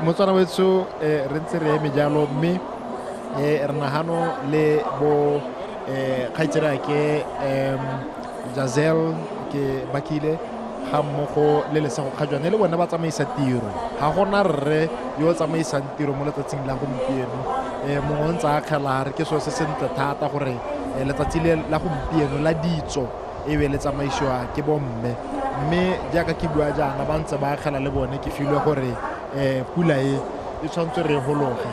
Motswana wetso re ntse re eme jalo mme re nagano le bo khaitsera ke Jazel ke Bakile ga mmogo le Lesego Kgajwane le bona ba tsamaisa tiro. Ga gona rre yo tsamaisang tiro mo letsatsing la gompieno. Mongwe ntse a kgela re ke so se sentle thata gore letsatsi le la gompieno la ditso e be le tsamaisiwa ke bomme. Mme jaaka ke bua jaana ba ntse ba kgela le bone ke filwe gore pula e tshwanetse re gologe,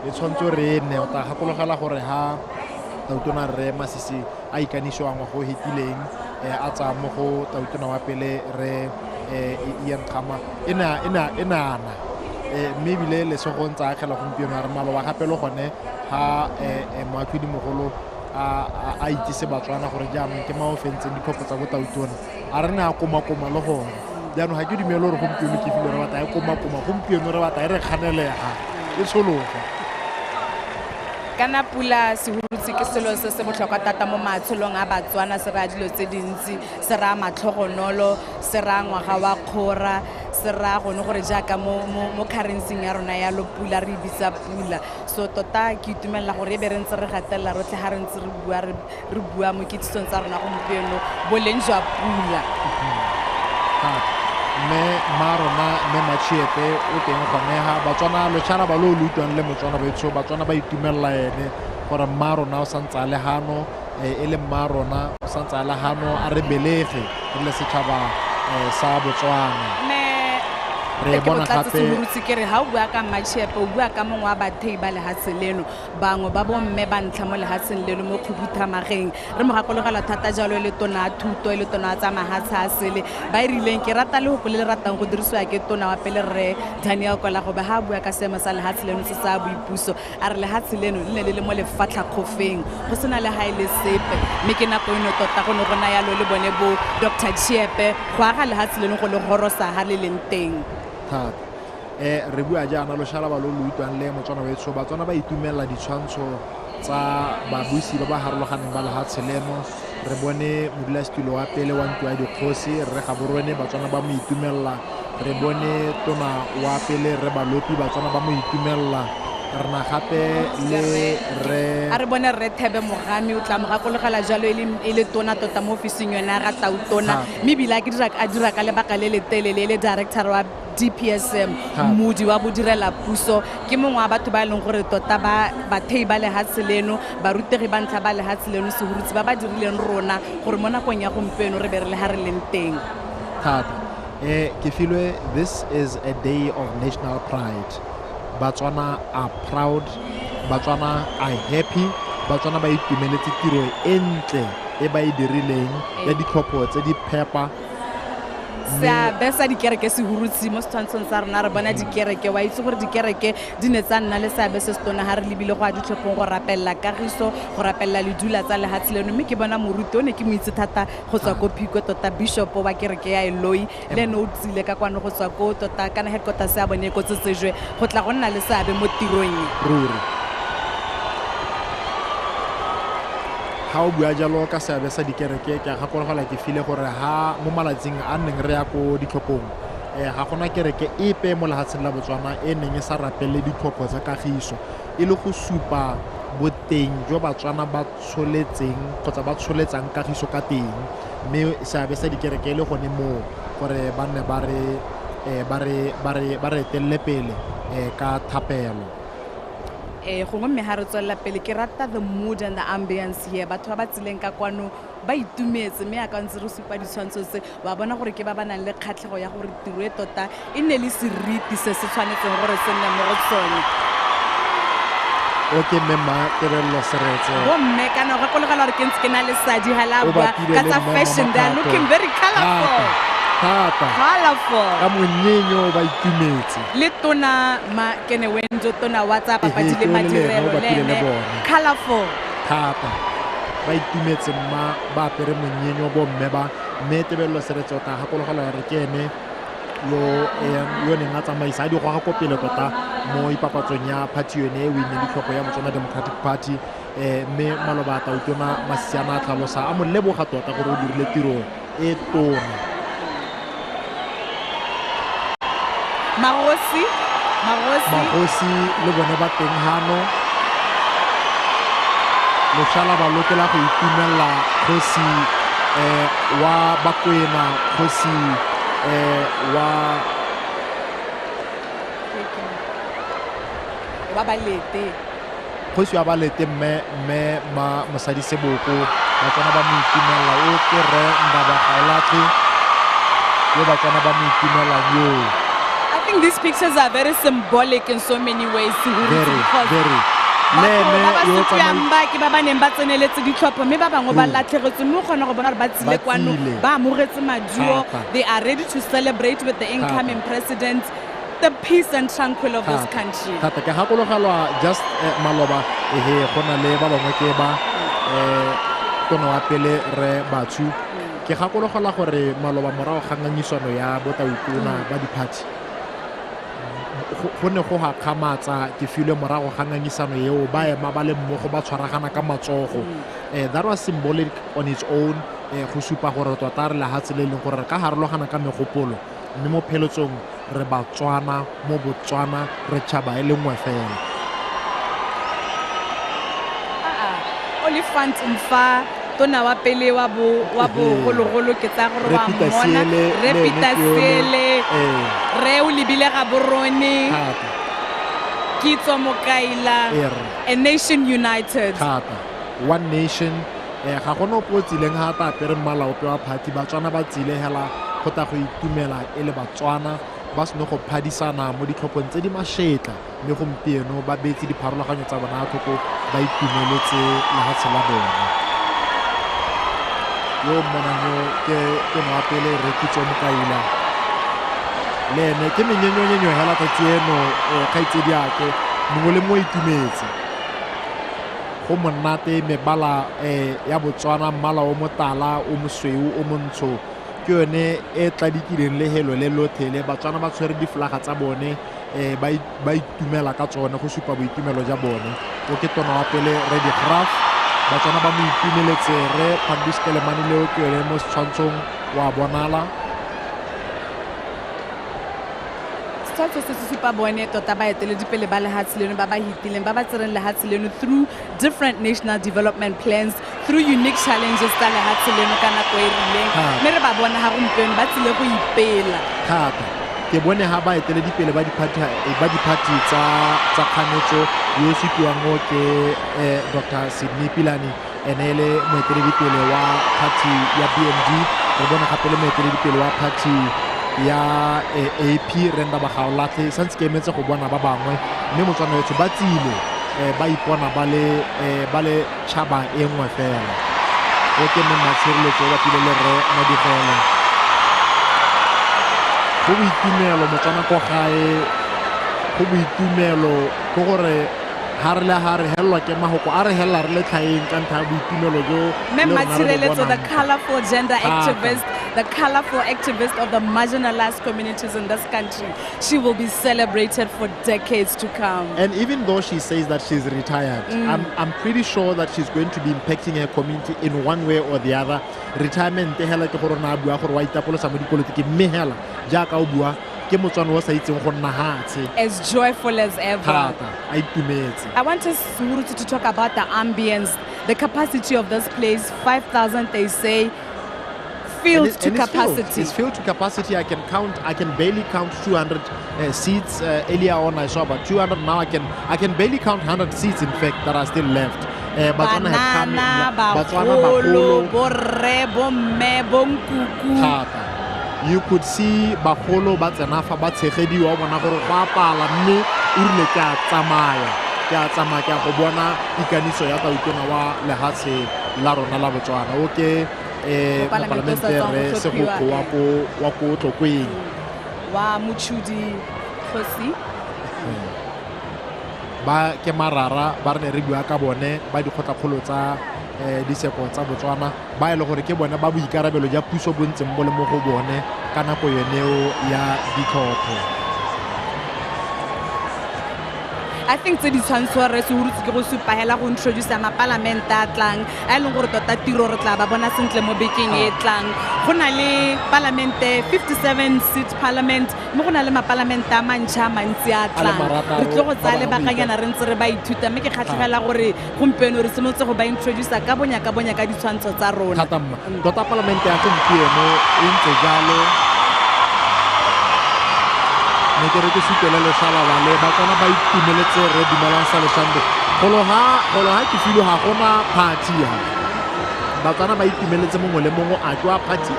e tshwanetse re ne o ta gakologela gore ha Tautona Rre Masisi a ikanisiwa ngwa go hetileng a tsa mo go Tautona wa pele re Ian Khama enana mme ebile Lesego ntse a kgela gompieno re maloba gape le gone ha moatlhodi mogolo a itsise Batswana gore jaanong ke mao fentseng ditlhopho tsa bo Tautona a re ne a komakoma le gone. Jaanong ga ke dumele gore gompieno ke file re batla e komakoma, gompieno re batla e re kganelega e tshologa. Kana pula sehurutse ke selo se se botlhokwa thata mo matshelong a Batswana, se ra dilo tse dintsi, se ra matlhogonolo, se ra ngwaga wa kgora, se ra gone gore jaaka mo currency ya rona ya lo pula re bitsa pula. So tota ke itumelela gore e be re ntse re gatelela rotlhe ga re ntse re bua mo kitsong tsa rona gompieno boleng jwa pula. Mme marona mme Machiepe o teng gone ha Batswana lotšhara ba lo utlwang le Motswana baitsho Batswana ba itumelela ene gore marona o santse a le gano e le marona o santse a le gano a re belege le setšhaba sa Botswana. Re bona gape ke re ha o bua ka Machiepe o bua ka mongwe wa bathei ba lehatshe leno, bangwe ba bomme ba ntlha mo lehatsheng leno mo Kgobuthamageng. Re mo gakologela thata jalo le tona thuto le tona tsa mahatshe a sele ba irileng ke rata le go le ratang go dirisiwa ke tona wa pele Rre Daniel Kolago ba ha bua ka seemo sa lehatshe leno se sa boipuso a re lehatshe leno le ne le mo lefatla khofeng go sena le hae le sepe mme ke nako eno tota go ne go na yalo le bone bo Dr. Chiepe go aga lehatshe leno go le horosa ha le leng teng. Re bua jaana loshala ba lo utlwang le Motswana wetso Batswana ba itumelela ditshwantsho tsa babuisi ba ba harologaneng ba lehatshe leno. Re bone modulasetulo wa pele wa ntwa ya dikgosi Rre Gaborone Batswana ba mo itumelela. Re bone tona wa pele Rre Balopi Batswana ba mo itumelela. Re na gape le re a re bone Rre Thebe Mogami o tla mo gakologela jalo e le tona tota mo ofising yona ga Tautona mme bila a dira ka lebaka le le telele le director wa DPSM Modi wa bodirela puso ke mongwe wa batho ba e leng gore tota bathei ba lehatshe leno barutegi ba ntlha ba lehatshe leno sehurutse ba ba dirileng rona gore mo nakong ya gompieno re be re le ha re leng teng. Ke filwe this is a day of national pride. Batswana are proud, Batswana are happy, Batswana ba itumeletse tiro e ntle e ba e dirileng ya ditlhopho tse di phepa. Seabe sa dikereke se hurutse mo setshwantshong sa rona re bona dikereke wa itse gore dikereke di ne tsa nna le seabe se se tona ha re lebile go a ditlhophong go rapella kagiso go rapella ledula tsa lehatshe leno mme ke bona moruti o ne ke mo itse thata go tswa ko Phiko tota bishop wa kereke ya Eloi le ene o tsile ka kwano go tswa ko tota kana headquarters ya bone ko tsetsejwe go tla go nna le seabe mo tirong ruri. Ha o bua jalo ka seabe sa dikereke ke a gakologela ke file gore ha mo malatsing a neng re ya ko ditlhophong ga gona kereke epe mo lehatsheng la Botswana e neng e sa rapelle ditlhopho tsa kagiso e le go supa boteng jo Batswana ba tsholetseng kgotsa ba tsholetsang kagiso ka teng mme seabe sa dikereke le gone mo gore ba nne ba re etelele pele ka thapelo. Gongwe mme ha re tswelela pele ke rata the mood and the ambience here. Batho ba tsileng ka kwano ba itumetse mme a ka ntse re supa ditshwantsho tse wa bona gore ke ba ba nang le kgatlhego ya gore tiro e tota e ne le seriti se se tshwanetseng gore se nne mo go tsone. Okay, Mema, Terello Serete. Bo mme kana ga kologela gore ke ntse ke na le sadi hala bua ka tsa fashion, they are looking very colorful. Colorful. Ka monyenyo ba itumetse. Le tona ma kene wendo tona WhatsApp pa di le madirelo le colorful. Thata. Ba itumetse ma ba pere monyenyo bo mme ba mme Terello Serete ta ga kologela gore ke ene yo ne nga tsamaisa di go ga kopele tota mo ipapatsong ya party yone we ne ditlhogo ya Botswana Democratic Party mme Maloba ta utona Masiana tlhalosa a mo leboga tota gore o dirile tiro e tona. Magosi le bone ba teng hano le shala ba lokela go itumella khosi wa Bakwena khosi wa Balete. Khosi wa Balete mme ma mosadi Seboko ba tsana ba mo itumella o ke re Ndaba Kgaolati yo ba tsana ba mo itumella yo. I think these pictures are very symbolic in so many ways. Very. Ke ba ba neng ba tseneletse ditlhopho mme ba bangwe ba latlhegetswe mme o kgona go bona gore ba tsile kwano ba amogetse maduo. They are ready to celebrate with the incoming president the peace and tranquil of this country. Thata ke gakologelwa just Maloba go na le ba bangwe ke ba tono wa pele re batho ke gakologelwa gore Maloba morago ga ngangisano ya botautona ba di-party go ne go gakgamatsa ke file morago ga ngangisano eo ba ema ba le mmogo ba tshwaragana ka matsogo. That was symbolic on its own go supa gore tota re lehatse le leng gore ka harologana ka megopolo mme mo pheletsong re Batswana mo Botswana re tšhaba e le nngwe fela. Olifant Mfa tona wa pele wa gologolo ke tsa gore wa mona Repitasele re o libile ga borone Kitso Mokaila a nation united. One nation ga gona o tsileng ga ta pere mmala ope wa party Batswana ba tsile hela go ta go itumela e le Batswana ba seno go phadisana mo ditlhophong tse di mashetla mme gompieno ba betsi dipharologanyo tsa bona thoko ba itumeletse lehatshe la bona. Yo monanyo ke nwa pele re Kitso Mokaila le ene ke menyenyo hela ka tsieno ga itsedi ake mongwe le mo itumetse go monate mebala ya Botswana mmala o motala o mosweu o montsho ke yone e tladikileng le helo le lothele Batswana ba tshwere diflaga tsa bone ba itumela ka tsone go supa boitumelo ja bone o ke tona wa pele re di graph Batswana ba mo itumeletse re Pandus Kelemane leo ke yone mo tshwantshong wa bonala Setso se se supa bone tota ba eteledipele ba lehatshe leno ba ba hitileng ba ba tsereng lehatshe leno through different national development plans, through unique challenges tsa lehatshe leno ka nako e rileng mme re ba bona ga gompieno ba tsile go ipela thata. Ke bone ha ba eteledipele ba di-party tsa kganetso yo supiwang mo ke Dr. Sydney Pilani ene le moeteledipele wa party ya BMD re bona gape le moeteledipele wa party ya AP Renda Bagaolatlhe santse ke emetse go bona ba bangwe mme Motswana wetso ba tsile ba ipona ba le tšhaba e nngwe fela o ke mme matshireletso ba pile le re Madigele go boitumelo Motswana ko gae go boitumelo go gore ha re helwa ke mahoko a re hella re le tlhaeng ka ntlha boitumelo jo the colorful gender activist, the colorful activist of the marginalized communities in this country. She will be celebrated for decades to come. And even though she says that she's retired, I'm pretty sure that she's going to be impacting her community in one way or the other. Retirement hela ke gore na bua gore wa itapolosa mo dipolitiki mme hela jaaka o bua ke Motswana wa sa itseng go nna hatse as joyful as ever. I itumetse. I want us to talk about the ambience, the capacity of this place, 5,000 they say. filled And to it's capacity. It's filled to capacity. I can barely count 200 seats. Earlier on, I saw about 200. Now I can barely count 100 seats. In fact, that are still left. Batswana have come. Batswana bagolo, borre, bomme, bonkuku. thata. You could see bagolo ba tsena fa ba tshegediwa bona gore go apala mme o rile ke a tsamaya ke go bona ikaniso ya tautona wa lehatshe la rona la Botswana. Okay, moparlamente re segoko wa ko Tlokweng wa Mutshudi Khosi ba ke marara ba re re bua ka bone ba dikgotlakgolo tsa diseko tsa Botswana ba ile gore ke bone ba boikarabelo ja puso bontseng mo le mo go bone ka nako yeneo ya ditlhopho. I think tse di tshwantsho re se hurutse ke go supahela go introduce mapalamente a tlang a leng gore tota tiro re tla ba bona sentle mo bekeng e tlang. Go na le parlamente 57 seat parliament mo go na le mapalamente a mantšha mantsi a tlang. Re tlo go tsaya lebakanyana re ntse re ba ithuta mme ke kgatlhegela gore gompieno re simolotse go ba introduce ka bonya ka ditshwantsho tsa rona. Tota parlamente ya gompieno e ntse jalo ne ke re ke sutele leshala ba le Batswana ba itumeletse re dumelang sa leshande golo ha ke filo ha gona party ha Batswana ba itumeletse mongwe le mongwe a kwa party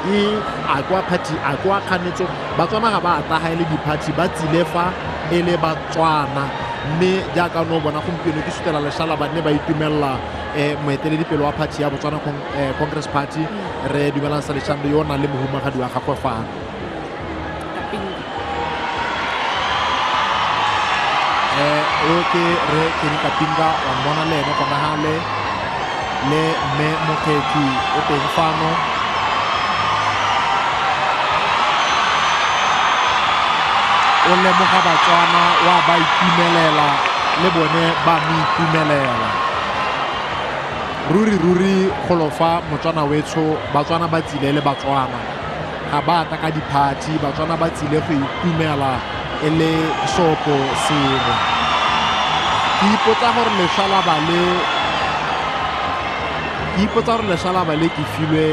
a kwa kganetso Batswana ga ba atagaele di-party ba tsilefa e le Batswana mme jaaka no bona gompieno ke sutela leshala ba ne ba itumelela moeteledipele wa party ya Botswana Congress Party re dumelang sa leshande yo na le mohumagadi wa gagwe fana. Okay, re ke di Kapinga wa mona le no kona hale le me moketi o teng fano o le mo ga Batswana wa ba itumelela le bone ba mi itumelela ruri golofa Motswana wetsho Batswana ba tsile le Batswana ga ba ta ka di-party Batswana ba tsile go itumela e le sopo sengwe ke ipotsa gore leshala ba le ke filwe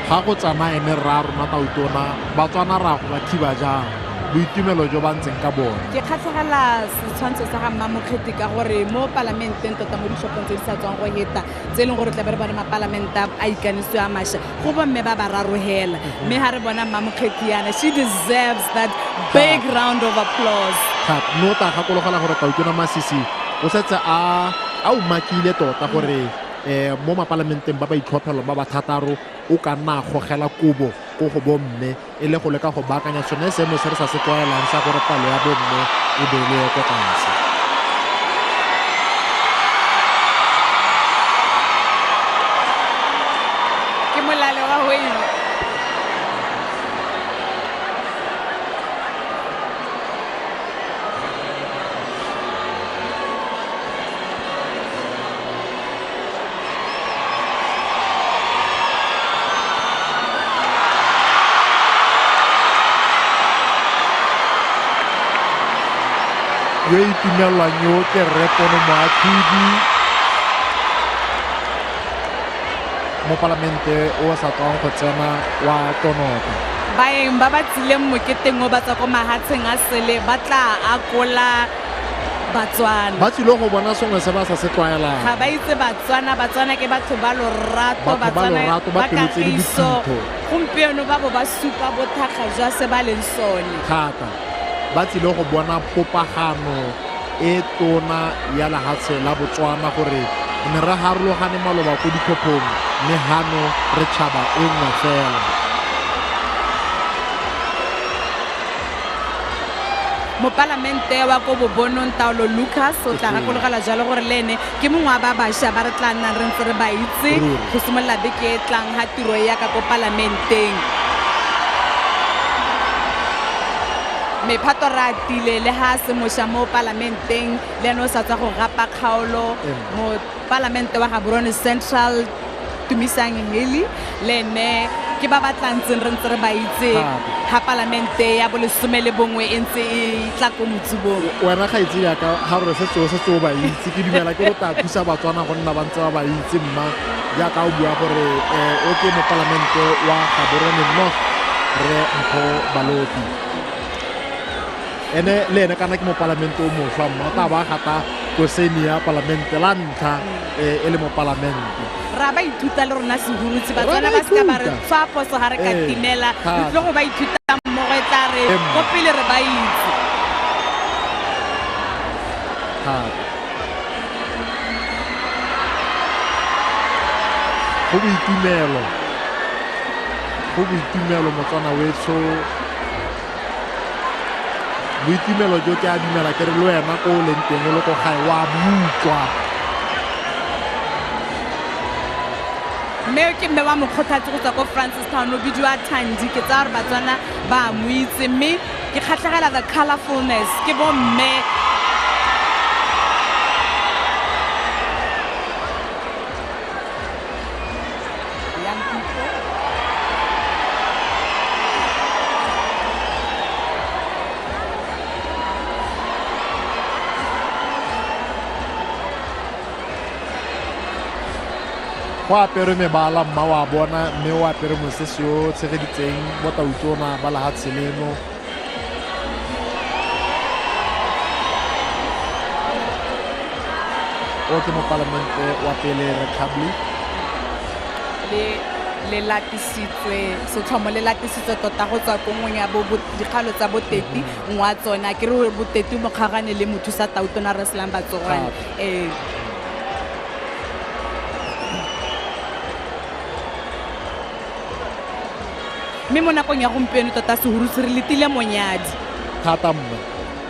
ga go tsama ene ra rona tautona Batswana ra go ba thiba jang boitumelo jo ba ntseng ka bone. Ke kgatlhegela setshwantsho sa ga Mmamokgeti ka gore mo parlamenteng tota mo ditlhophong tse di sa tswang go heta tse leng gore tla be re bona mapalamente a ikanisiwe a mašwa go bomme ba ba rarogela mme ga re bona Mmamokgeti yana she deserves that big round of applause. No ta gakologela gore tautona Masisi o setse a umakile tota gore mo mapalamenteng ba ba itlhophelwa ba ba thataro o ka nna gogela kubo go go bomme e le go leka go baakanya sone seno se re sa se tlwaelang sa gore palo ya bomme e beile ko tlase. Ke molale wa hoino yo itumelelwang yo ke Repono Moatlhodi mo palamente o sa tswang go tsena wa Tonota. baeng ba ba tsileng moketeng o ba tswa ko mahatsheng a sele ba tla akola Batswana ba tsile go bona sengwe se ba sa se tlwaelang ga ba itse Batswana ke batho ba lorato Batswana ba kagiso gompieno ba bo ba supa bothakga jwa se ba leng sone thata ba tsile go bona popagano e tona ya lehatshe la Botswana gore ne re harologane maloba ko ditlhophong mme hano re tšhaba e nngwe fela. mopalamente wa ko Bobonong Taolo Lucas o tla gakologela jalo gore le ene ke mongwe wa ba bašwa ba re tla nnang re ntse re ba itse go simolola beke e tlang ga tiro ya ka ko palamenteng. Mephato ra atile le ha se mošwa mo parlamenteng le ene o sa tswa go gapa kgaolo mo parlamente wa Gaborone Central Tumisang Ngeli le ene ke ba batlantseng re ntse re ba itse ga palamente ya bolesome le bongwe e ntse e tla ko motsibong wena ga itse yaka ga re se o ba itse ke dumela ke go tla thusa batswana go nna ba ntse ba itse mma jaaka o bua gore o ke mo palamente wa Gaborone North re Mpho Balopi ene le ene kana ke mo palamente o mošwa mma ta ba gata koseni ya palamente la ntlha e le mo palamente ra ba ithuta le rona segurutse batswana ba ska ba re tshwa poso ga re ka timela tlo go ba ithuta mmogo e tla re ko pele re ba itse go boitumelo motswana wetso boitumelo jo ke a dumela ke re le wena ko o leng teng o le ko gae wa butswa mme ke mme wa mokgothatsi go tswa ko Francistown o bidiwa Thandi ke tsa gore batswana ba mo itse mme ke kgatlhegela the colorfulness ke bo mme go apere mebala mma wa bona mme o apere mosese o tshegeditseng mo tautona ba lehatshe leno o ke mo palamente wa pele Republic le latisitswe setlhomo le latisitswe tota go tswa ko ngweng ya dikgalo tsa boteti ngwa tsona ke re boteti mo kgagane le motho sa tautona re selang batsogwane mme mo nakong ya gompieno tota seguru se re letile monyadi thata mma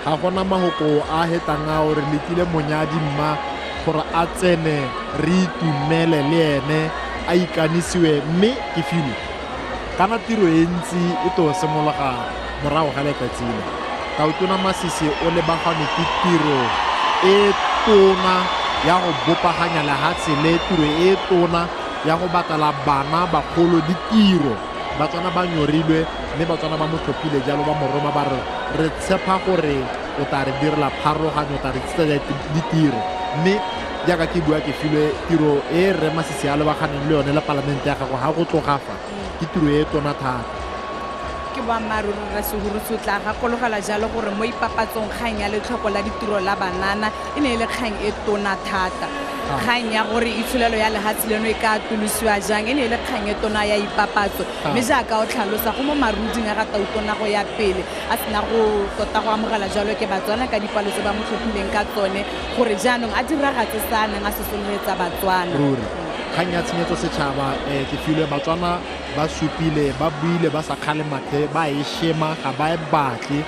ga gona mahoko a hetang a gore letile monyadi mma gore a tsene re itumele le ene a ikanisiwe mme ke filo kana tiro e ntsi e to simologa morago ga lekatsile Tautona Masisi o lebagane ke tiro e tona ya go bopaganya lehatshe le tiro e tona ya go batala bana bagolo ditiro batswana ba nyorilwe mme batswana ba motlhophile jalo ba moroma ba re tshepa gore o tla re direla pharologanyo o tla re tsetsa ditiro mme jaaka ke bua ke filwe tiro e re Masisi a lebaganeng le yone le palamente ya gago ga go tlogafa ke tiro e tona thata ke boammaaruri re segurutse tla gakologela jalo gore mo ipapatsong kgang ya letlhoko la ditiro la banana e ne e le kgang e tona thata kgang ya gore itsholelo ya lehatshe leno e ka atolosiwa jang e ne e le kgang e tona ya ipapatso mme jaaka o tlhalosa go mo maruding a ga Tautona go ya pele a sena go tota go amogela jalo ke batswana ka dipalo tse ba mo tlhophileng ka tsone gore jaanong a diragatse sa neng a sesologetsa batswana kgang ya tshenyetso setšhaba ke filwe batswana ba supile ba buile ba sa kgale mathe ba e shema ga ba e batle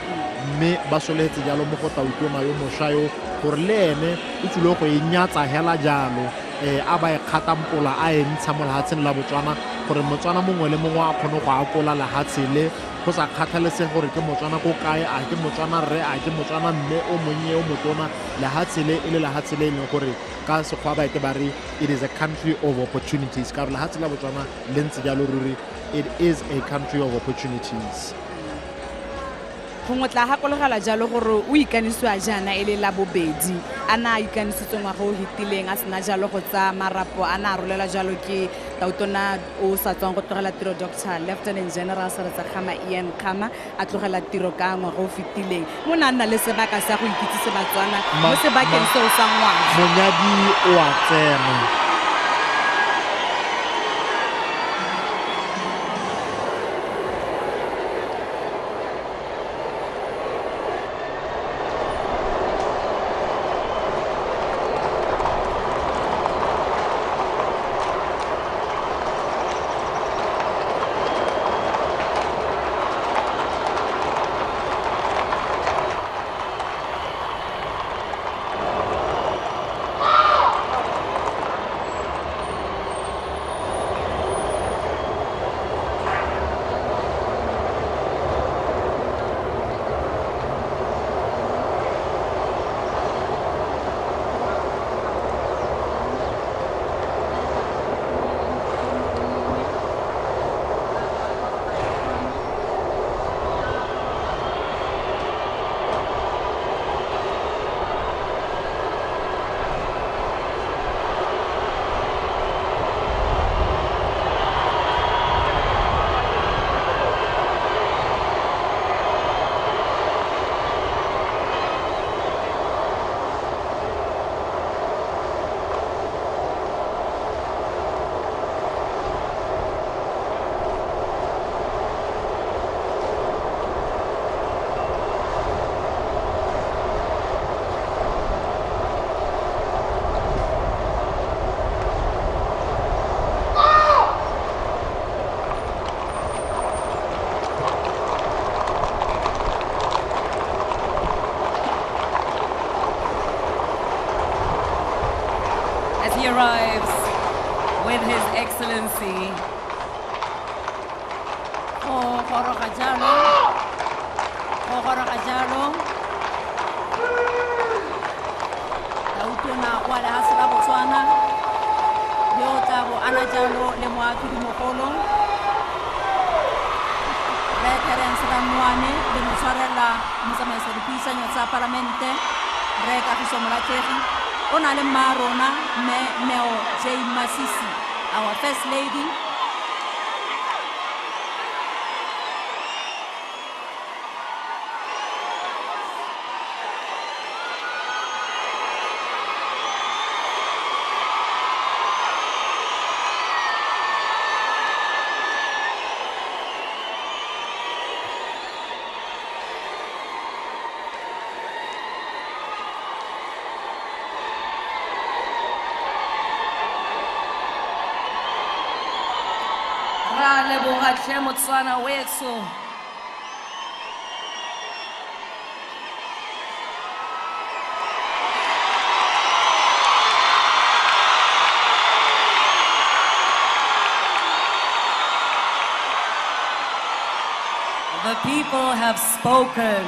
mme ba soletse jalo mo go Tautona yo mošwa yo gore le ene o tsile go e nyatsa hela jalo a ba e kgatampola a e ntsha mo lehatsheng la Botswana gore Motswana mongwe le mongwe a kgone go akola lehatshe le go sa kgathalese gore ke Motswana ko kae a ke Motswana rre a ke Motswana mme o monnye o motona lehatshe le e le lehatshe le e leng gore ka sekgwa ba ete ba re it is a country of opportunities ka gore lehatshe la Botswana le ntse jalo ruri it is a country of opportunities gongwe tla gakologela jalo gore o ikanisiwa jaana e le la bobedi a na ikanisitswe ngwaga o hitileng a sena jalo go tsa marapo a na a rolela jalo ke Tautona o sa tswang go tlogela tiro Dr. Lieutenant General Seretse Khama Ian Khama a tlogela tiro ka ngwaga o fitileng mo na nna le sebaka sa go ikitsise batswana mo sebakeng seo sa ngwaga monyadi o a tsena he arrives with His Excellency. Reference Ramwane, le motshwarela motsamaiso dipuisano tsa Palamente, Re Kagiso Molatlegi, o na le mma rona Neo J Masisi, our First Lady. Motswana wethu. The people have spoken.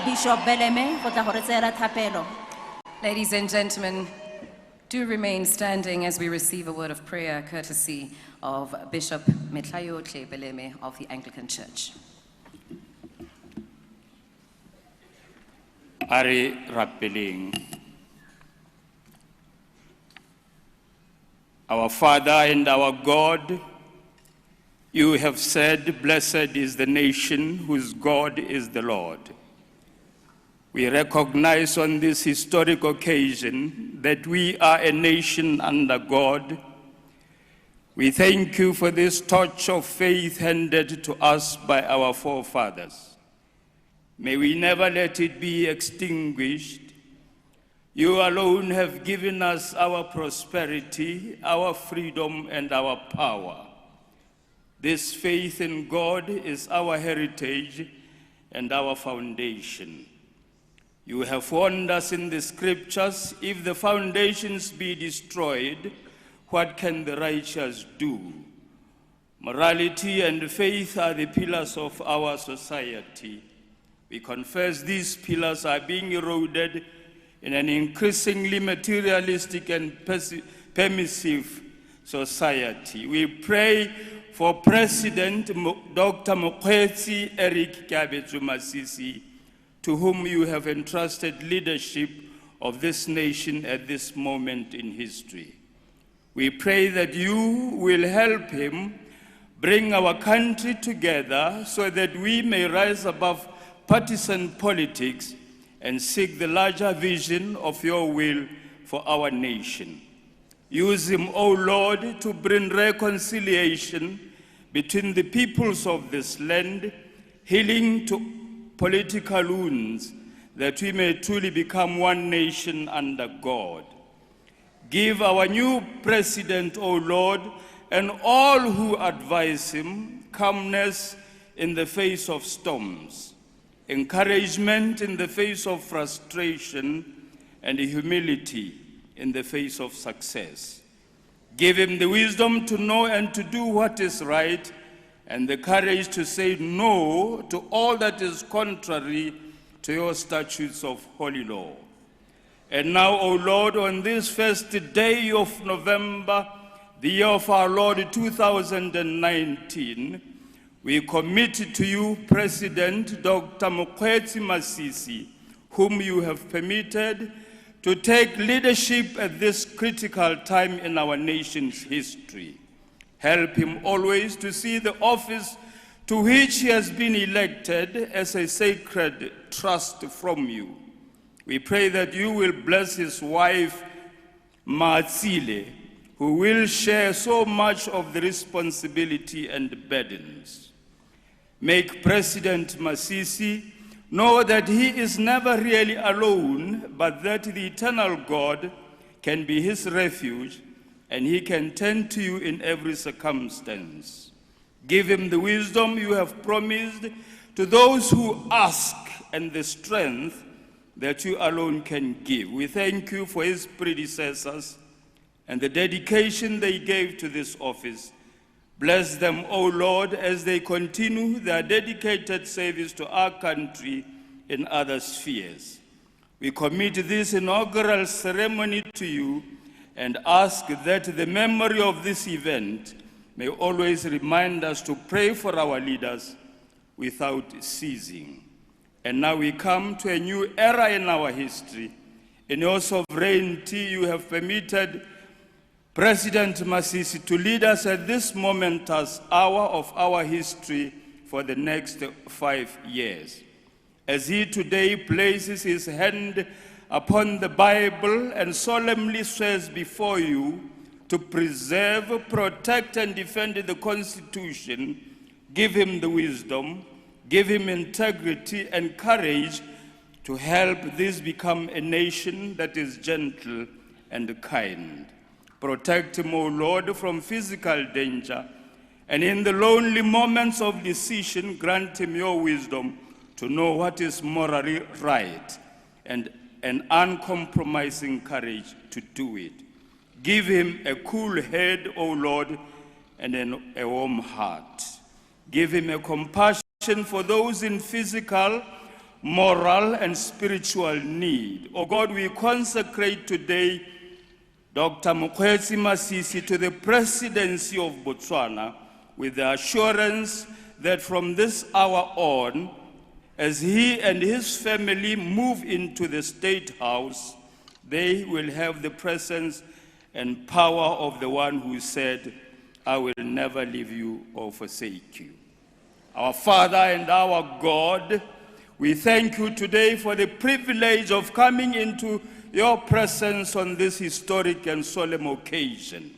Bishop Beleme, Ladies and gentlemen, do remain standing as we receive a word of prayer courtesy of Bishop Metlayotle Beleme of the Anglican Church. Ari Rappeling. Our Father and our God, you have said, "Blessed is the nation whose God is the Lord." We recognize on this historic occasion that we are a nation under God. We thank you for this torch of faith handed to us by our forefathers. May we never let it be extinguished. You alone have given us our prosperity, our freedom, and our power. This faith in God is our heritage and our foundation. You have warned us in the scriptures, if the foundations be destroyed, what can the righteous do? Morality and faith are the pillars of our society. We confess these pillars are being eroded in an increasingly materialistic and permissive society. We pray for President Dr. Mokgweetsi Eric Kabetso Masisi, to whom you have entrusted leadership of this nation at this moment in history. We We pray that you will help him bring our country together so that we may rise above partisan politics and seek the larger vision of your will for our nation. Use him, O Lord, to bring reconciliation between the peoples of this land, healing to political wounds, that we may truly become one nation under God. Give our new president, O Lord, and all who advise him, calmness in the face of storms, encouragement in the face of frustration, and humility in the face of success. Give him the wisdom to know and to do what is right, and the courage to say no to all that is contrary to your statutes of holy law. And now, O Lord, on this first day of November, the year of our Lord 2019, we commit to you President Dr. Mokgweetsi Masisi, whom you have permitted to take leadership at this critical time in our nation's history. Help him always to see the office to which he has been elected as a sacred trust from you. We pray that you will bless his wife, Maatsile, who will share so much of the responsibility and burdens. Make President Masisi know that he is never really alone, but that the eternal God can be his refuge, and he can turn to you in every circumstance. Give him the wisdom you have promised to those who ask, and the strength that you alone can give. We thank you for his predecessors and the dedication they gave to this office. Bless them, O Lord, as they continue their dedicated service to our country in other spheres. We commit this inaugural ceremony to you and ask that the memory of this event may always remind us to pray for our leaders without ceasing. And now we come to a new era in our history. In your sovereignty, you have permitted President Masisi to lead us at this momentous hour of our history for the next 5 years. As he today places his hand upon the Bible and solemnly swears before you to preserve, protect, and defend the Constitution, give him the wisdom, give him integrity and courage to help this become a nation that is gentle and kind. Protect him, O Lord, from physical danger, and in the lonely moments of decision, grant him your wisdom to know what is morally right and an uncompromising courage to do it. Give him a cool head, O Lord, and a warm heart. Give him a compassion for those in physical, moral, and spiritual need. O God, we consecrate today Dr. Mokgweetsi Masisi to the presidency of Botswana with the assurance that from this hour on, as he and his family move into the State House, they will have the presence and power of the one who said, I will never leave you or forsake you. Our Father and our God, we thank you today for the privilege of coming into your presence on this historic and solemn occasion.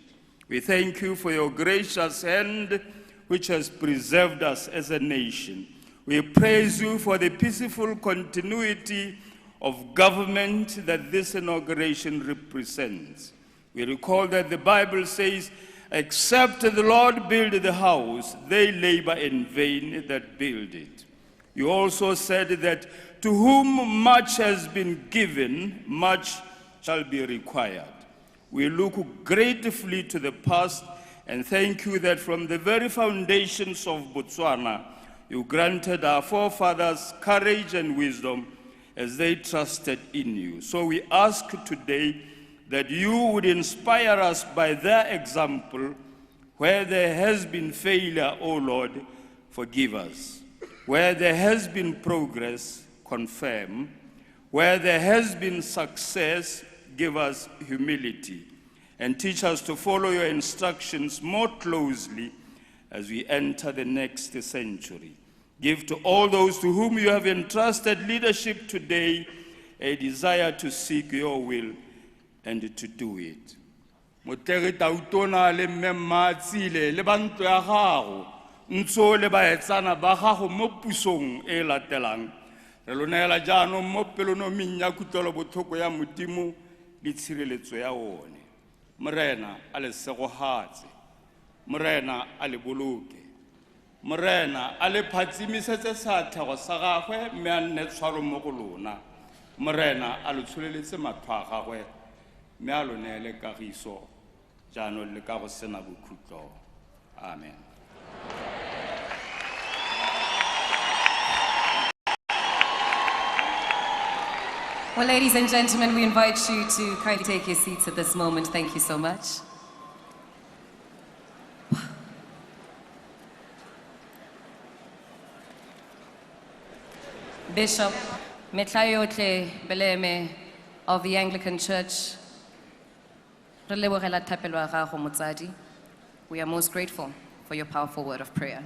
We thank you for your gracious hand which has preserved us as a nation. We praise you for the peaceful continuity of government that this inauguration represents. We recall that the Bible says, except the Lord build the house, they labor in vain that build it. You also said that to whom much has been given, much shall be required. We look gratefully to the past and thank you that from the very foundations of Botswana, you granted our forefathers courage and wisdom as they trusted in you. So we ask today that you would inspire us by their example. Where there has been failure, O Lord, forgive us. Where there has been progress, confirm. Where there has been success, give us humility. and teach us to follow your instructions more closely as we enter the next century. Give to all those to whom you have entrusted leadership today a desire to seek your will and to do it. Motlege Tautona le mme Matsile le ba ntlo ya gago ntso le baetsana ba gago mo pusong e latelang re lo neela jaanong mo pelonomeng ya kutlwelobotlhoko ya Modimo le tshireletso ya one. Morena a le segogatse, Morena a le boloke, Morena a le phatsimisetse seatlhego sa gagwe mme a nne tshwaro mo go lona, Morena a le tsholeletse matlho a gagwe mme a lo neele kagiso jaanong le ka go sena bokhutlo. Amen. Well, ladies and gentlemen, we invite you to kindly take your seats at this moment. Thank you so much. Bishop Metlayotle Beleme of the Anglican Church, we are most grateful for your powerful word of prayer.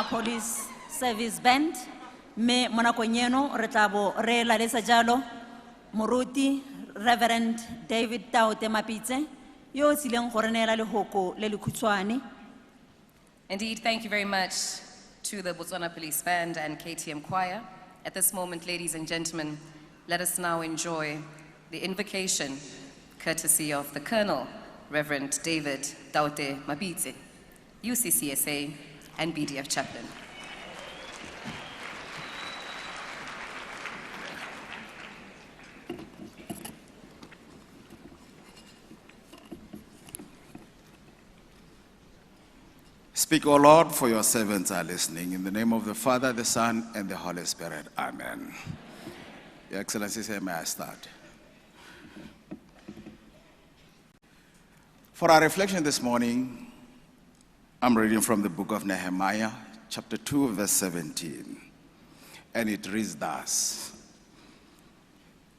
Police Service Band, me monakonyeno retabo re la lesa jalo moruti Reverend David Taute Mapitse yo sileng gore nela le hoko le lekhutshwane. Indeed, thank you very much to the Botswana Police Band and KTM Choir. At this moment, ladies and gentlemen, let us now enjoy the invocation courtesy of the Colonel, Reverend David Taute Mapitse, UCCSA and BDF Chaplain. Speak, O Lord, for your servants are listening. In the name of the Father, the Son, and the Holy Spirit. Amen. Your Excellencies, may I start? For our reflection this morning, I'm reading from the book of Nehemiah, chapter 2, verse 17. And it reads thus.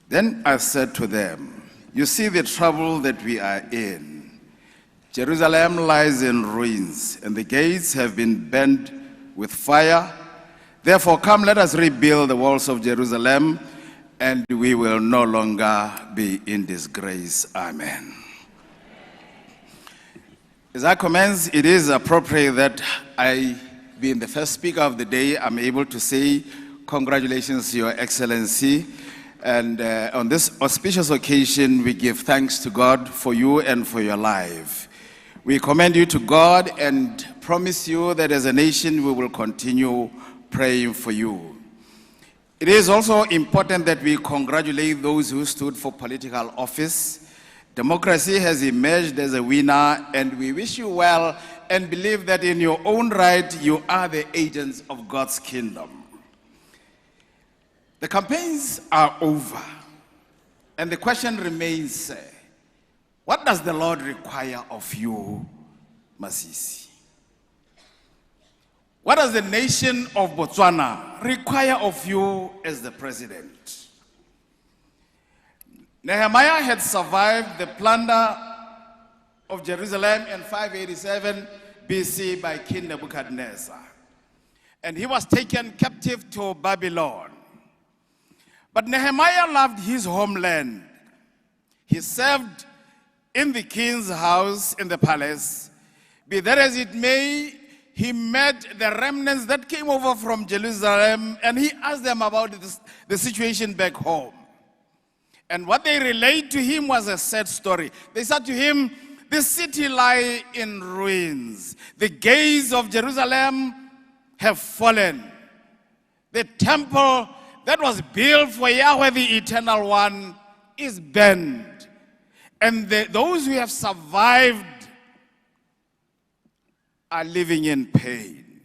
Then I said to them, you see the trouble that we are in. Jerusalem lies in ruins, and the gates have been burned with fire. Therefore, come, let us rebuild the walls of Jerusalem, and we will no longer be in disgrace. Amen. As I commence, it is appropriate that I being the first speaker of the day, I'm able to say congratulations, Your Excellency. And on this auspicious occasion, we give thanks to God for you and for your life. We commend you to God and promise you that as a nation, we will continue praying for you. It is also important that we congratulate those who stood for political office. Democracy has emerged as a winner, and we wish you well and believe that in your own right, you are the agents of God's kingdom. The campaigns are over, and the question remains, what does the Lord require of you, Masisi? What does the nation of Botswana require of you as the president? Nehemiah had survived the plunder of Jerusalem in 587 BC by King Nebuchadnezzar, and he was taken captive to Babylon. But Nehemiah loved his homeland. He served in the king's house in the palace. Be that as it may, he met the remnants that came over from Jerusalem, and he asked them about the situation back home. And what they relayed to him was a sad story. They said to him, the city lies in ruins. The gates of Jerusalem have fallen. The temple that was built for Yahweh, the Eternal One, is burned. And those who have survived are living in pain.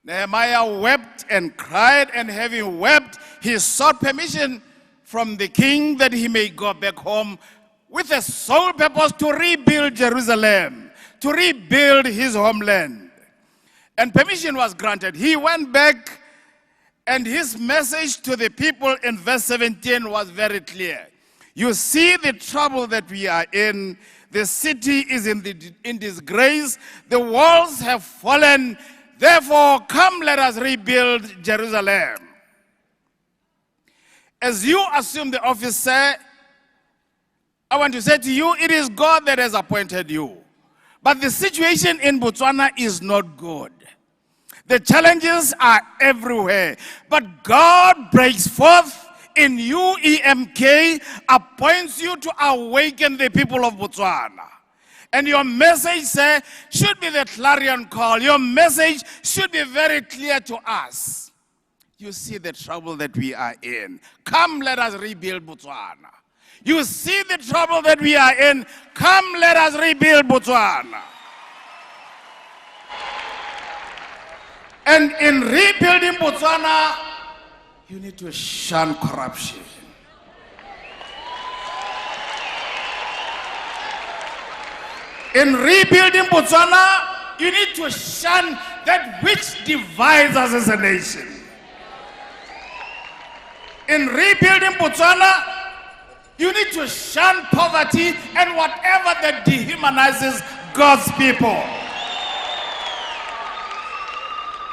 Nehemiah wept and cried, and having wept, he sought permission from the king that he may go back home with a sole purpose to rebuild Jerusalem, to rebuild his homeland. And permission was granted. He went back, and his message to the people in verse 17 was very clear. You see the trouble that we are in. The city is in disgrace. The walls have fallen. Therefore, come, let us rebuild Jerusalem. As you assume the office, sir, I want to say to you, it is God that has appointed you. But the situation in Botswana is not good. The challenges are everywhere. But God breaks forth in you, EMK, appoints you to awaken the people of Botswana. And your message, sir, should be the clarion call. Your message should be very clear to us. You see the trouble that we are in. Come, let us rebuild Botswana. You see the trouble that we are in. Come, let us rebuild Botswana. And in rebuilding Botswana, you need to shun corruption. In rebuilding Botswana, you need to shun that which divides us as a nation. In rebuilding Botswana, you need to shun poverty and whatever that dehumanizes God's people.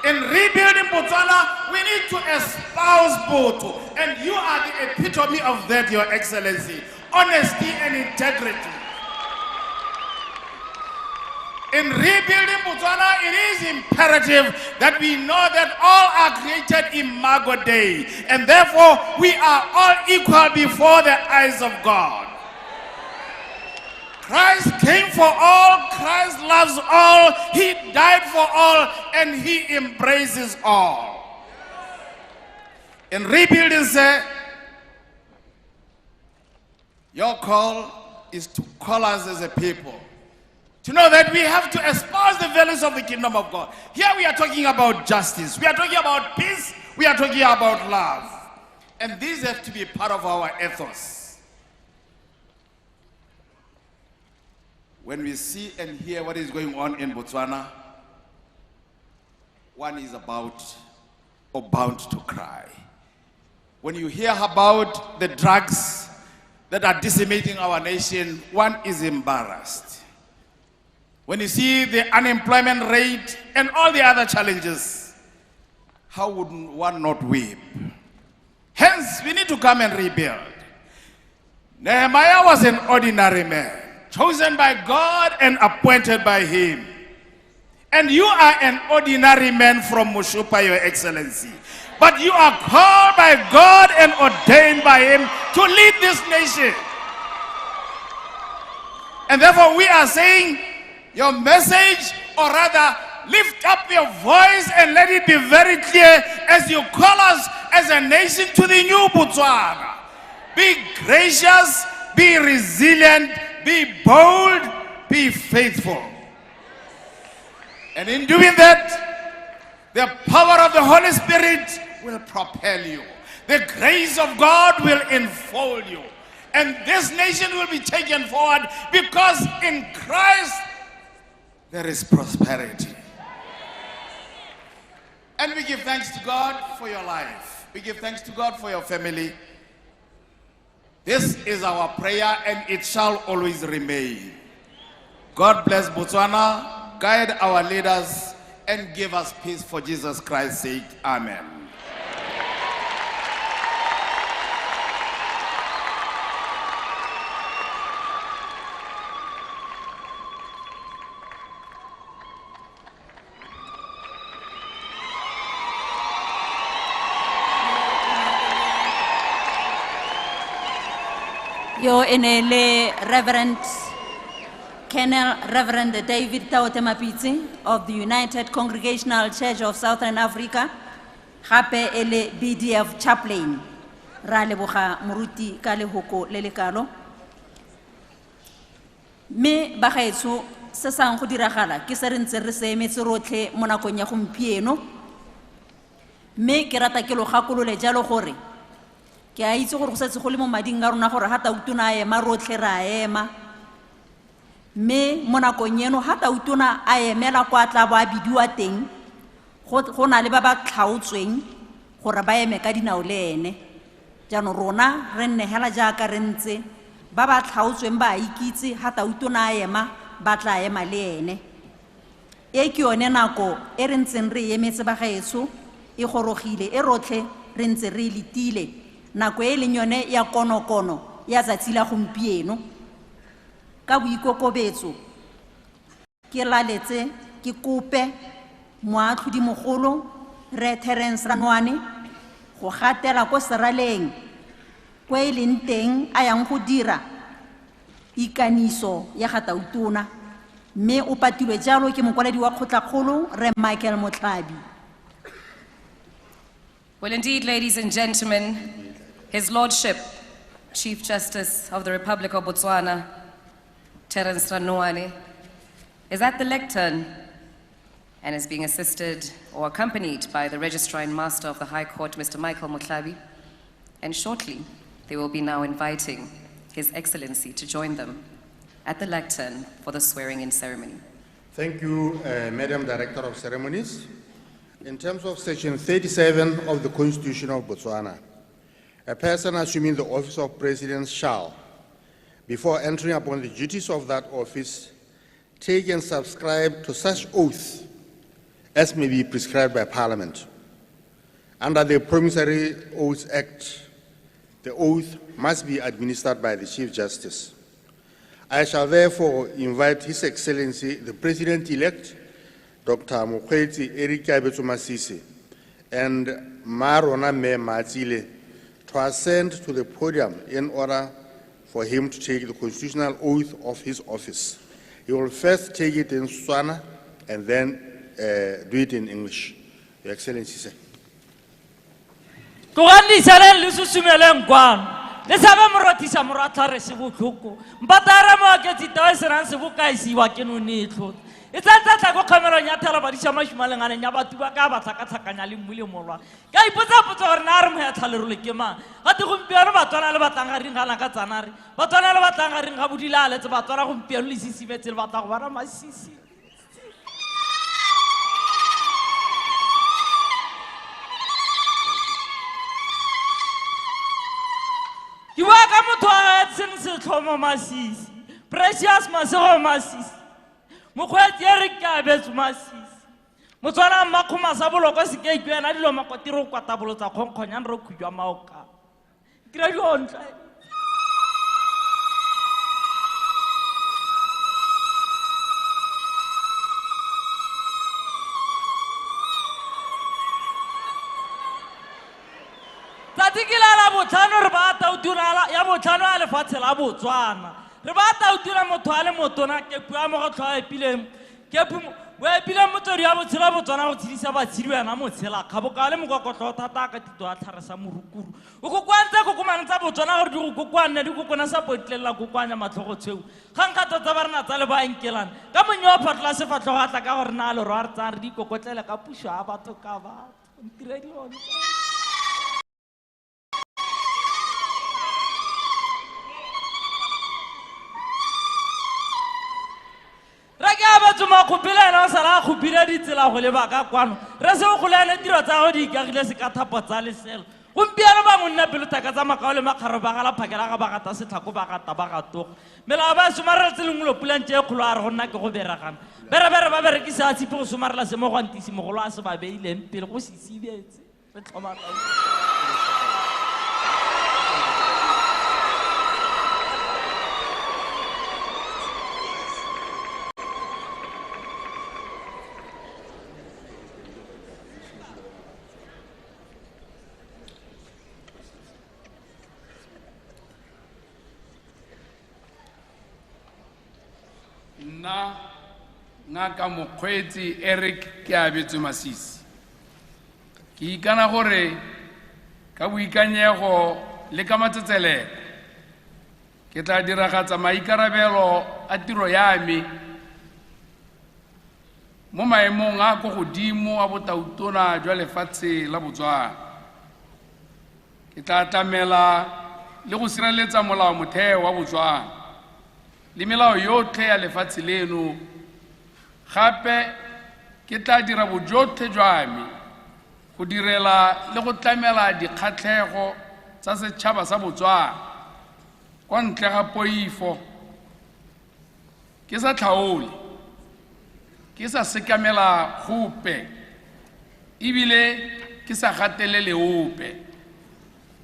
In rebuilding Botswana, we need to espouse Boto. And you are the epitome of that, Your Excellency. Honesty and integrity. In rebuilding Botswana, it is imperative that we know that all are created Imago Dei. And therefore, we are all equal before the eyes of God. Christ came for all, Christ loves all, he died for all, and he embraces all. In rebuilding, sir, your call is to call us as a people, to know that we have to espouse the values of the kingdom of God. Here we are talking about justice, we are talking about peace, we are talking about love. And these have to be part of our ethos. When we see and hear what is going on in Botswana, one is about or bound to cry. When you hear about the drugs that are decimating our nation, one is embarrassed. When you see the unemployment rate and all the other challenges, how would one not weep? Hence, we need to come and rebuild. Nehemiah was an ordinary man, chosen by God and appointed by him. And you are an ordinary man from Moshupa, Your Excellency. But you are called by God and ordained by Him to lead this nation. And therefore we are saying your message, or rather lift up your voice and let it be very clear as you call us as a nation to the new Botswana. Be gracious, be resilient, be bold, be faithful. And in doing that, the power of the Holy Spirit will propel you. The grace of God will enfold you. And this nation will be taken forward because in Christ there is prosperity. And we give thanks to God for your life. We give thanks to God for your family. This is our prayer and it shall always remain. God bless Botswana, guide our leaders, and give us peace for Jesus Christ's sake. Amen. Yo enele Reverend Colonel Reverend David Taote Mapitsi of the United Congregational Church of Southern Africa, gape ele BDF chaplain, ra leboga moruti ka lehoko le lekalo. Me bagaetso se sang go diragala ke se re ntse re se emetse rotlhe mo nakong ya gompieno. Me ke rata ke lo gakolole jalo gore ke a itse gore go setse go le mo mading a rona gore ha Tautona a ema rotlhe ra ema. Me mo nakong eno ha Tautona a emela kwa tla ba bidiwa teng go na le ba ba tlhaotsweng gore ba eme ka dinao le ene. Jaanong rona re nnegela jaaka re ntse ba ba tlhaotsweng ba ikitse ha Tautona a ema ba tla ema le ene. E ke yone nako e re ntseng re emetse ba gaetso e gorogile e rotlhe re ntse re letile nako e leng yone ya konokono ya tsatsi la gompieno. Ka boikokobetso ke laletse ke kope moatlhodi mogolo Re Terence Ranwane go gatela ko seraleng ko e leng teng a yang go dira ikaniso ya ga Tautona, mme o patilwe jalo ke mokwaledi wa kgotlakgolo Re Michael Motlabi. Well, indeed, ladies and gentlemen, His Lordship, Chief Justice of the Republic of Botswana, Terence Ranwane, is at the lectern and is being assisted or accompanied by the Registrar and Master of the High Court, Mr. Michael Motlabi, and shortly they will be now inviting His Excellency to join them at the lectern for the swearing-in ceremony. Thank you, Madam Director of Ceremonies. In terms of Section 37 of the Constitution of Botswana, a person assuming the office of President shall, before entering upon the duties of that office, take and subscribe to such oaths as may be prescribed by Parliament. Under the Promissory Oaths Act, the oath must be administered by the Chief Justice. I shall therefore invite His Excellency, the President-elect, Dr. Mokgweetsi Eric Kabetso Masisi, and Marona Me Matsile to ascend to the podium in order for him to take the constitutional oath of his office. He will first take it in Setswana and then do it in English. Your Excellency, sir. Tugandi sare lususumeleng kwan. Lesaba morotisa moratare se botlhoko. Mpatara mo ke tsitawe serang se bokaisi wa ke no netlo. Itlatla go khamelo nya thela ba disha mashumalengane nya batho ba ka ba tlhakatlhakanya le mmule molwa. Ka ipotsa potso gore na re mo ya tlhalerole ke mang. Ga te gompieno batswana le batlanga ring gana ka tsanare. Batswana le batlanga ring ga bodila le tse batswana gompieno le sisibetse le batla go bana masisi. Ki wa ka motho a tseng se tlhomo masisi. Precious Masego Masisi. Mokgweetsi Eric Kabetso Masisi. Motswana mmakgoma sa boloko se ke ikwena dilo makotiro kwa tabolotsa khonkgonya re khujwa maoka. Kira diontla. botlhano re batla o dira ya botlhano a lefatshe la Botswana re batla o dira motho a le motona ke bua mo go tlhoa epileng ke wa epile motsodi ya botshela Botswana go tshedisa batshedi wena motshela kgabo ka le mokokotlo thata ka tito a tlharesa morukuru o go kwantse go kumana tsa Botswana gore di go kokwana di kokona sa potlela go kwanya matlhogo tsheu gang ka tsa ba rena tsa le ba enkelana ka monyo phatla se fatlo ga tla ka gore na le ro tsa re di kokotlele ka pusho a batho ka ba ntiredi one re ke a batho makgopile ena o sala a kgopile ditsela go lebaka kwano re se o golele tiro tsa go di ikagile se ka thapo tsa leselo gompieno ba monna pelo thaka tsa makao le makgaro ba gala phakela ga ba gata setlhako ba gata ba gatogo melao ba somarela tselengwe lopulantse e kgolo a re go nna ke go beregana bere ba berekisa a tshipe go somarela se mo go antisi mogolo a se ba beileng pele go sisibetse re tlhoma nna ngaka mokgweetsi Eric ke abetswe Masisi ke ikana gore ka boikanyego le ka matsetselelo ke tla diragatsa maikarabelo a tiro ya me mo maemong a go godimo a botautona jwa lefatshe la Botswana ke tla tlamela le go sireletsa molao motheo wa Botswana le melao yotlhe ya lefatshe leno gape ke tla dira bojotlhe jwa me go direla le go tlamela dikgatlhego tsa setšhaba sa Botswana kwa ntle ga poifo ke sa tlhaole ke sa sekamela gope ebile ke sa gatelele ope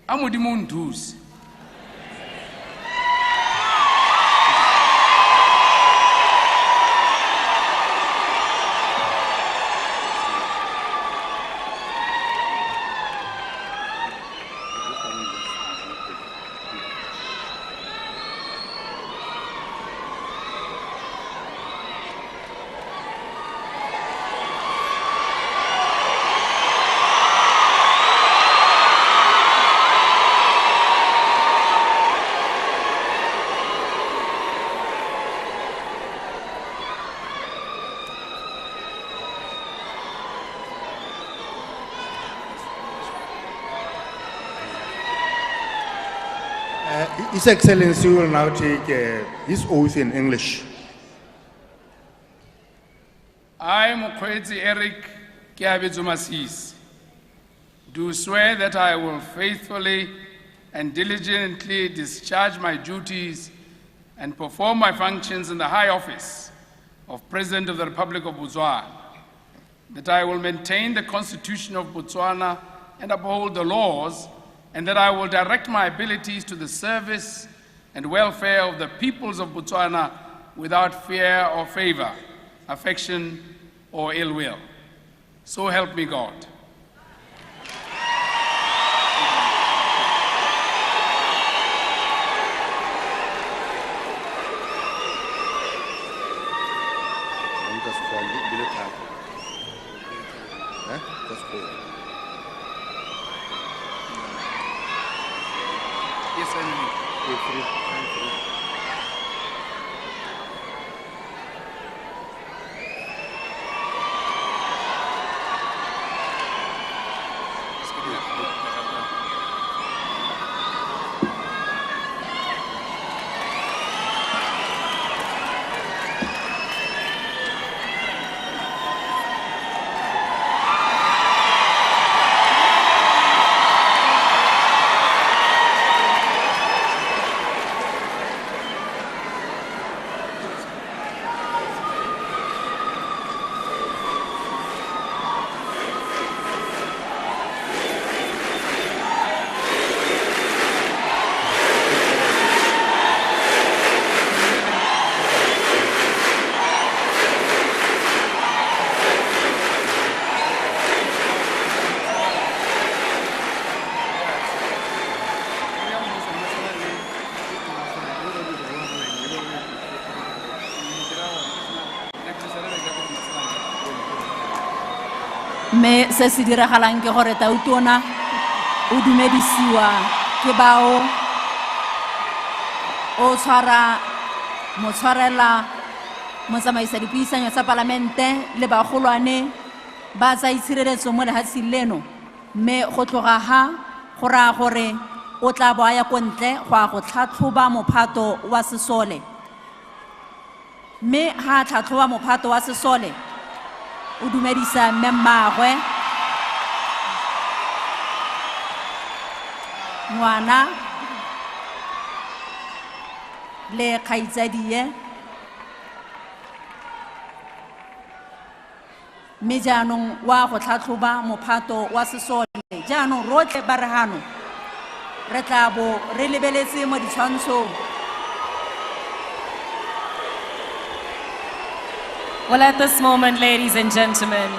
a Modimo o nthuse His Excellency will now take his oath in English. I, Mokgweetsi Eric ke abetswe Masisi, do swear that I will faithfully and diligently discharge my duties and perform my functions in the high office of President of the Republic of Botswana, that I will maintain the Constitution of Botswana and uphold the laws, and that I will direct my abilities to the service and welfare of the peoples of Botswana without fear or favor, affection or ill will. So help me God. Yes, enemy. mme se se diragalang ke gore tautona o dumedisiwa ke bao o tshwara motshwarela motsamaisa dipuisanyo tsa palamente le bagolwane ba tsa itshireletso mo lehatsheng leno mme go tloga ha go raya gore o tla bo a ya ko ntle go a go tlhatlhoba mophato wa sesole mme ha a tlhatlhoba mophato wa sesole o dumedisa mme mmaagwe ngwana le kgaitsadie mme jaanong wa go tlhatlhoba mophato wa sesole jaanong rotlhe ba re gano re tla bo re lebeletse mo ditshwantshong. Well, at this moment, ladies and gentlemen,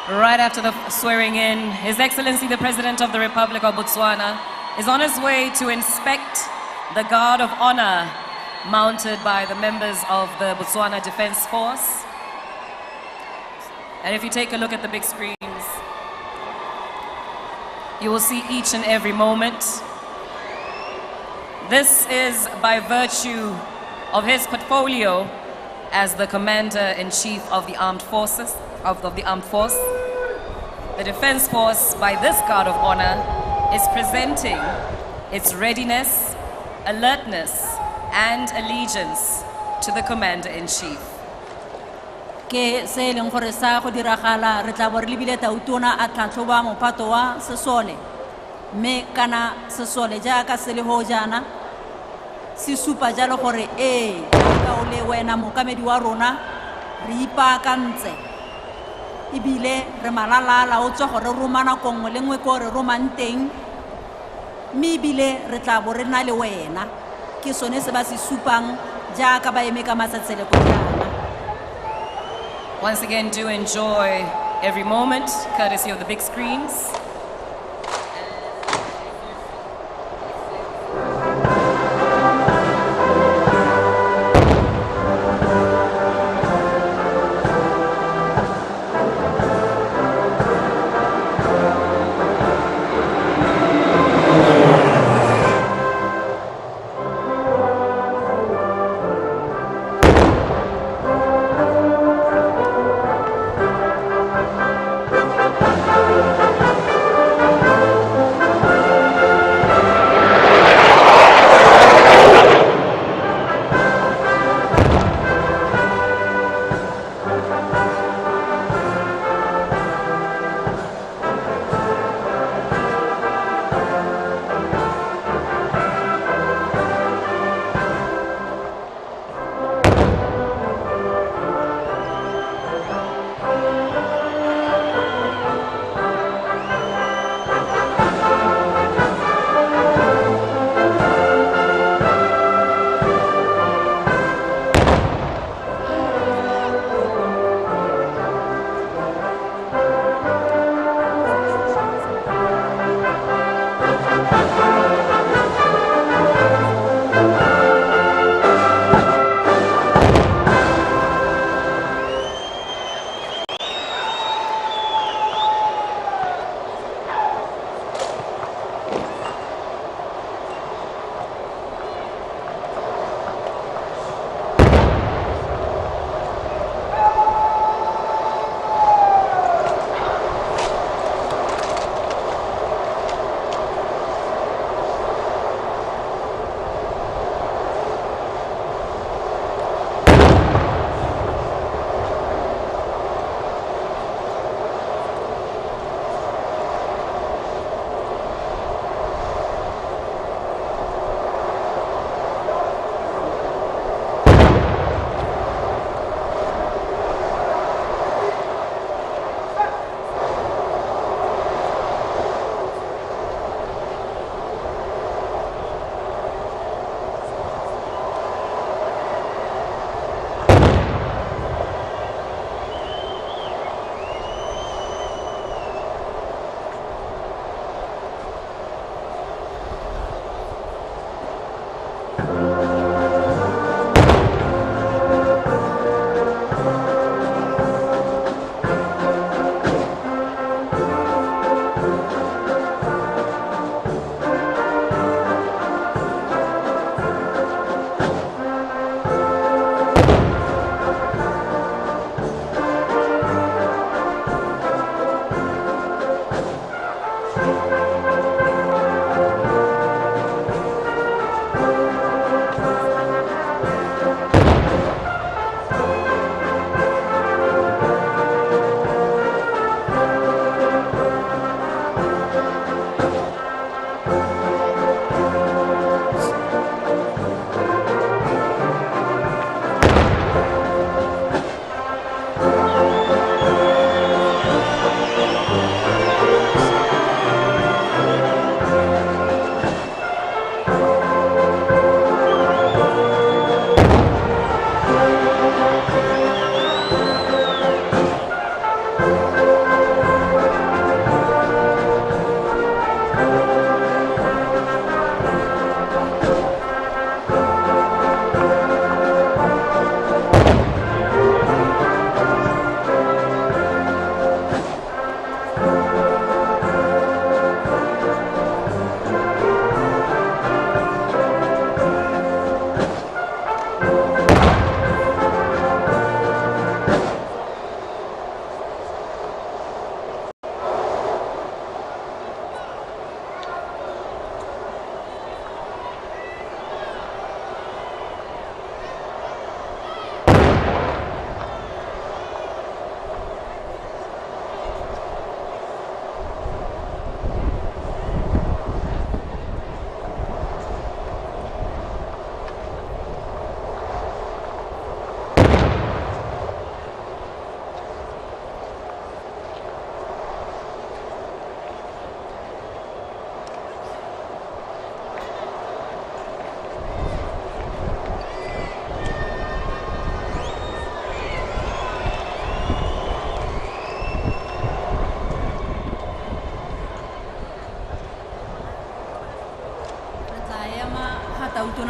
right after the swearing in, His Excellency the President of the Republic of Botswana is on his way to inspect the Guard of Honor mounted by the members of the Botswana Defense Force. And if you take a look at the big screens, you will see each and every moment. This is by virtue of his portfolio as the Commander-in-Chief of the Armed Forces, of the Armed Force. The Defense Force, by this Guard of Honor, is presenting its readiness, alertness, and allegiance to the Commander-in-Chief. Ke se leng gore sa go diragala re tla bo re lebile tautona a tlhatlhoba mophato wa sesole mme kana sesole jaaka se le ho jana se supa jalo gore ka o le wena mokamedi wa rona re ipaakantse ebile re malalala o tswa gore romana kongwe le ngwe ko re romang teng mme ebile re tla bo re na le wena ke sone se ba se supang jaaka ba eme ka matsatsele ko jana. Once again, do enjoy every moment, courtesy of the big screens.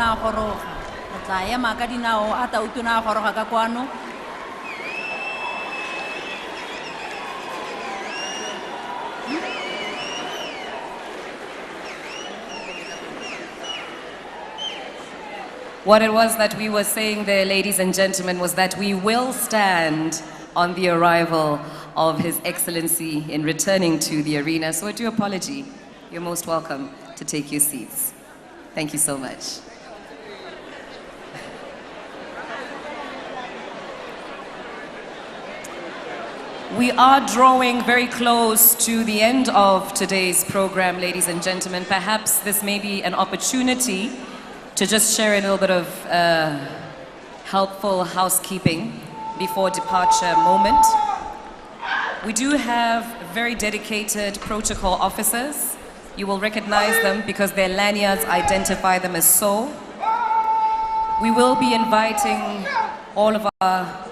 Tautona a goroga. Re tla ema ka dinao a Tautona a goroga ka kwano. What it was that we were saying there, ladies and gentlemen, was that we will stand on the arrival of His Excellency in returning to the arena. So I do apology. You're most welcome to take your seats. Thank you so much. We are drawing very close to the end of today's program, ladies and gentlemen. Perhaps this may be an opportunity to just share a little bit of helpful housekeeping before departure moment. We do have very dedicated protocol officers. You will recognize them because their lanyards identify them as so. We will be inviting all of our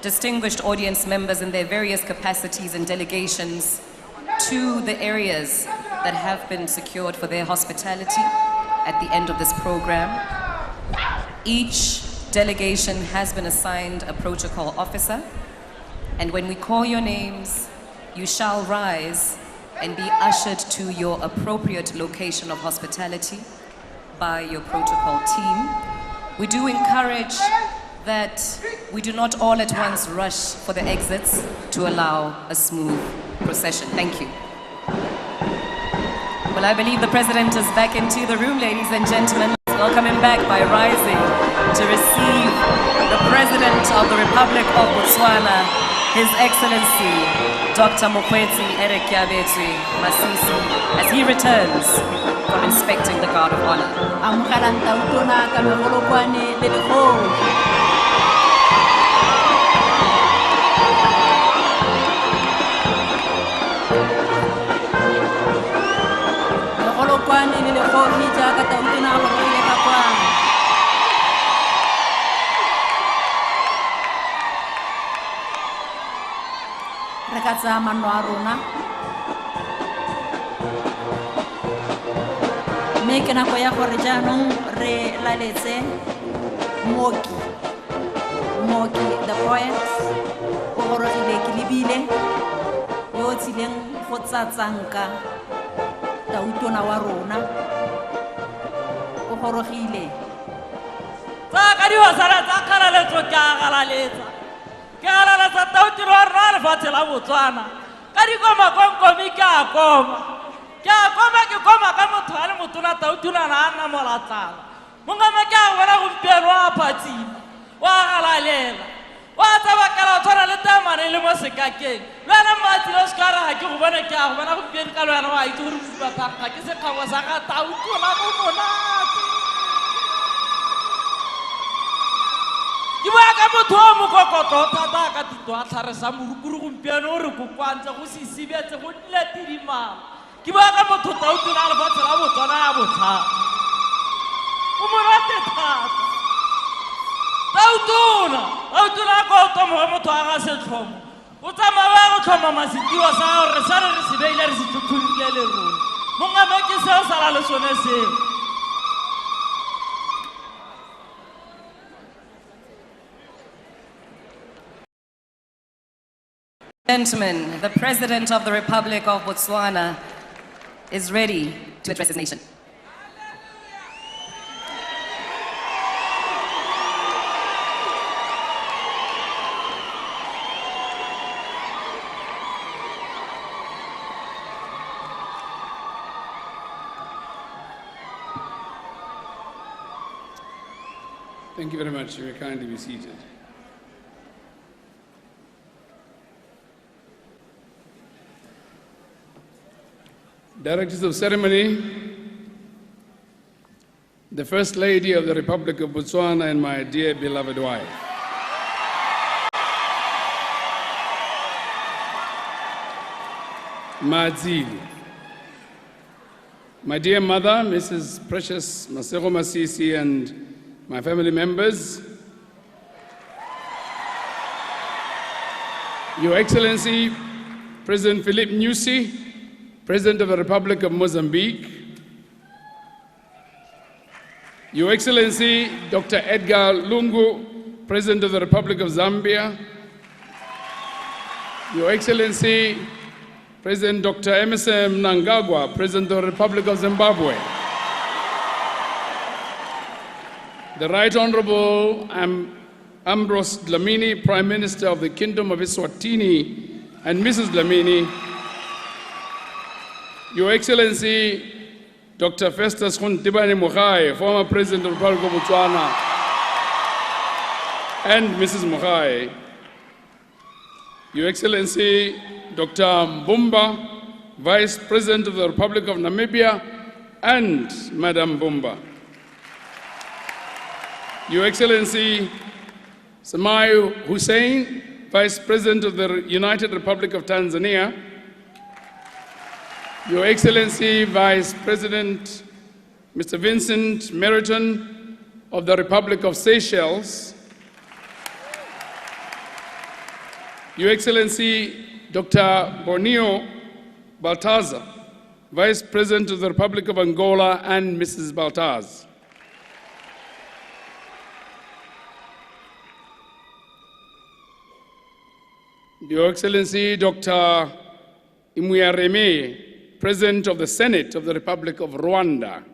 distinguished audience members in their various capacities and delegations to the areas that have been secured for their hospitality at the end of this program. Each delegation has been assigned a protocol officer, and when we call your names, you shall rise and be ushered to your appropriate location of hospitality by your protocol team. We do encourage that we do not all at once rush for the exits to allow a smooth procession. Thank you. Well, I believe the President is back into the room, ladies and gentlemen. Let's welcome him back by rising to receive the President of the Republic of Botswana, His Excellency, Dr. Mokgweetsi Eric Kiabetswe Masisi, as he returns from inspecting the Guard of Honor. Amogelang Tautona ka megolokwane le legolo. Kwani le legolo le jaaka Tautona a gorogile ka kwano. Re ka tsaya maano a rona. Mme ke nako ya gore jaanong re laletse Moki the poet o gorogile ke lebile yo o tsileng go tsatsanka Tautona wa rona o gorogile. Tsa ka diwasana tsa kgaraletso ke a galaletsa. Ke a galaletsa Tautona wa rona lefatshe la Botswana. Ka dikoma konkomi ke a koma. Ke a koma ke koma ka motho a le motona Tautona na a nna molatsana. Mongame ke a bona gompieno a phatsima. Wa galalela. Wa tsabakela o tshwana le tamane le mo sekakeng. Lwana mmatsi lo sekara ga ke go bona ke a go bona gompieno ka lwana wa itse gore ga ke sekgabo sa ga Tautona go monate. Ke bua ka motho o mokokoto thata ka tito a tlharesa morukuru gompieno o re kokwantse go se sibetse go nnile tidimala. Ke bua ka motho Tautona a lefatshe la Botswana ya botlhano. O monate thata. Tautona a ko tomo motho a ga setlhomo. O tsamaya go tlhoma masitiwa sa gore re sa re se beile re se tlhotlhile le rona. Mongame ke seo sala le sone seo. Gentlemen, the President of the Republic of Botswana is ready to address his nation. Thank you very much. You may kindly be seated. Directors of ceremony, the First Lady of the Republic of Botswana and my dear beloved wife. Madzili. My dear mother, Mrs. Precious Masego Masisi, and my family members, Your Excellency, President Philippe Nyusi, President of the Republic of Mozambique, Your Excellency, Dr. Edgar Lungu, President of the Republic of Zambia. Your Excellency, President Dr. Emmerson Mnangagwa, President of the Republic of Zimbabwe. The Right Honorable Ambrose Dlamini, Prime Minister of the Kingdom of Eswatini, and Mrs. Dlamini. Your Excellency, Dr. Festus Khuntibane Mogae, former President of the Republic of Botswana, and Mrs. Mogae. Your Excellency, Dr. Mbumba, Vice President of the Republic of Namibia, and Madam Mbumba. Your Excellency, Samayu Hussein, Vice President of the United Republic of Tanzania. Your Excellency, Vice President Mr. Vincent Meriton of the Republic of Seychelles. Your Excellency, Dr. Borneo Baltazar, Vice President of the Republic of Angola, and Mrs. Baltazar. Your Excellency, Dr. Imuyareme, President of the Senate of the Republic of Rwanda.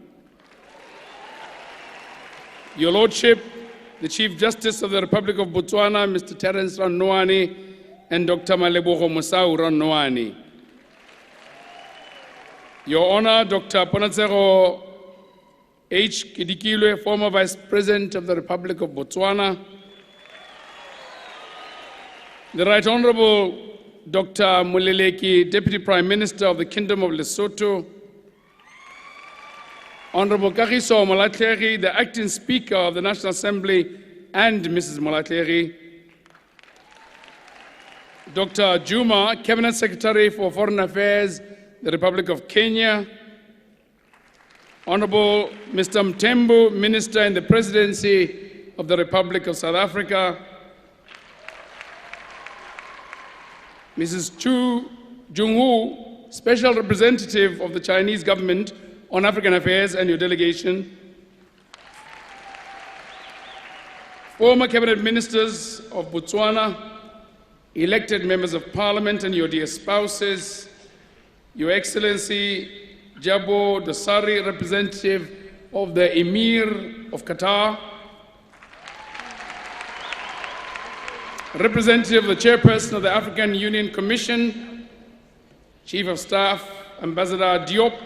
Your Lordship, the Chief Justice of the Republic of Botswana, Mr. Terence Ranwani, and Dr. Malebogo Musau Ranwani. Your Honor, Dr. Ponatsego H. Kidikilwe, former Vice President of the Republic of Botswana. The Right Honorable Dr. Muleleki, Deputy Prime Minister of the Kingdom of Lesotho. Honorable Kagiso Molatleri, the Acting Speaker of the National Assembly, and Mrs. Molatleri. Dr. Juma, Cabinet Secretary for Foreign Affairs, the Republic of Kenya. Honorable Mr. Mtembu, Minister in the Presidency of the Republic of South Africa. Mrs. Chu Junghu, Special Representative of the Chinese Government on African Affairs, and your delegation. Former Cabinet Ministers of Botswana, elected members of Parliament, and your dear spouses. Your Excellency, Jabo Dosari, representative of the Emir of Qatar. Representative of the Chairperson of the African Union Commission, Chief of Staff, Ambassador Diop,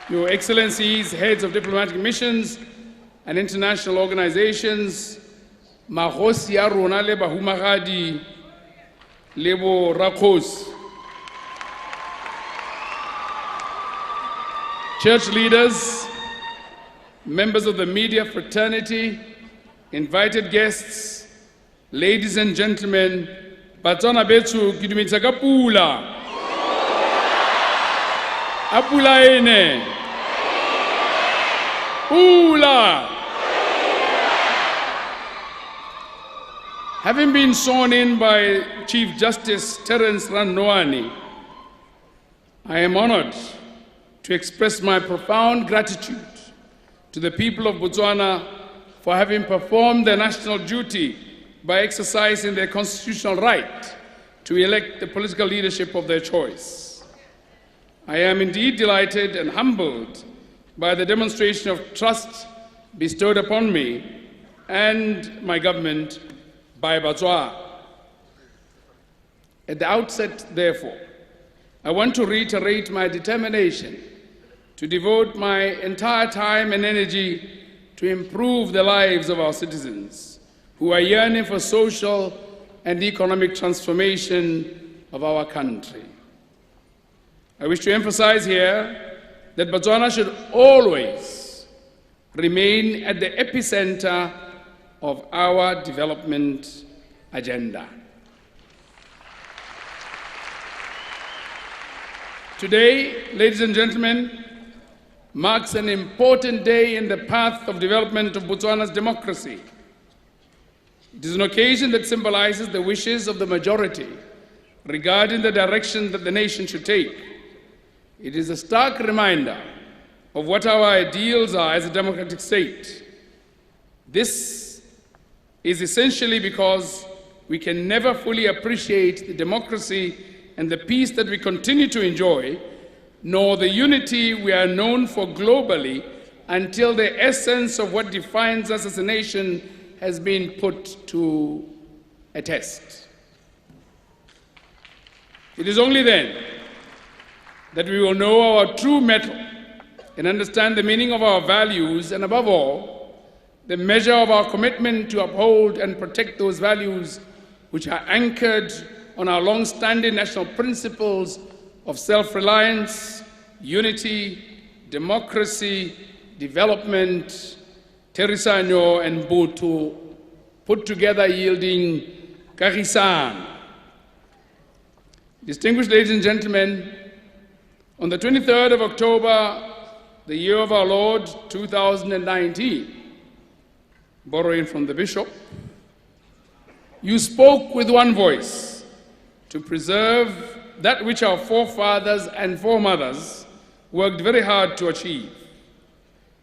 Your Excellencies, heads of diplomatic missions and international organizations, Mahosi ya rona le bahumagadi le bo rakhosi, church leaders, members of the media fraternity, invited guests, ladies and gentlemen, Batswana bethu kidumitsa ka pula. Apula ene. Pula. Having been sworn in by Chief Justice Terence Ranwani, I am honored to express my profound gratitude to the people of Botswana for having performed their national duty by exercising their constitutional right to elect the political leadership of their choice. I am indeed delighted and humbled by the demonstration of trust bestowed upon me and my government by Botswana. At the outset, therefore, I want to reiterate my determination to devote my entire time and energy to improve the lives of our citizens who are yearning for social and economic transformation of our country. I wish to emphasize here that Botswana should always remain at the epicenter of our development agenda. Today, ladies and gentlemen, marks an important day in the path of development of Botswana's democracy. It is an occasion that symbolizes the wishes of the majority regarding the direction that the nation should take. It is a stark reminder of what our ideals are as a democratic state. This is essentially because we can never fully appreciate the democracy and the peace that we continue to enjoy, nor the unity we are known for globally, until the essence of what defines us as a nation has been put to a test. It is only then that we will know our true mettle and understand the meaning of our values, and above all, the measure of our commitment to uphold and protect those values which are anchored on our long-standing national principles of self-reliance, unity, democracy, development, Terisano, and Botho, put together yielding Kagisan. Distinguished ladies and gentlemen, on the 23rd of October, the year of our Lord, 2019, borrowing from the bishop, you spoke with one voice to preserve that which our forefathers and foremothers worked very hard to achieve.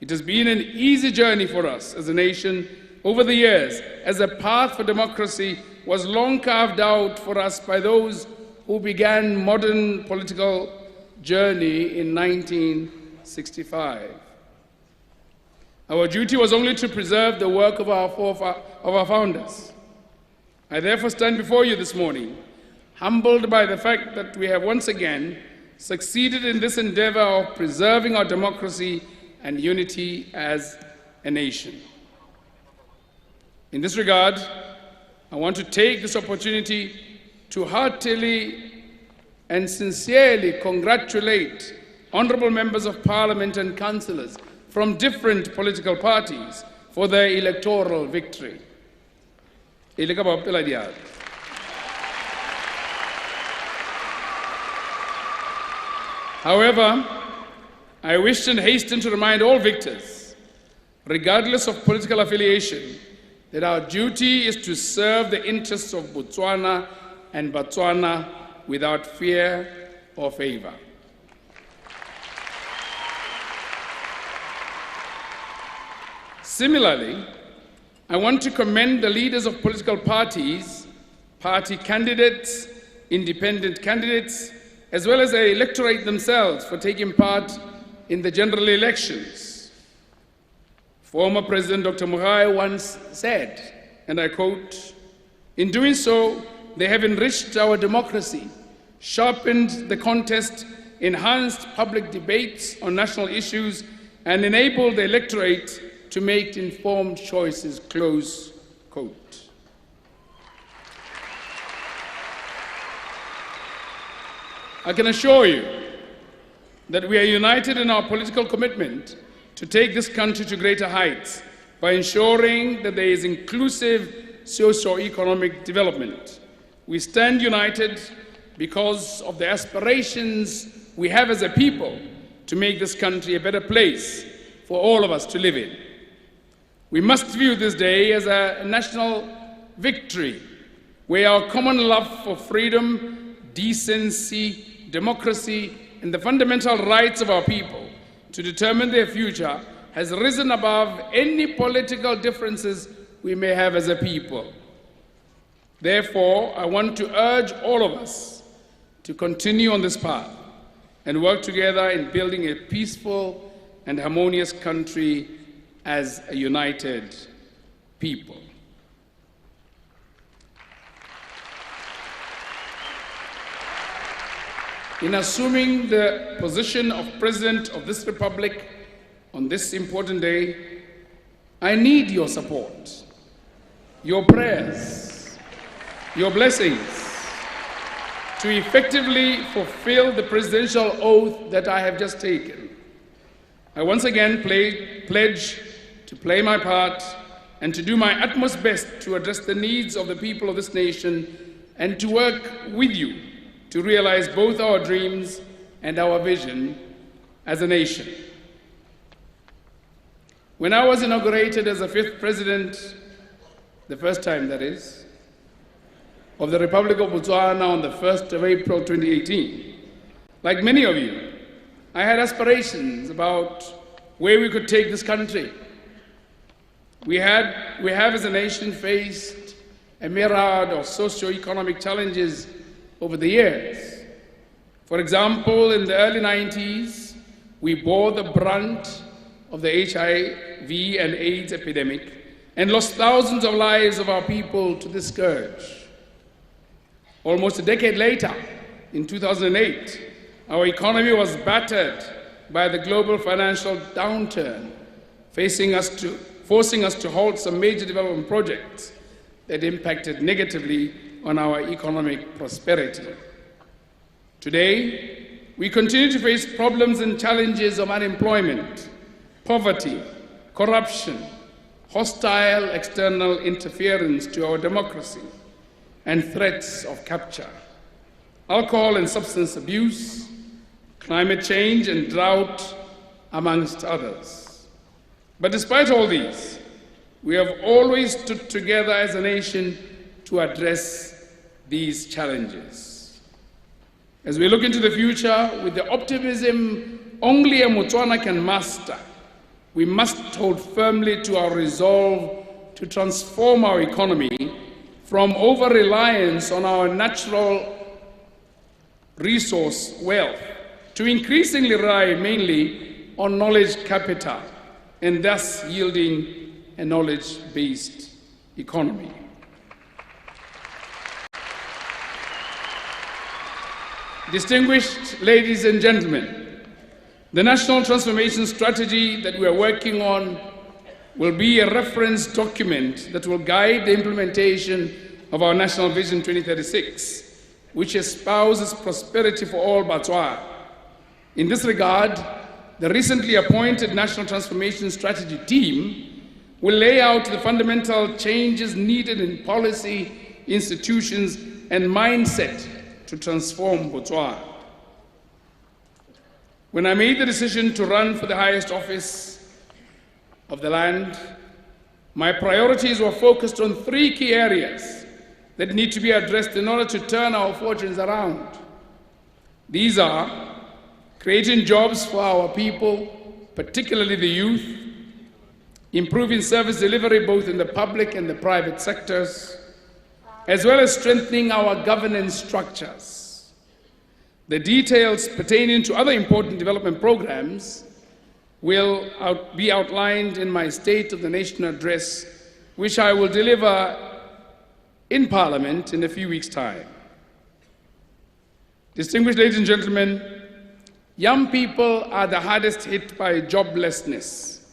It has been an easy journey for us as a nation over the years, as a path for democracy was long carved out for us by those who began modern political journey in 1965. Our duty was only to preserve the work of our founders. I therefore stand before you this morning, humbled by the fact that we have once again succeeded in this endeavor of preserving our democracy and unity as a nation. In this regard, I want to take this opportunity to heartily and sincerely congratulate honorable members of parliament and councillors from different political parties for their electoral victory. However, I wish and hasten to remind all victors, regardless of political affiliation, that our duty is to serve the interests of Botswana and Botswana without fear or favor. Similarly, I want to commend the leaders of political parties, party candidates, independent candidates, as well as the electorate themselves for taking part in the general elections. Former President Dr. Mugai once said, and I quote, "In doing so, they have enriched our democracy, sharpened the contest, enhanced public debates on national issues, and enabled the electorate to make informed choices," close quote. I can assure you that we are united in our political commitment to take this country to greater heights by ensuring that there is inclusive socio-economic development. We stand united because of the aspirations we have as a people to make this country a better place for all of us to live in. We must view this day as a national victory, where our common love for freedom, decency, democracy, and the fundamental rights of our people to determine their future has risen above any political differences we may have as a people. Therefore, I want to urge all of us to continue on this path and work together in building a peaceful and harmonious country as a united people. In assuming the position of President of this Republic on this important day, I need your support, your prayers, your blessings to effectively fulfill the presidential oath that I have just taken. I once again pledge to play my part and to do my utmost best to address the needs of the people of this nation and to work with you to realize both our dreams and our vision as a nation. When I was inaugurated as the 5th president, the first time that is, of the Republic of Botswana on the 1st of April 2018, like many of you, I had aspirations about where we could take this country. We have as a nation faced a myriad of socio-economic challenges over the years. For example, in the early 90s, we bore the brunt of the HIV and AIDS epidemic and lost thousands of lives of our people to this scourge. Almost a decade later, in 2008, our economy was battered by the global financial downturn, forcing us to halt some major development projects that impacted negatively on our economic prosperity. Today, we continue to face problems and challenges of unemployment, poverty, corruption, hostile external interference to our democracy, and threats of capture, alcohol and substance abuse, climate change and drought, amongst others. But despite all these, we have always stood together as a nation to address these challenges. As we look into the future with the optimism only a Motswana can muster, we must hold firmly to our resolve to transform our economy from over-reliance on our natural resource wealth to increasingly rely mainly on knowledge capital and thus yielding a knowledge-based economy. Distinguished ladies and gentlemen, the National Transformation Strategy that we are working on will be a reference document that will guide the implementation of our National Vision 2036, which espouses prosperity for all Botswana. In this regard, the recently appointed National Transformation Strategy team will lay out the fundamental changes needed in policy, institutions, and mindset to transform Botswana. When I made the decision to run for the highest office of the land, my priorities were focused on 3 key areas that need to be addressed in order to turn our fortunes around. These are creating jobs for our people, particularly the youth, improving service delivery both in the public and the private sectors, as well as strengthening our governance structures. The details pertaining to other important development programs will be outlined in my State of the Nation address, which I will deliver in Parliament in a few weeks' time. Distinguished ladies and gentlemen, young people are the hardest hit by joblessness.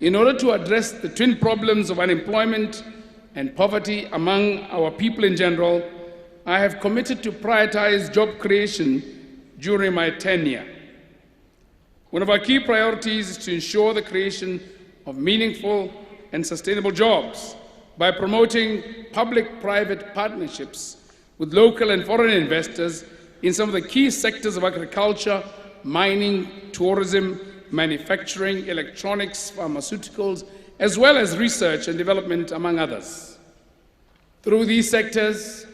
In order to address the twin problems of unemployment and poverty among our people in general, I have committed to prioritize job creation during my tenure. One of our key priorities is to ensure the creation of meaningful and sustainable jobs by promoting public-private partnerships with local and foreign investors in some of the key sectors of agriculture, mining, tourism, manufacturing, electronics, pharmaceuticals, as well as research and development, among others. Through these sectors,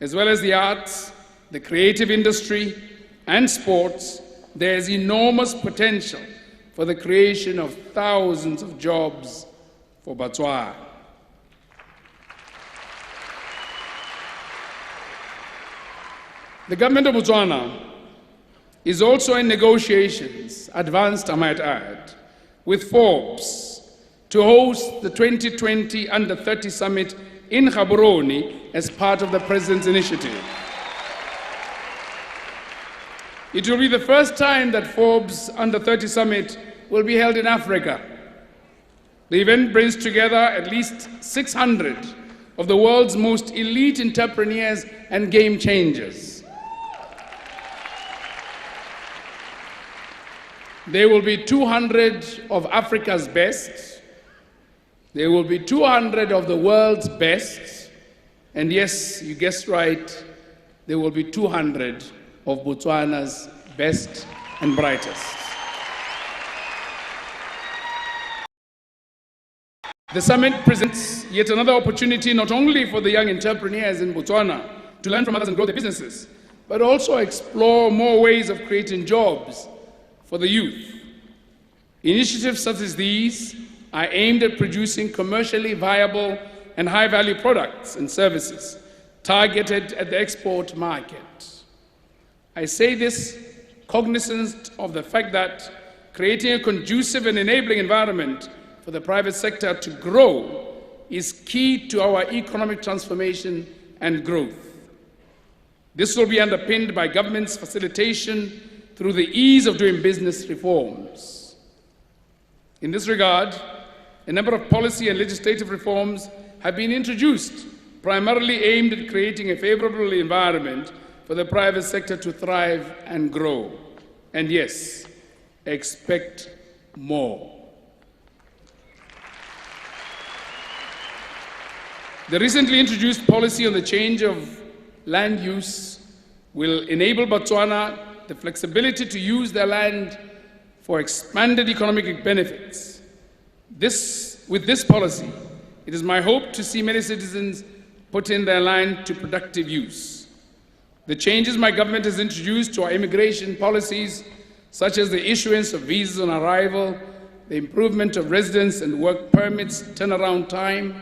as well as the arts, the creative industry, and sports, there is enormous potential for the creation of thousands of jobs for Botswana. The government of Botswana is also in negotiations, advanced I might add, with Forbes to host the 2020 Under-30 Summit in Gaborone as part of the President's initiative. It will be the first time that Forbes Under-30 Summit will be held in Africa. The event brings together at least 600 of the world's most elite entrepreneurs and game changers. There will be 200 of Africa's best. There will be 200 of the world's best. And yes, you guessed right, there will be 200 of Botswana's best and brightest. The summit presents yet another opportunity not only for the young entrepreneurs in Botswana to learn from others and grow their businesses, but also explore more ways of creating jobs for the youth. Initiatives such as these are aimed at producing commercially viable and high-value products and services targeted at the export market. I say this cognizant of the fact that creating a conducive and enabling environment for the private sector to grow is key to our economic transformation and growth. This will be underpinned by government's facilitation through the ease of doing business reforms. In this regard, a number of policy and legislative reforms have been introduced, primarily aimed at creating a favorable environment for the private sector to thrive and grow. And yes, expect more. The recently introduced policy on the change of land use will enable Botswana the flexibility to use their land for expanded economic benefits. With this policy, it is my hope to see many citizens put in their land to productive use. The changes my government has introduced to our immigration policies, such as the issuance of visas on arrival, the improvement of residence and work permits turnaround time,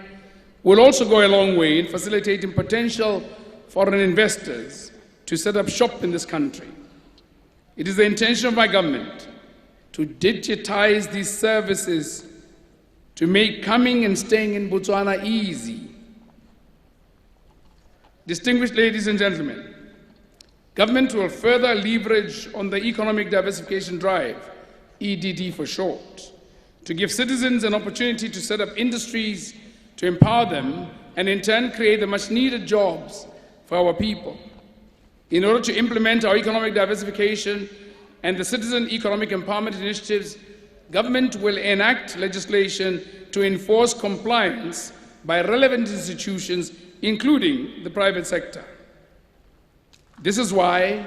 will also go a long way in facilitating potential foreign investors to set up shop in this country. It is the intention of my government to digitize these services to make coming and staying in Botswana easy. Distinguished ladies and gentlemen, government will further leverage on the Economic Diversification Drive, EDD for short, to give citizens an opportunity to set up industries, to empower them, and in turn create the much-needed jobs for our people. In order to implement our economic diversification and the citizen economic empowerment initiatives, government will enact legislation to enforce compliance by relevant institutions, including the private sector. This is why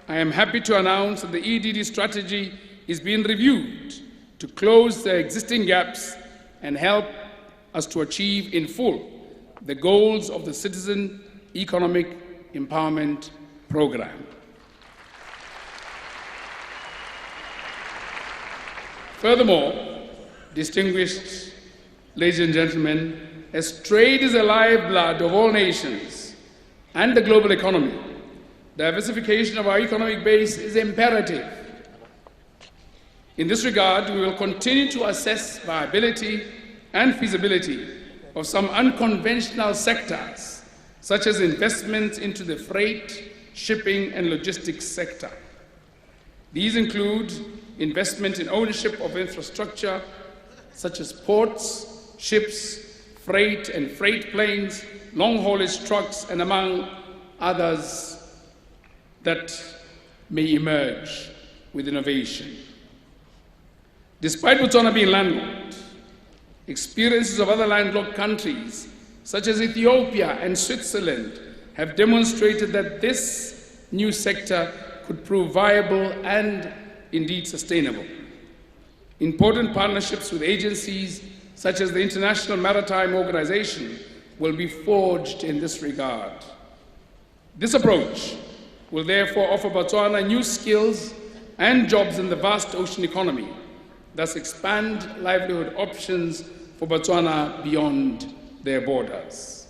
I am happy to announce that the EDD strategy is being reviewed to close the existing gaps and help us to achieve in full the goals of the Citizen Economic Empowerment Program. Furthermore, distinguished ladies and gentlemen, as trade is the lifeblood of all nations and the global economy, diversification of our economic base is imperative. In this regard, we will continue to assess viability and feasibility of some unconventional sectors, such as investments into the freight, shipping, and logistics sector. These include investment in ownership of infrastructure, such as ports, ships, freight and freight planes, long-haulage trucks, and among others that may emerge with innovation. Despite Botswana being landlocked, experiences of other landlocked countries, such as Ethiopia and Switzerland, have demonstrated that this new sector could prove viable and indeed sustainable. Important partnerships with agencies such as the International Maritime Organization will be forged in this regard. This approach will therefore offer Botswana new skills and jobs in the vast ocean economy, thus expand livelihood options for Botswana beyond their borders.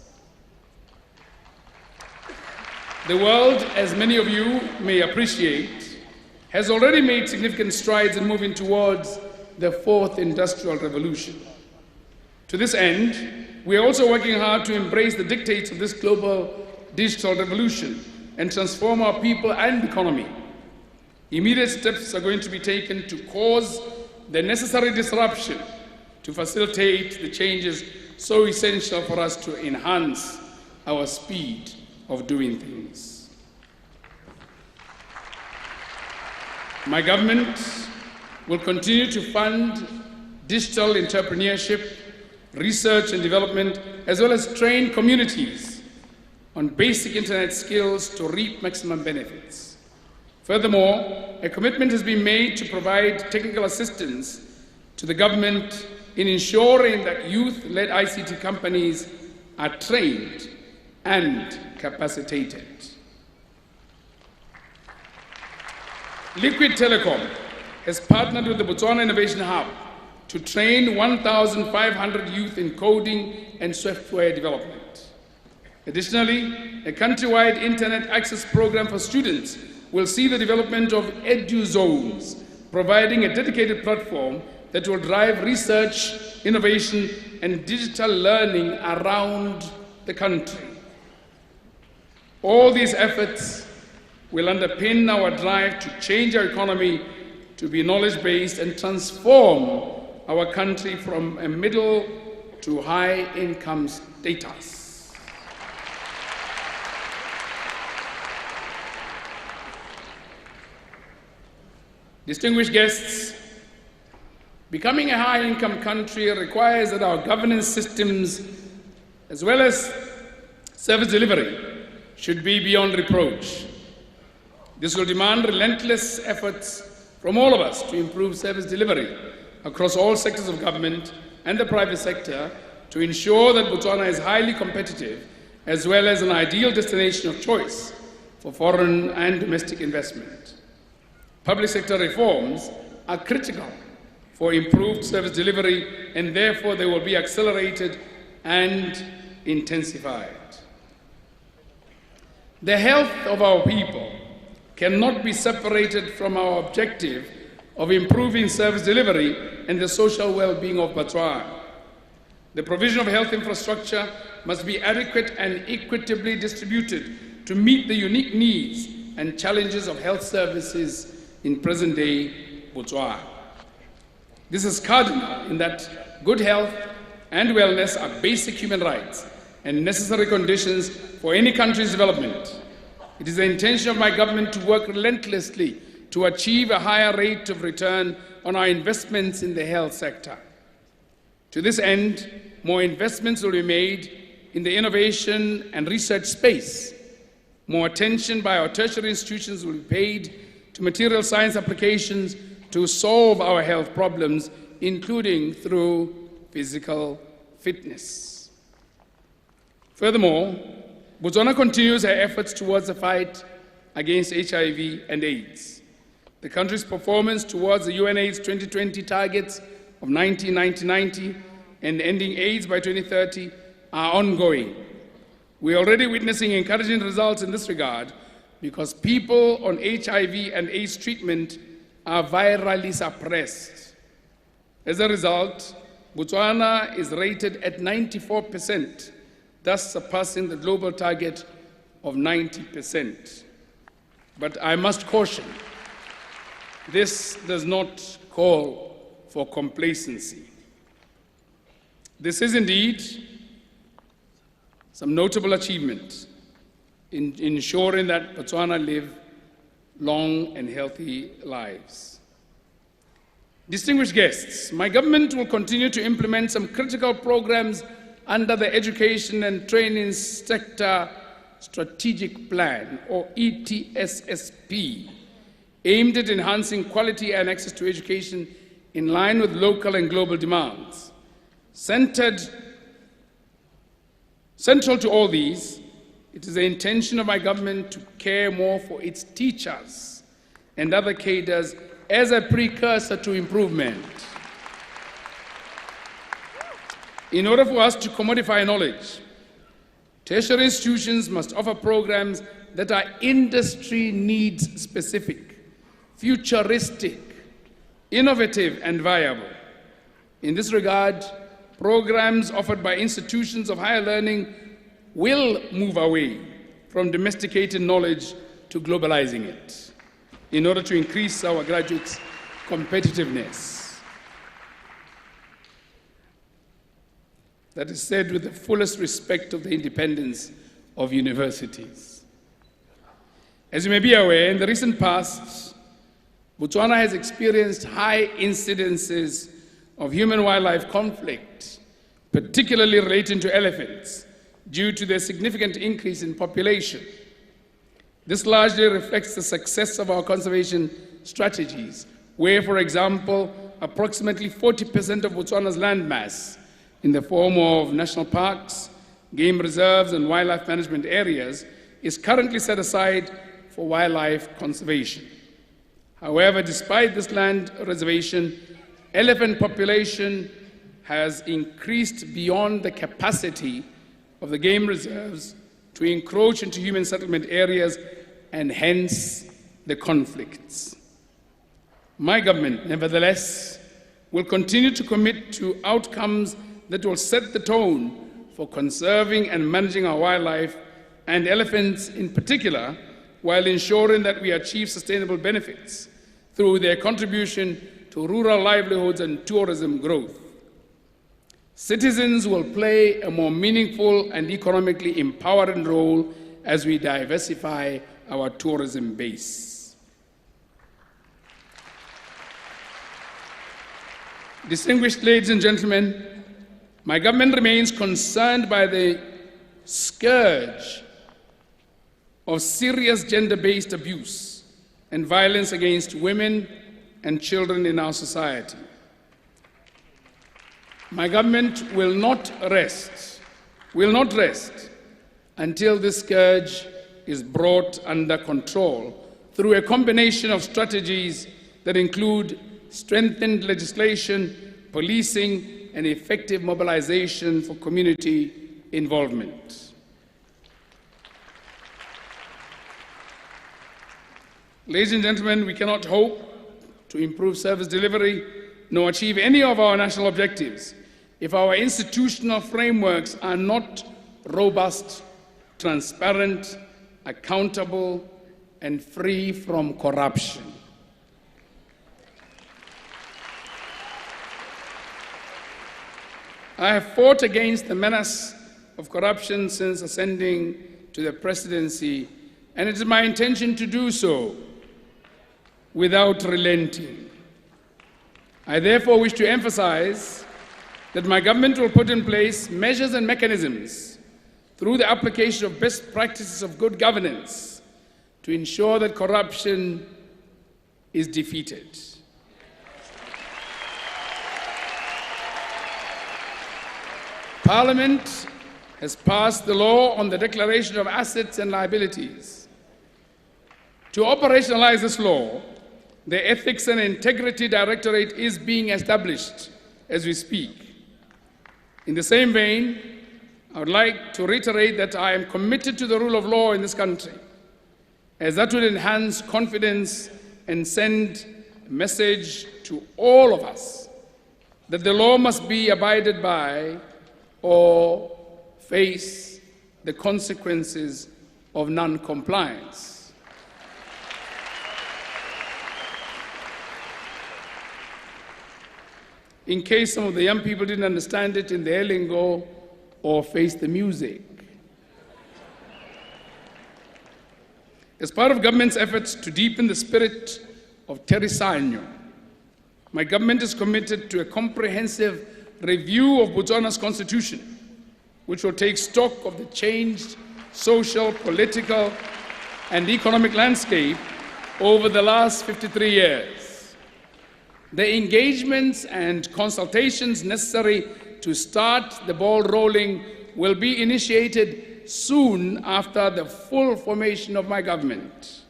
The world, as many of you may appreciate, has already made significant strides in moving towards the fourth industrial revolution. To this end, we are also working hard to embrace the dictates of this global digital revolution and transform our people and economy. Immediate steps are going to be taken to cause the necessary disruption to facilitate the changes so essential for us to enhance our speed of doing things. My government will continue to fund digital entrepreneurship, research and development, as well as train communities on basic internet skills to reap maximum benefits. Furthermore, a commitment has been made to provide technical assistance to the government in ensuring that youth-led ICT companies are trained and capacitated. Liquid Telecom has partnered with the Botswana Innovation Hub to train 1,500 youth in coding and software development. Additionally, a countrywide internet access program for students will see the development of edu zones, providing a dedicated platform that will drive research, innovation, and digital learning around the country. All these efforts will underpin our drive to change our economy to be knowledge-based and transform our country from a middle to high-income status. Distinguished guests, becoming a high-income country requires that our governance systems, as well as service delivery, should be beyond reproach. This will demand relentless efforts from all of us to improve service delivery across all sectors of government and the private sector to ensure that Botswana is highly competitive as well as an ideal destination of choice for foreign and domestic investment. Public sector reforms are critical for improved service delivery, and therefore they will be accelerated and intensified. The health of our people cannot be separated from our objective of improving service delivery and the social well-being of Botswana. The provision of health infrastructure must be adequate and equitably distributed to meet the unique needs and challenges of health services in present-day Botswana. This is cardinal in that good health and wellness are basic human rights and necessary conditions for any country's development. It is the intention of my government to work relentlessly to achieve a higher rate of return on our investments in the health sector. To this end, more investments will be made in the innovation and research space. More attention by our tertiary institutions will be paid to material science applications to solve our health problems, including through physical fitness. Furthermore, Botswana continues her efforts towards the fight against HIV and AIDS. The country's performance towards the UNAIDS 2020 targets of 90-90-90 and ending AIDS by 2030 are ongoing. We are already witnessing encouraging results in this regard because people on HIV and AIDS treatment are virally suppressed. As a result, Botswana is rated at 94%, thus surpassing the global target of 90%. But I must caution, this does not call for complacency. This is indeed some notable achievement in ensuring that Botswana live long and healthy lives. Distinguished guests, my government will continue to implement some critical programs under the Education and Training Sector Strategic Plan, or ETSSP, aimed at enhancing quality and access to education in line with local and global demands. Central to all these, it is the intention of my government to care more for its teachers and other cadres as a precursor to improvement. In order for us to commodify knowledge, tertiary institutions must offer programs that are industry needs specific, futuristic, innovative, and viable. In this regard, programs offered by institutions of higher learning will move away from domesticated knowledge to globalizing it in order to increase our graduates' competitiveness. That is said with the fullest respect of the independence of universities. As you may be aware, in the recent past, Botswana has experienced high incidences of human-wildlife conflict, particularly relating to elephants, due to their significant increase in population. This largely reflects the success of our conservation strategies, where, for example, approximately 40% of Botswana's landmass in the form of national parks, game reserves, and wildlife management areas is currently set aside for wildlife conservation. However, despite this land reservation, elephant population has increased beyond the capacity of the game reserves to encroach into human settlement areas, and hence the conflicts. My government, nevertheless, will continue to commit to outcomes that will set the tone for conserving and managing our wildlife, and elephants in particular, while ensuring that we achieve sustainable benefits through their contribution to rural livelihoods and tourism growth. Citizens will play a more meaningful and economically empowering role as we diversify our tourism base. Distinguished ladies and gentlemen, my government remains concerned by the scourge of serious gender-based abuse and violence against women and children in our society. My government will not rest until this scourge is brought under control through a combination of strategies that include strengthened legislation, policing, and effective mobilization for community involvement. Ladies and gentlemen, we cannot hope to improve service delivery nor achieve any of our national objectives if our institutional frameworks are not robust, transparent, accountable, and free from corruption. I have fought against the menace of corruption since ascending to the presidency, and it is my intention to do so without relenting. I therefore wish to emphasize that my government will put in place measures and mechanisms through the application of best practices of good governance to ensure that corruption is defeated. Parliament has passed the law on the declaration of assets and liabilities. To operationalize this law, the Ethics and Integrity Directorate is being established as we speak. In the same vein, I would like to reiterate that I am committed to the rule of law in this country, as that will enhance confidence and send a message to all of us that the law must be abided by or face the consequences of non-compliance. In case some of the young people didn't understand it in their lingo or face the music. As part of government's efforts to deepen the spirit of Terisanyo, my government is committed to a comprehensive review of Botswana's constitution, which will take stock of the changed social, political, and economic landscape over the last 53 years. The engagements and consultations necessary to start the ball rolling will be initiated soon after the full formation of my government.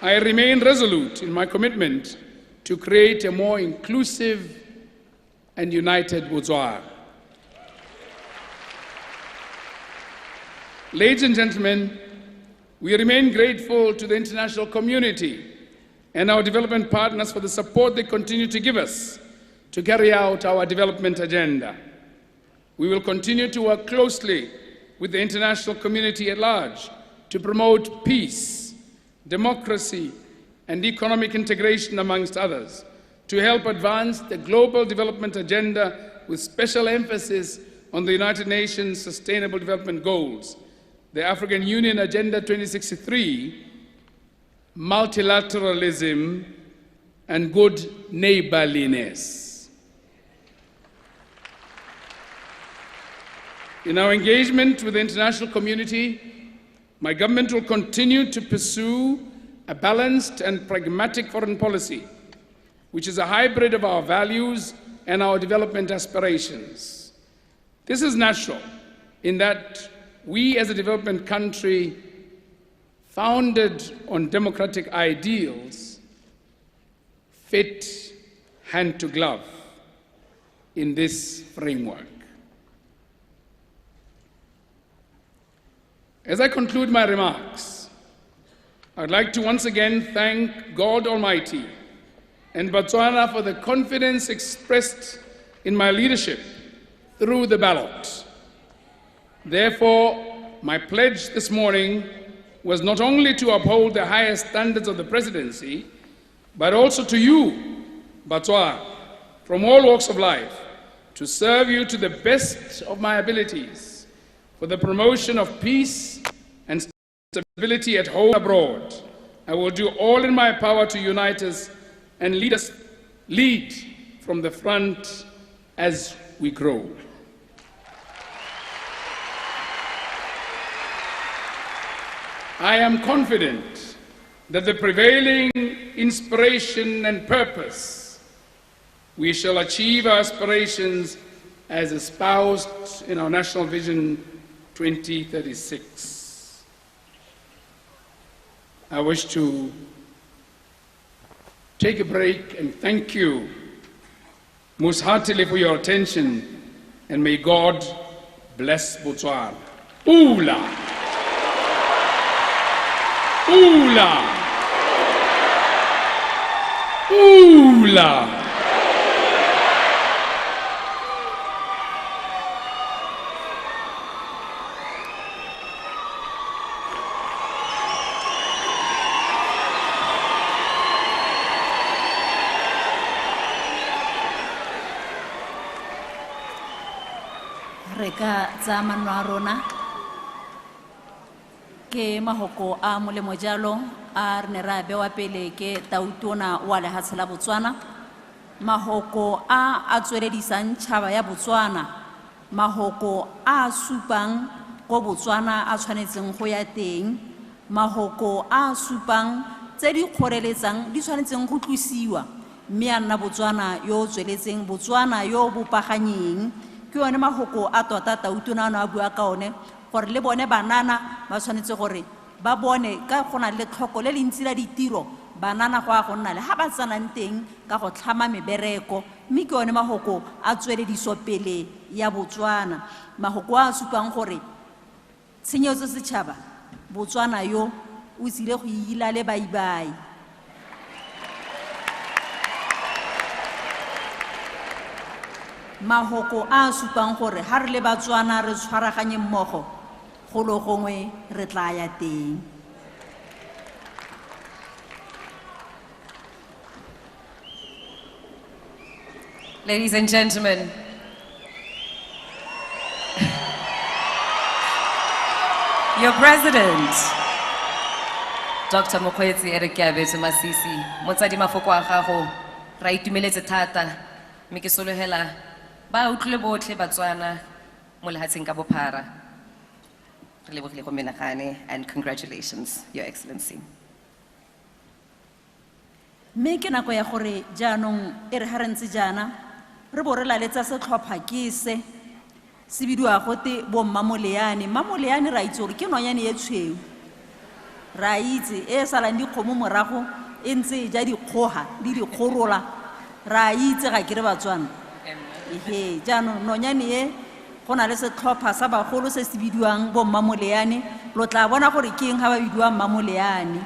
I remain resolute in my commitment to create a more inclusive and united Botswana. Ladies and gentlemen, we remain grateful to the international community and our development partners for the support they continue to give us to carry out our development agenda. We will continue to work closely with the international community at large to promote peace, democracy, and economic integration, amongst others, to help advance the global development agenda with special emphasis on the United Nations Sustainable Development Goals, the African Union Agenda 2063, multilateralism, and good neighborliness. In our engagement with the international community, my government will continue to pursue a balanced and pragmatic foreign policy, which is a hybrid of our values and our development aspirations. This is natural in that we as a development country founded on democratic ideals, fit hand to glove in this framework. As I conclude my remarks, I'd like to once again thank God Almighty and Botswana for the confidence expressed in my leadership through the ballot. Therefore, my pledge this morning was not only to uphold the highest standards of the presidency, but also to you, Botswana, from all walks of life, to serve you to the best of my abilities for the promotion of peace and stability at home and abroad. I will do all in my power to unite us and lead from the front as we grow. I am confident that the prevailing inspiration and purpose, we shall achieve our aspirations as espoused in our National Vision 2036. I wish to take a break and thank you most heartily for your attention, and may God bless Botswana. Ula! Ula! Ula! Reka tsa manno a rona ke mahoko a molemo jalo a re ne ra bewa pele ke tautona wa lehatshe la Botswana, mahoko a tsweledisang tšhaba ya Botswana, mahoko a supang go Botswana a tshwanetseng go ya teng, mahoko a supang tse di kgoreletsang di tshwanetseng go tlosiwa, mme a nna Botswana yo tsweletseng, Botswana yo bopaganyeng. Ke yone mahoko a tota tautona a bua ka one gore le bone banana ba tshwanetse gore ba bone ka gona le tlhoko le le ntsi la ditiro banana go a go nna le ha ba tsanang teng ka go tlhama mebereko, mme ke yone mahoko a tswelediso pele ya Botswana, mahoko a supang gore tshenyetso setšhaba Botswana yo o tsile go ila le baibai. Mahoko a supang gore ha re le Batswana re tshwaraganye mmogo go lo gongwe re tla ya teng. Ladies and gentlemen, your president, Dr. Mokgweetsi Eric Keabeso Masisi, motsadi mafoko a gago ra itumeletse thata, mme ke sologela ba utlwile botlhe Batswana mo lehatsheng ka bophara. Re lebogile go menagane, and congratulations, Your Excellency. Mme ke nako ya gore jaanong e re ha re ntse jaana re bo re laletsa setlhopha ke se bidiwa gote bo Mmamoleane. Mmamoleane ra itse gore ke nonyane e tshweu, ra itse e salang dikgomo morago e ntse ja dikgoga di dikgorola, ra itse ga ke re Batswana. Ehe, jaanong nonyane e go na le setlhopha sa bagolo se se bidiwang bo Mmamoleane, lo tla bona gore ke eng ha ba bidiwa Mmamoleane.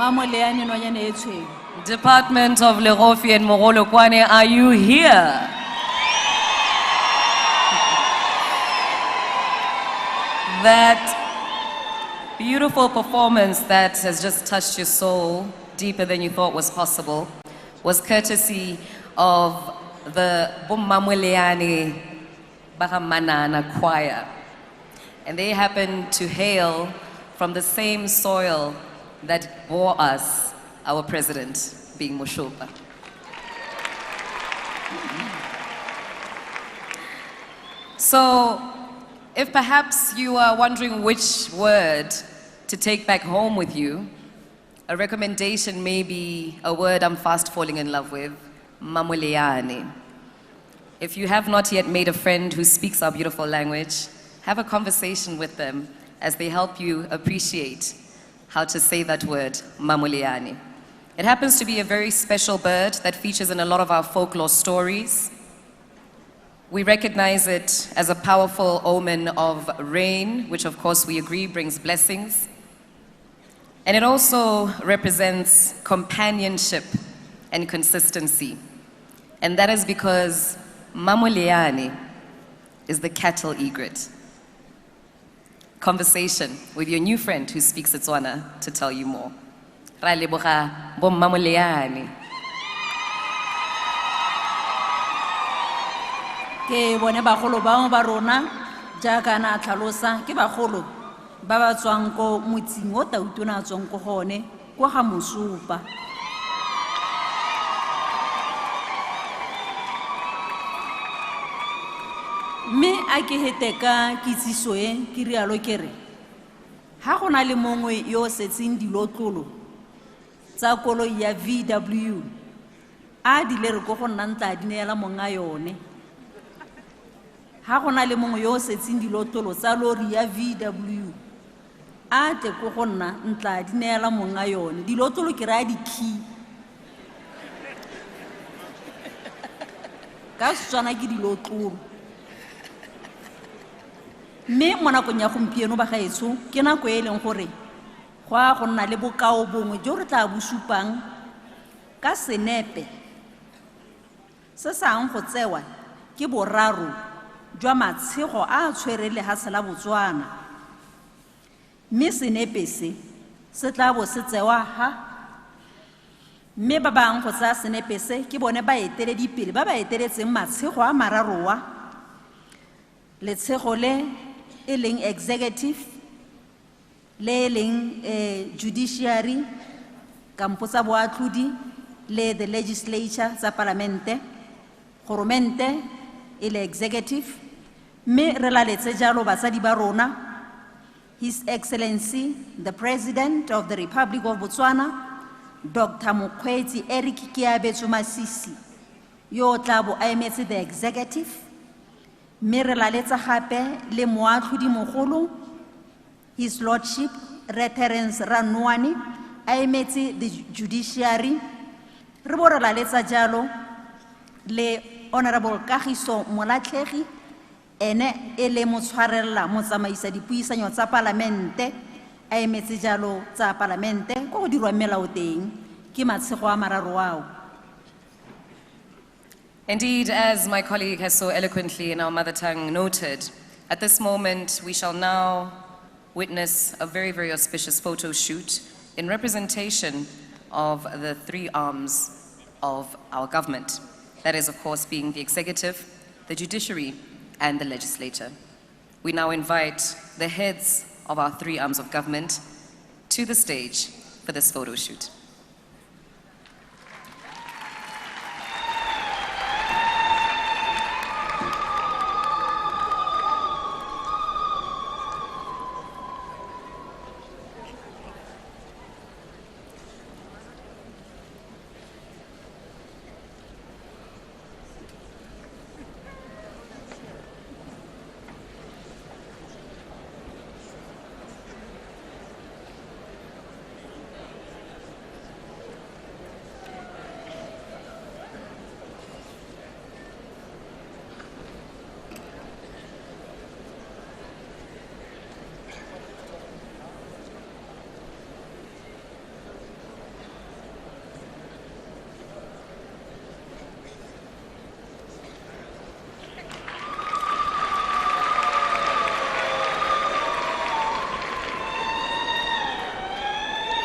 Mamoleane Nonyane Etshweu. Department of Lerofi and Mogolokwane, are you here? That beautiful performance that has just touched your soul deeper than you thought was possible was courtesy of the Mamoleane Bagamanana Choir. And they happen to hail from the same soil that bore us our president, being Moshopa. So, if perhaps you are wondering which word to take back home with you, a recommendation may be a word I'm fast falling in love with, Mamoleane. If you have not yet made a friend who speaks our beautiful language, have a conversation with them as they help you appreciate how to say that word, Mamoleane. It happens to be a very special bird that features in a lot of our folklore stories. We recognize it as a powerful omen of rain, which of course we agree brings blessings. And it also represents companionship and consistency. And that is because Mamoleane is the cattle egret. Conversation with your new friend who speaks Setswana to tell you more. Ra leboga bo Mamoleane. Ke bone bagolo ba ba rona jaaka na tlhalosa ke bagolo ba ba tswang ko motsing o Tautona tswang ko gone kwa ga Mosupa. Me a ke hete ka kitsiso e ke rialo ke re ha go na le mongwe yo setseng dilotlolo tsa koloi ya VW a di le re go nna ntla di neela monga yone. Ha go na le mongwe yo setseng dilotlolo tsa lori ya VW a tle go nna ntla di neela monga yone. Dilotlolo ke ra di key ka Setswana ke dilotlolo. Me mo nakong ya gompieno ba gaetso ke nako e leng gore go a go nna le bokao bongwe jo re tla busupang ka senepe se sang go tsewa ke boraro jwa matshego a tshwere le ha sela Botswana. Me senepe se tla bo se tsewa ha me ba bang go tsa senepe se ke bone ba eteledipele ba ba eteletseng matshego a mararoa letshego le e leng executive le leng judiciary kampo tsa boatlhodi le the legislature tsa parlamente goromente e le executive me re la letse jalo batsadi ba rona His Excellency the President of the Republic of Botswana Dr. Mokgweetsi Eric Keabetswe Masisi yo tla bo a emetse the executive. Me re la letsa gape le moatlhodi mogolo His Lordship Reverence Ranwani a emetse the judiciary. Re bo re la letsa jalo le Honorable Kagiso Molatlhegi ene e le motshwarella motsamaisa dipuisanyo tsa parlamente a emetse jalo tsa parlamente go go dirwa melao teng ke matshego a mararo ao. Indeed, as my colleague has so eloquently in our mother tongue noted, at this moment we shall now witness a very, very auspicious photo shoot in representation of the three arms of our government. That is, of course, being the executive, the judiciary, and the legislature. We now invite the heads of our three arms of government to the stage for this photo shoot.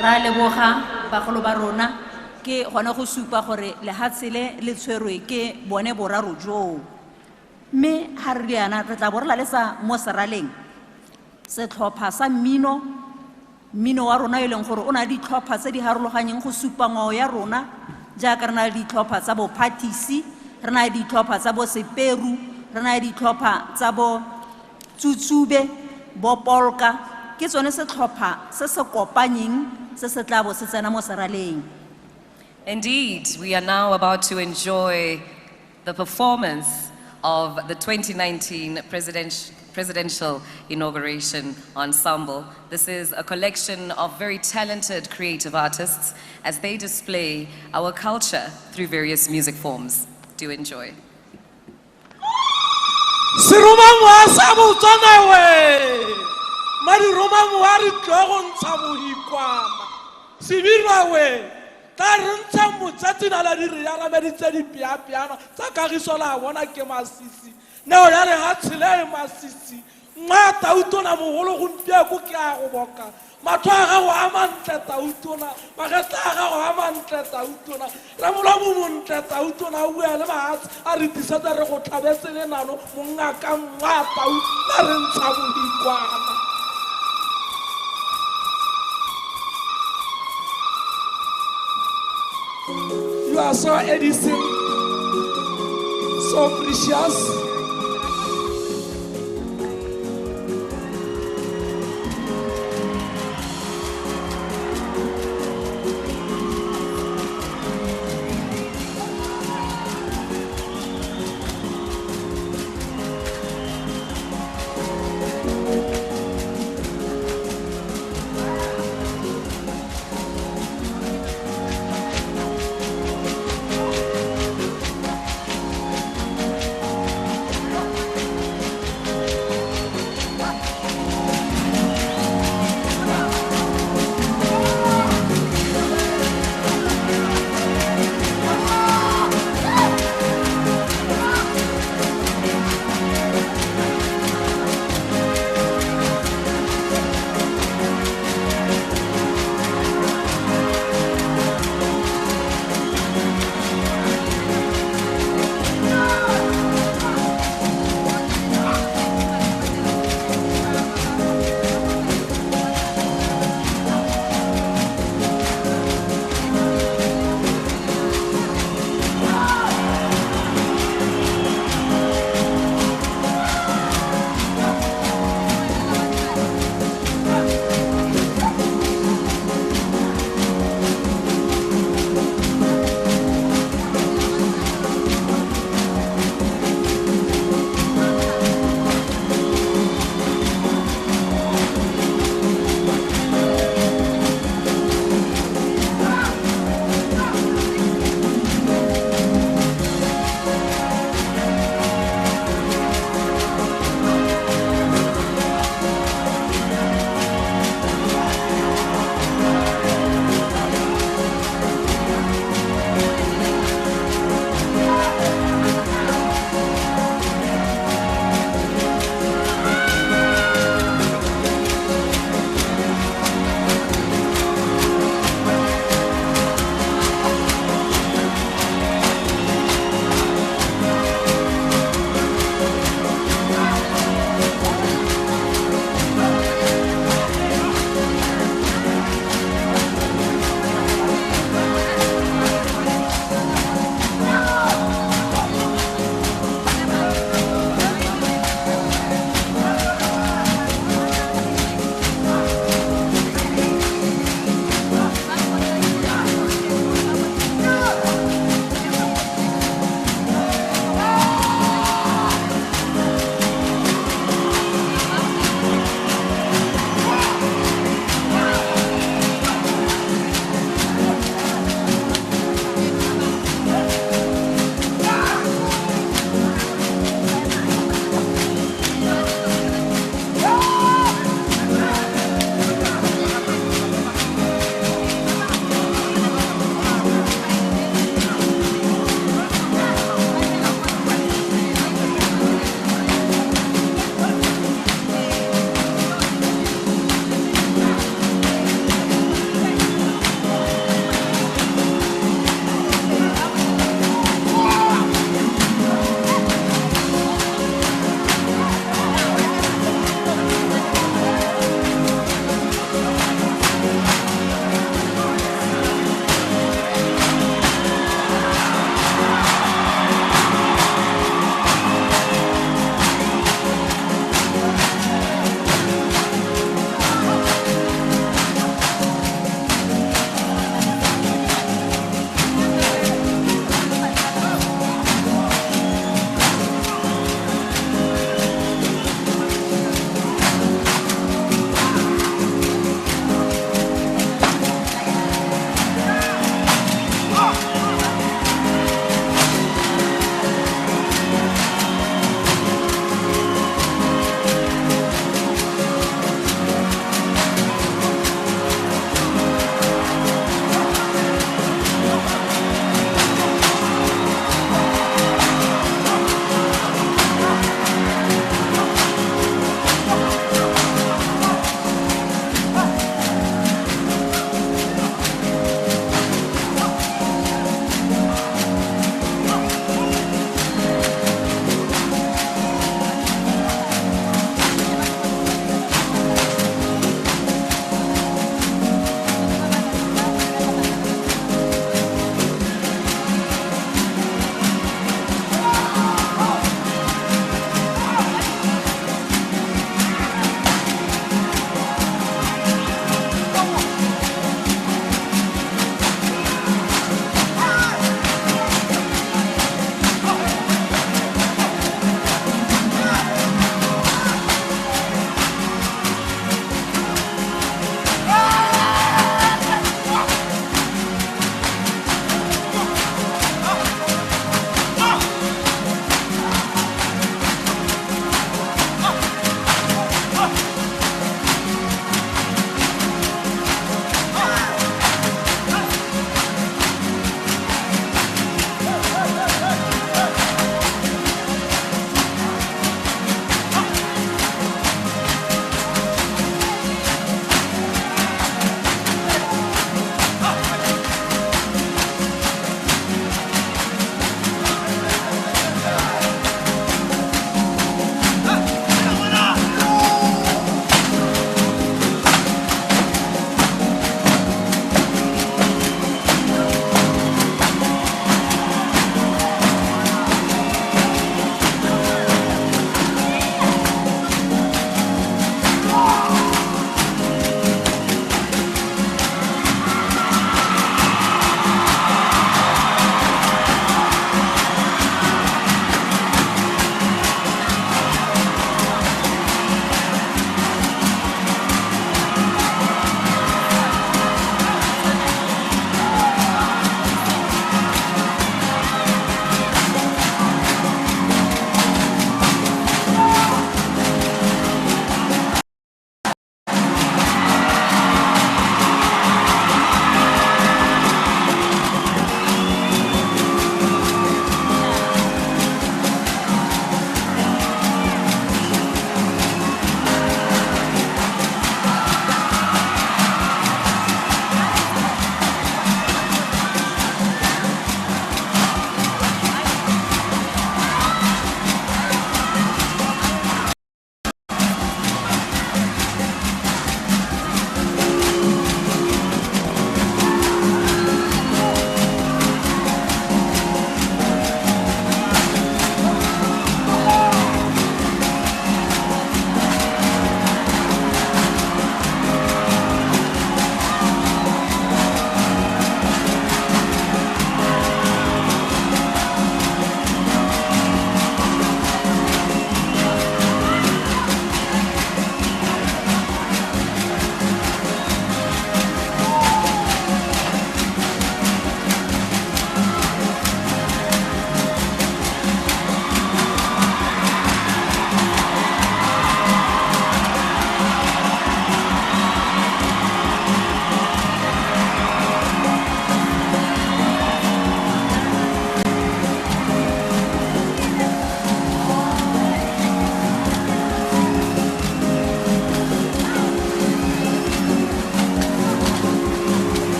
ra leboga bagolo ba rona ke gona go supa gore lehatshe le tshwerwe ke bone boraro joo mme ha re yana re tla borla le sa mo seraleng setlhopha sa mmino wa rona leng gore o na ditlhopha tse di harologanyeng go supa ngwao ya rona jaaka re na le ditlhopha tsa bo phathisi re na le ditlhopha tsa bo seperu re na le ditlhopha tsa bo tsutsube bo polka ke tsone setlhopha se se kopanyeng se se tla bo se tsena mo seraleng. Indeed, we are now about to enjoy the performance of the 2019 Presidential Inauguration Ensemble. This is a collection of very talented creative artists as they display our culture through various music forms. Do enjoy. ta re ntsha motsatsina la dire ya rameditse dipiapiana tsa kagiso la bona ke masisi neo ya re ha tshile masisi nwa tautona mogolo gompia ko ke a go boka matho a gago a mantle tautona mageta a gago a mantle tautona re molomo montle tautona o bua le mahatsi a re tisetsa re go tlhabetse le nano mongaka nwa tautona re ntsha bodikwana. You are so Edison, so precious.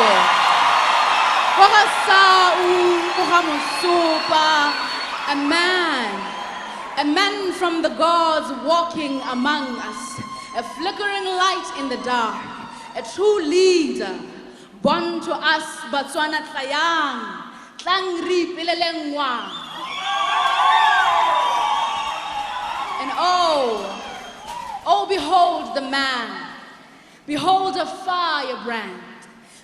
Moso. A man from the gods walking among us, a flickering light in the dark, a true leader, born to us, Botswana Tlayang, Tlang Ri Pilelengwa. And oh, behold the man, behold a firebrand,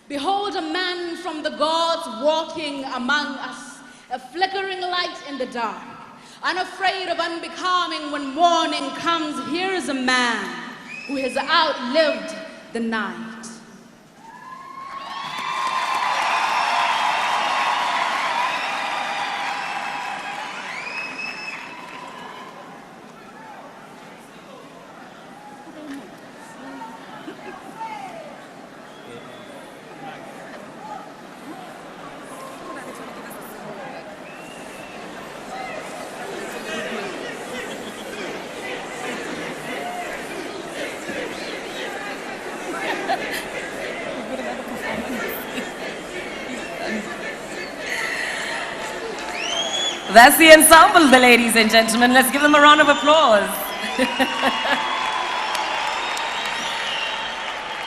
behold a man from the gods walking among us, a flickering light in the dark. Unafraid of unbecoming when morning comes, here is a man who has outlived the night. That's the ensemble, ladies and gentlemen. Let's give them a round of applause.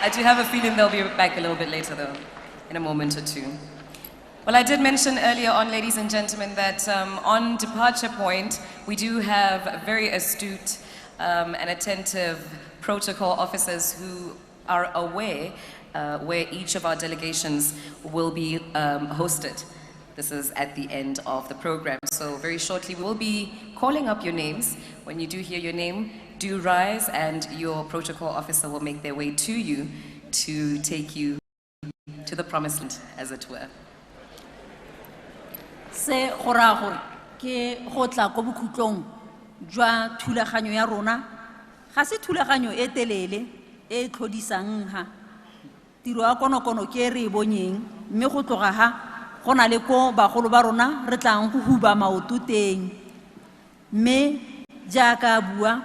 I do have a feeling they'll be back a little bit later, though, in a moment or two. Well, I did mention earlier on, ladies and gentlemen, that on departure point, we do have very astute and attentive protocol officers who are aware where each of our delegations will be hosted. This is at the end of the program. So very shortly, we will be calling up your names. When you do hear your name, do rise and your protocol officer will make their way to you to take you to the promised land, as it were. Se go raya gore ke go tla ko bokhutlong jwa thulaganyo ya rona ga se thulaganyo e telele e tlhodisang ha tiro ya konokono ke re bonyeng mme go tloga ha go na le ko bagolo ba rona re tlang go huba maoto teng mme jaaka bua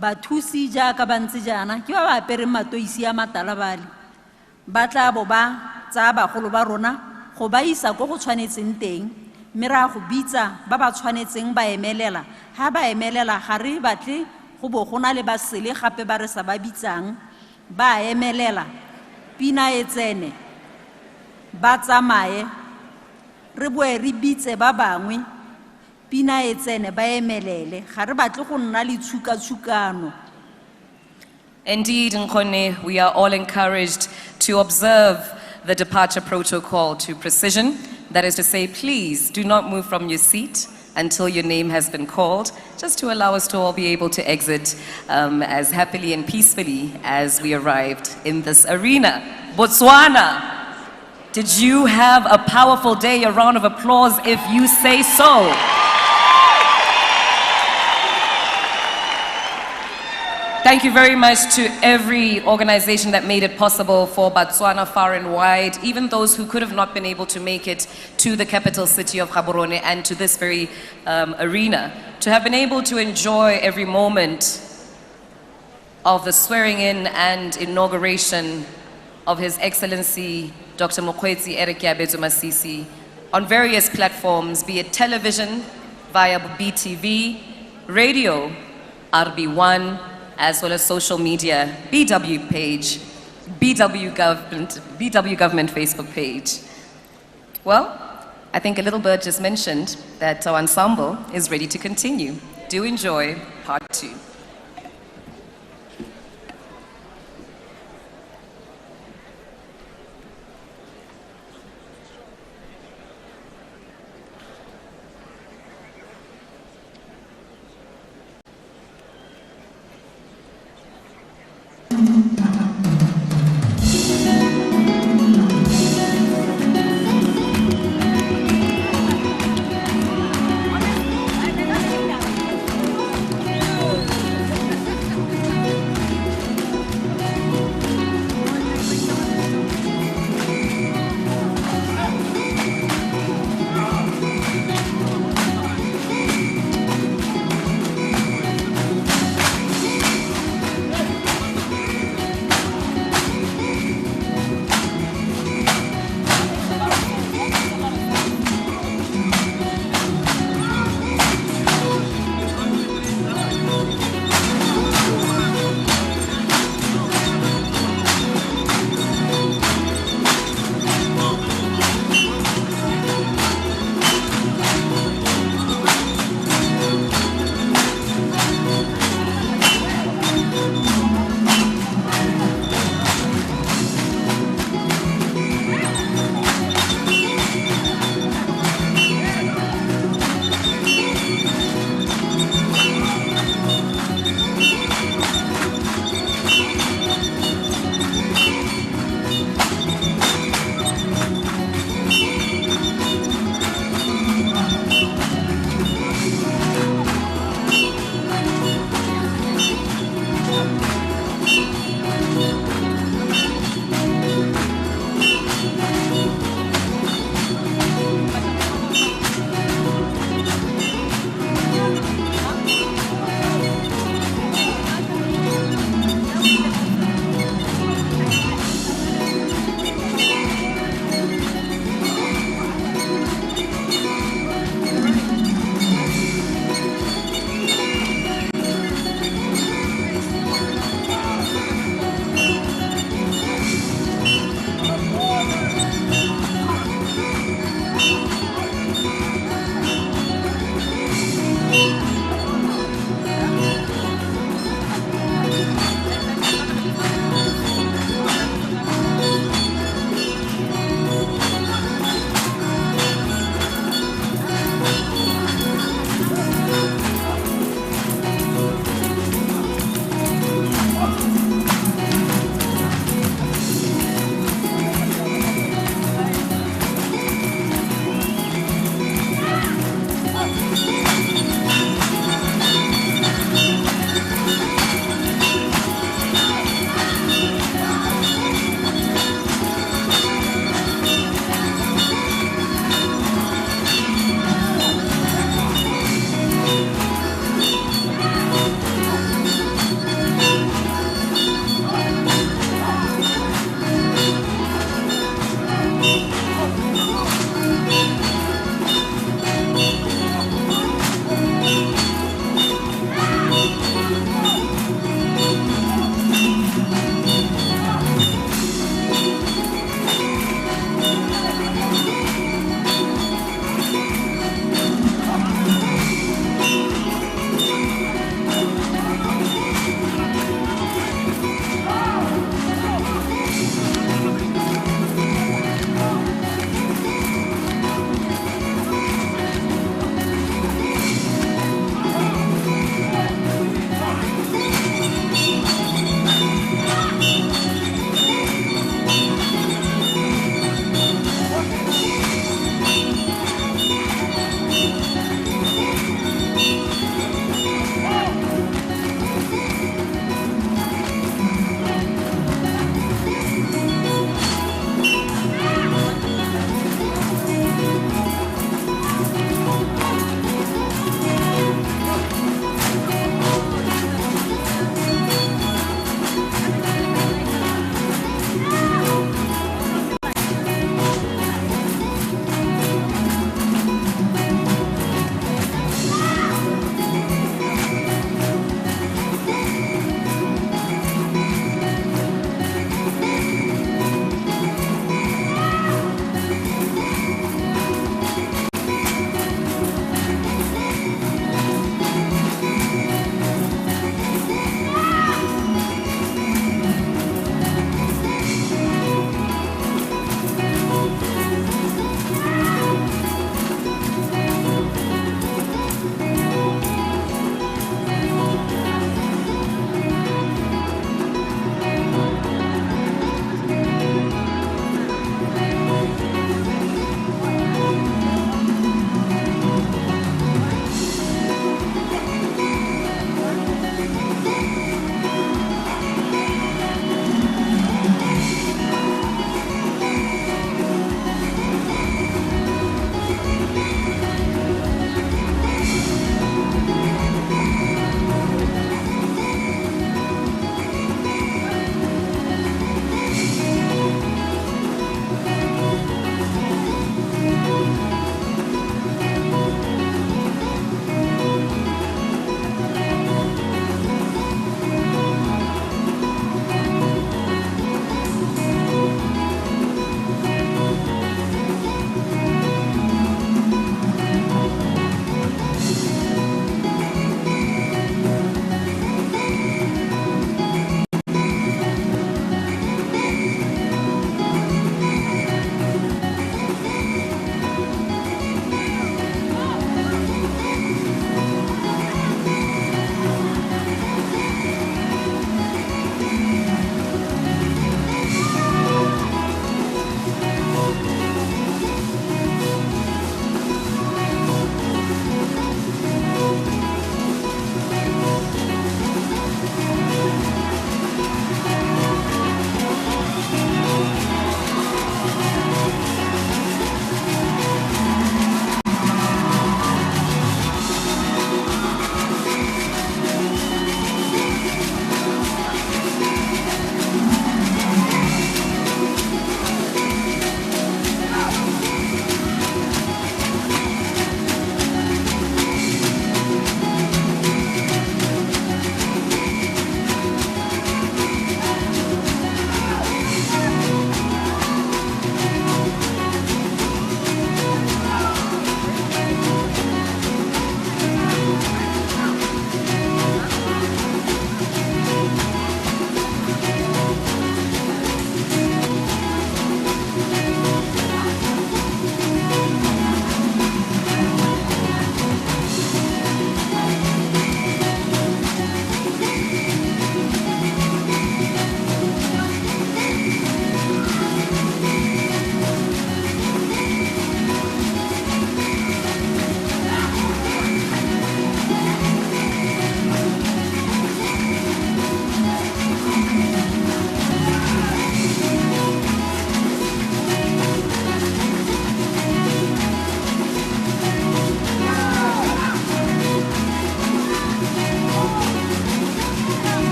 bathusi jaaka ba ntse jana ke ba ba apere matoisi a matalabale ba tla bo ba tsa bagolo ba rona go ba isa go go tshwanetseng teng mme ra go bitsa ba ba tshwanetseng ba emelela ha ba emelela ga re batle go bo gona le ba sele gape ba re sa ba bitsang ba emelela pina e tsene ba tsamaye re boe re bitse ba bangwe pina e tsene ba emelele ga re batle go nna le tshukatshukano. Indeed, Nkone, we are all encouraged to observe the departure protocol to precision. That is to say, please do not move from your seat until your name has been called, just to allow us to all be able to exit as happily and peacefully as we arrived in this arena. Botswana, did you have a powerful day? A round of applause if you say so. Thank you very much to every organization that made it possible for Botswana far and wide, even those who could have not been able to make it to the capital city of Gaborone and to this very arena, to have been able to enjoy every moment of the swearing in and inauguration of His Excellency Dr. Mokgweetsi Eric Yabetu Masisi on various platforms, be it television, via BTV, radio, RB1, as well as social media, BW page, BW government Facebook page. Well, I think a little bird just mentioned that our ensemble is ready to continue. Do enjoy part 2.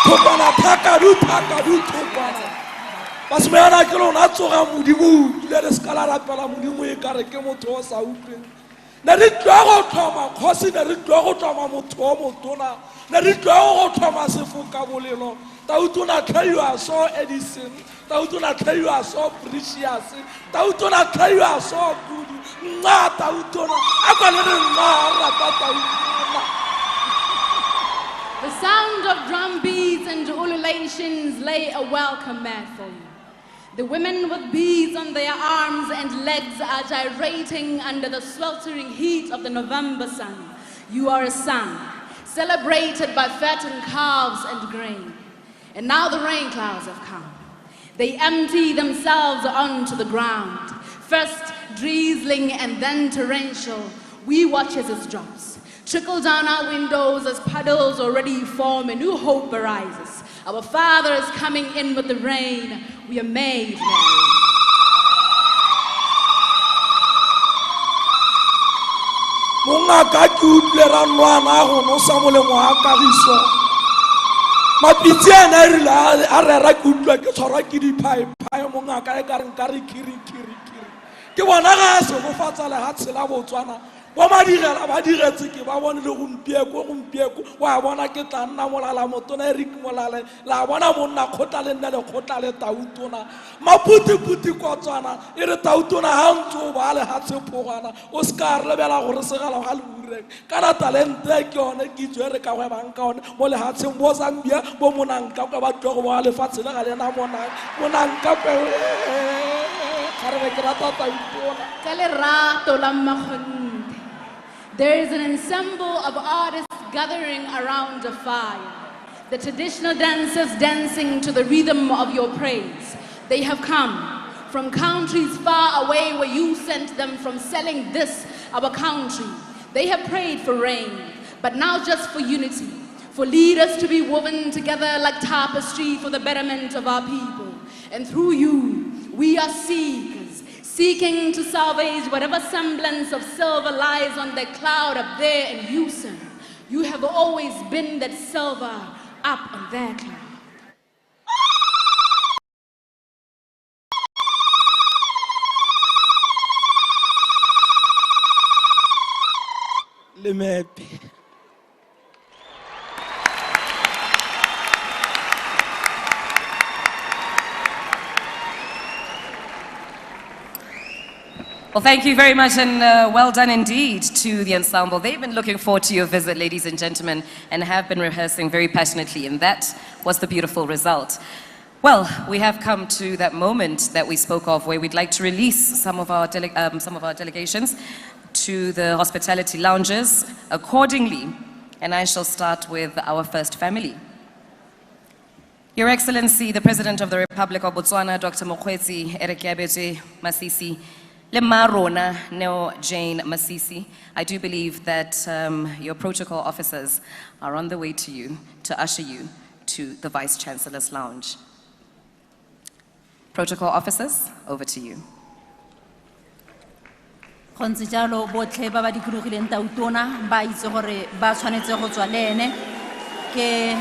thokwana thakadu thokwana basemeyana ke lona tsoga modimo dule re se ka la rapela modimo e kare ke motho o sa utlweng ne re tloa go thoma kgosi ne re tloa go thoma motho o motona ne re tloa go thoma sefoka bolelo tautona tlhe you are so Edison tautona tlhe you are so precious tautona tlhe you are so good nna tautona a kwa le re nna rata tautona. The sound of drum beats and ululations lay a welcome mat for you. The women with beads on their arms and legs are gyrating under the sweltering heat of the November sun. You are a son, celebrated by fattened calves and grain. And now the rain clouds have come. They empty themselves onto the ground. First drizzling and then torrential. We watch as it drops. Trickle down our windows as puddles already form. A new hope arises. Our Father is coming in with the rain. We are made merry. Mongaka ke utlwe ranwana go no sa molemo a kagiso mapitsi ena e rile a rera ke utlwa ke tshwarwa ke diphaephae mongaka e ka re nka re kirikiri ke bona ga a segofatsa legatshe la Botswana bo madirela ba diretse ke ba bone le gompieko wa bona ke tla nna molala motona e riki molala la bona monna kgotla le nna le kgotla le tautona maputi kotswana e re tautona ha ntse ba le ha tshepogana o ska re lebela gore se gala ga le bure kana talente ke yone ke tswere ka go banka one mo le ha tsheng bo Zambia bo monanka kwa ba tlogo ba le fatshe le ga le na monanka pe kare ke rata tautona Ka lerato la Mmakgonthe. There is an ensemble of artists gathering around a fire. The traditional dancers dancing to the rhythm of your praise. They have come from countries far away where you sent them from selling this, our country. They have prayed for rain, but now just for unity, for leaders to be woven together like tapestry for the betterment of our people. And through you, we are seeking to salvage whatever semblance of silver lies on the cloud up there in Houston. You have always been that silver up on their cloud. Lemepe. Well, thank you very much and well done indeed to the ensemble. They've been looking forward to your visit, ladies and gentlemen, and have been rehearsing very passionately, and that was the beautiful result. Well, we have come to that moment that we spoke of where we'd like to release some of our delegations to the hospitality lounges accordingly, and I shall start with our first family. Your Excellency, the President of the Republic of Botswana, Dr. Mokgweetsi Erekiabetswe Masisi, Le Marona Neo Jane Masisi, I do believe that your protocol officers are on the way to you to usher you to the Vice Chancellor's Lounge. Protocol officers, over to you. Go ntse jalo botlhe ba ba dikologileng tautona ba itse gore ba tshwanetse go tswa le ene ke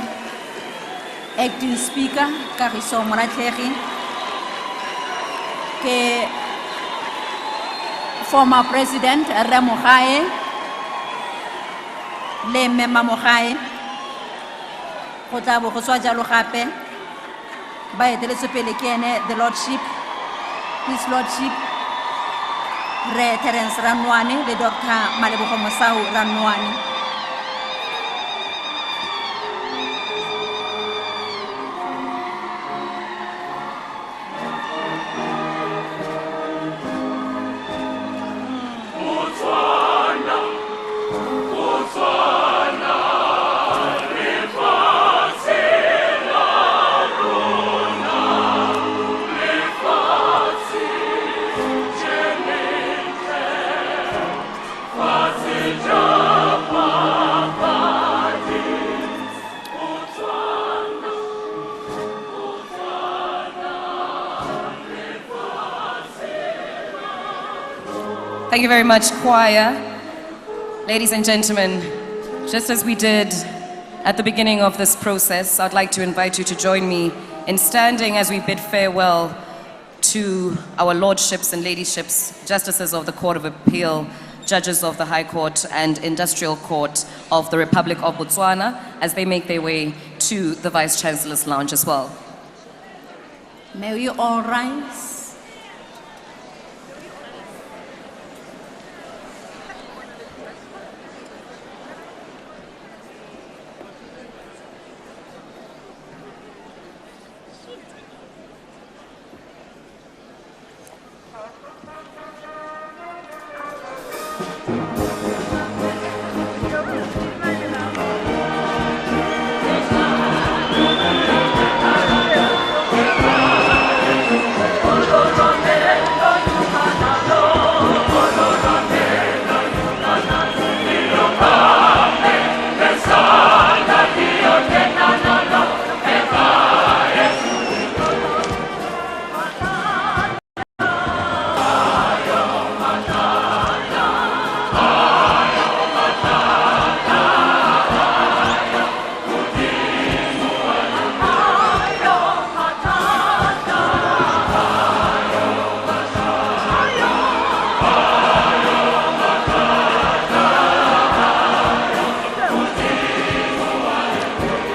acting speaker Kagiso Moratlhegi ke former president Rre Mogae le Mema Mogae go tla bo go tswa jalo gape ba eteletse pele ke ene the lordship his lordship Re Terence Ranwani le Dr. Malebogo Mosau Ranwani. Thank you very much, choir. Ladies and gentlemen, just as we did At the beginning of this process, I'd like to invite you to join me in standing as we bid farewell to our lordships and ladyships, justices of the Court of Appeal, judges of the High Court and Industrial Court of the Republic of Botswana, as they make their way to the Vice Chancellor's Lounge as well. May we all rise.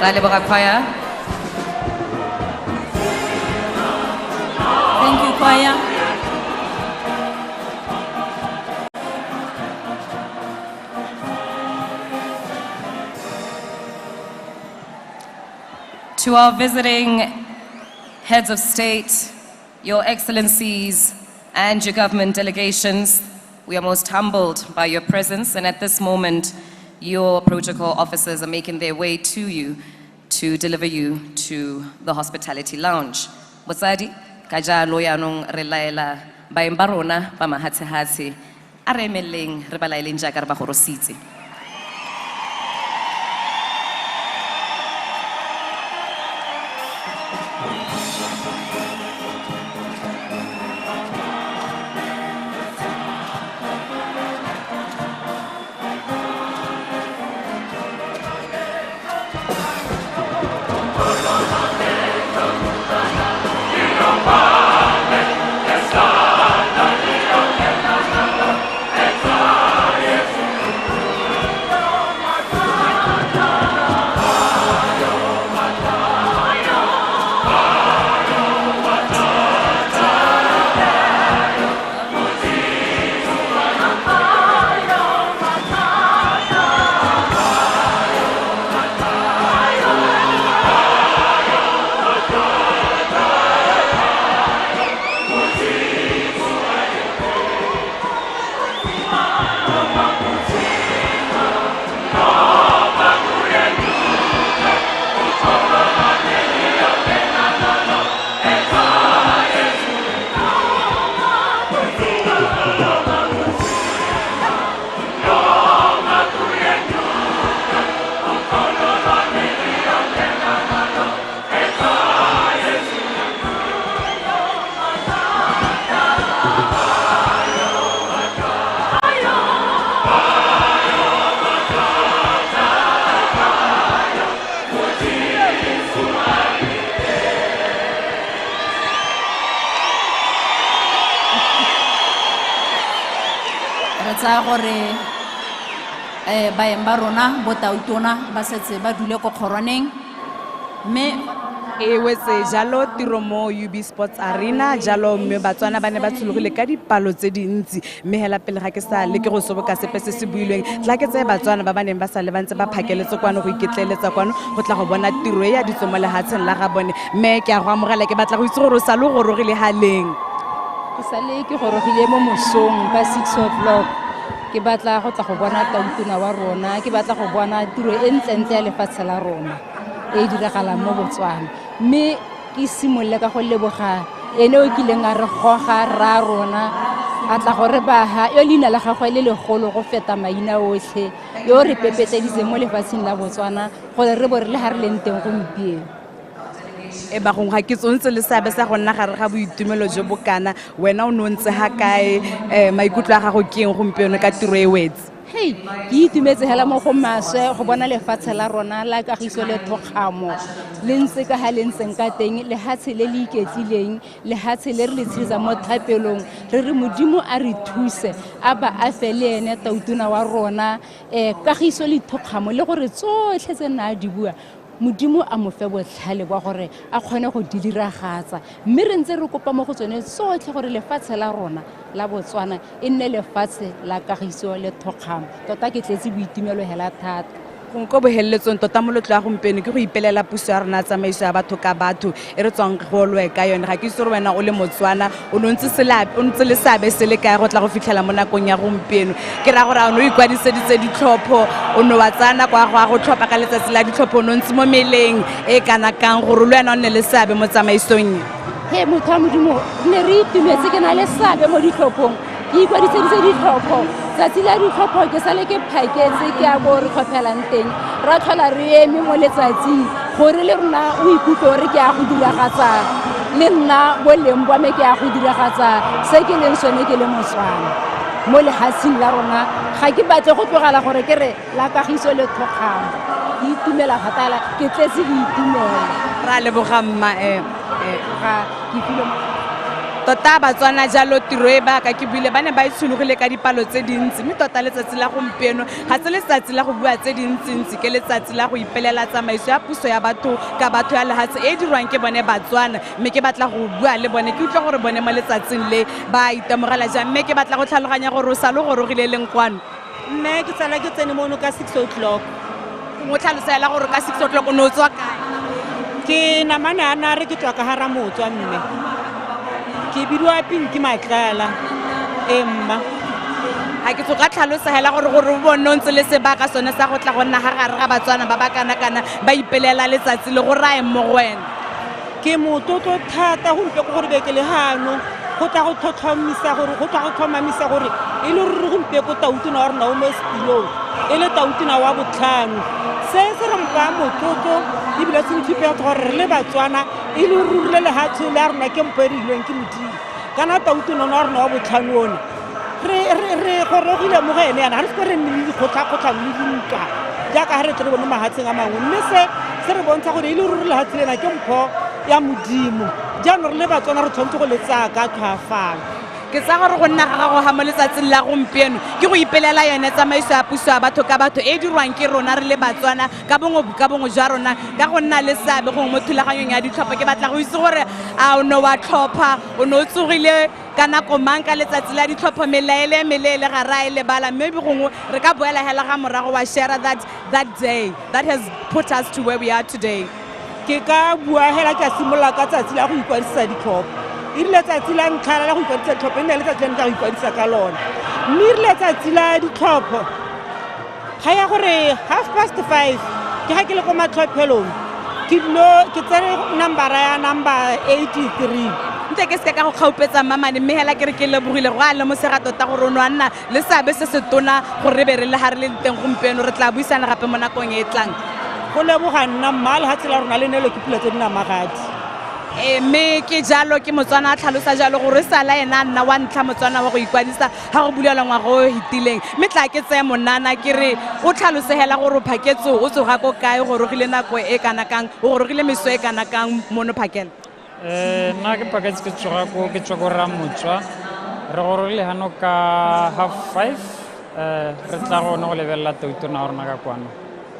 Leboga Choir. Thank you, choir. To our visiting heads of state, your excellencies, and your government delegations, we are most humbled by your presence, and at this moment, your protocol officers are making their way to you to deliver you to the hospitality lounge. Botsadi, ka jalo yaanong re laela baeng ba rona ba mahatshehatse a re emeleng re ba laeleng jaaka re ba gorositse. Tsa gore baeng ba rona botautona ba setse ba dule ko kgoroneng mme e wetse jalo tiro mo UB Sports Arena jalo mme Batswana ba ne ba tshulogile ka dipalo tse dintsi mme hela pele ga ke sa le ke go soboka sepe se se builweng tla ke tse Batswana ba baneng ba sa le bantse ba phakeletse kwano go iketleletsa kwano go tla go bona tiro ya ditso mo lehatsheng la ga bone mme ke a go amogela ke batla go itse gore sa le go rogile haleng ke sa le ke gorogile mo mosong ka 6 o'clock ke batla go tla go bona tautona wa rona ke batla go bona tiro e ntlentle ya lefatshe la rona e diragalang mo Botswana mme ke simolle ka go leboga ene o kileng a re goga ra rona a tla gore baha yo leina la gagwe le legolo go feta maina otlhe yo re pepetseditse mo lefatsheng la Botswana gore re bo re le ha re leng teng gompieno e ba gongwe ga ke tsontse le seabe sa go nna gare ga boitumelo jo bokana wena o ne o ntse ga kae maikutlo a gago ke eng gompieno ka tiro e wetse hei ke itumetse hela mo go maswe go bona lefatshe la rona la kagiso le thokgamo le ntse ka ha le ntseng ka teng lehatshe le le iketlileng lehatshe le re le tshiza mo thapelong re re modimo a re thuse a ba a fele ene tautona wa rona kagiso le thokgamo le gore tsotlhe tse nna di bua modimo a mo fe botlhale ba gore a kgone go di diragatsa mme re ntse re kopa mo go tsone tsotlhe gore lefatshe la rona la Botswana e nne lefatshe la kagiso le thokgamo tota ke tletse boitumelo hela thata go nko boheletsong tota molotlo ya gompieno ke go ipelela puso ya rona tsamaiso ya batho ka batho e re tswang go lwe ka yone ga ke itse gore wena o le Motswana o ntse le seabe se le kae go tla go fitlhela mo nakong ya gompieno ke ra gore a o ne o ikwadiseditse ditlhopho o ne wa tsaya nako ya go tlhopha ka letsatsi la ditlhopho o ne o ntse mo meleng e kana kang gore le wena o nne le seabe mo tsamaisong he motho wa modimo ne re itumetse ke na le seabe mo ditlhophong ke ikwadiseditse ditlhopho tsatsi la ditlhopho ke sale ke phaketse ke a go re tlhophelang teng ra tlhola re eme mo letsatsing gore le rona o ikutlwe gore ke a go diragatsa le nna boleng bwa me ke a go diragatsa se ke leng sone ke le Motswana mo lehatsing la rona ga ke batle go tlogela gore ke re la kagiso le thokgamo ke itumela fatala ke tletse ke itumela ra leboga mma ga ke file tota Batswana jalo tiro e ba ka ke buile ba ne ba itshulogile ka dipalo tse dintsi mme tota letsatsi la gompieno ga se letsatsi la go bua tse dintsintsi ke letsatsi la go ipelela tsamaiso ya puso ya batho ka batho ya lehatshe e dirwang ke bone Batswana mme ke batla go bua le bone ke utlwa gore bone mo letsatsing le ba itemogela jang mme ke batla go tlhaloganya gore o sa le gorogile leng kwano mme ke tsala ke tsene mono ka 6 o'clock mo tlhalosela gore ka 6 o'clock o ne o tswa kae ke namana ana re ke tswa ka hara motswa mme ke bidwa Pinki Matlala emma ga ke tsoga tlhalosela gore o bone o ntse le sebaka sone sa go tla go nna ga gare ga Batswana ba ba kana-kana ba ipelela letsatsi le go rae mo go wena ke motlotlo thata go mpe gore be ke le hano go tla go tlhomamisa gore e le ruri go mpe ko tautona wa rona o mo setilong e le tautona wa botlhano se re mpa motlotlo ebile se nthipe gore re le Batswana e le ruri le lehatshe la rona ke mpo e rilweng ke Modimo kana tautona wa rona wa botlhano one re gorogile mo go ene yana ga re se re nne le dikgotlha-kgotlhang le dinka jaaka ga re tle re bone mahatsheng a mangwe mme se re bontsha gore e le ruri lehatshe lena ke mpho ya Modimo jaanong re le Batswana re tshwanetse go le tsaya ka tlhoafalo ke tsa gore go nna ga gago ga mo letsatsing la gompieno ke go ipelela yone tsamaiso ya puso ya batho ka batho e dirwang ke rona re le Batswana ka bongwe jwa rona ka go nna le seabe gongwe mo thulaganyong ya ditlhopha ke batla go itse gore a o ne wa tlhopha o ne o tsogile ka nako mang ka letsatsi la ditlhopho melaele meleele ga ra e lebala mme gongwe re ka boela hela ga morago wa share that day that has put us to where we are today ke ka bua hela ke a simolola ka tsatsi la go ikwadisa ditlhopho e rile tsatsi la ntlha la go ikwadisa ditlhopho e ne le tsatsi la ntlha go ikwadisa ka lona mme e rile tsatsi la ditlhopho ga ya gore 5:30 ke ga ke le ko matlhophelong ke tsere number 83 nte ke se ka go kgaupetsa mamane mme hela ke re ke lebogile go a lemosega tota gore o ne wa nna le seabe se se tona gore re be re le ga re le teng gompieno re tla buisana gape mo nakong e e tlang go leboga nna mma lehatshe la rona le ne le ke pula tse dinamagadi mme ke jalo ke Motswana a tlhalosa jalo gore sala ena nna wa ntlha Motswana wa go ikwadisa ga go bulelwa ngwaga o hitileng mme tla ke tseye monana ke re o tlhalosegela gore o phaketse o tsoga ko kae go rogile nako e kana kang o go rogile meso e kana kang mono phakela nna ke phaketse ke tswa ko Ramotswa re go rogile hano ka 5:30 re tla go no go lebelela tautona wa rona ka kwano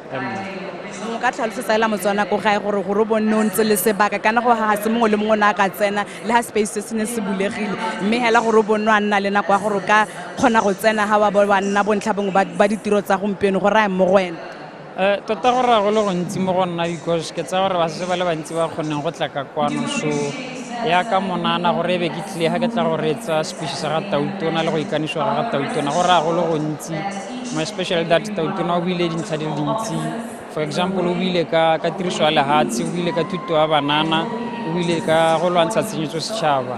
mo ka tlhalosetsa ela Motswana ko gae gore o bonne o ntse le sebaka kana go ga se mongwe le mongwe na ka tsena le ha space se ne se bulegile mme hela gore o bonne a nna le nako ya gore ka kgona go tsena ha wa nna bontlha bongwe ba ditiro tsa gompieno go raya mo go wena tota go raya go le gontsi mo go nna because ke tsa gore ba se ba le bantsi ba kgoneng go tla ka kwano so ya ka monana gore e be ke tlile ga ke tla go reetsa speech sa ga tautona le go ikanišwa ga tautona go raya go le gontsi mo especially that tautona o buile dintlha di le dintsi for example o buile ka tiriso ya lehatshe o buile ka thuto ya banana o buile ka go lwantsha tshenyetso setšhaba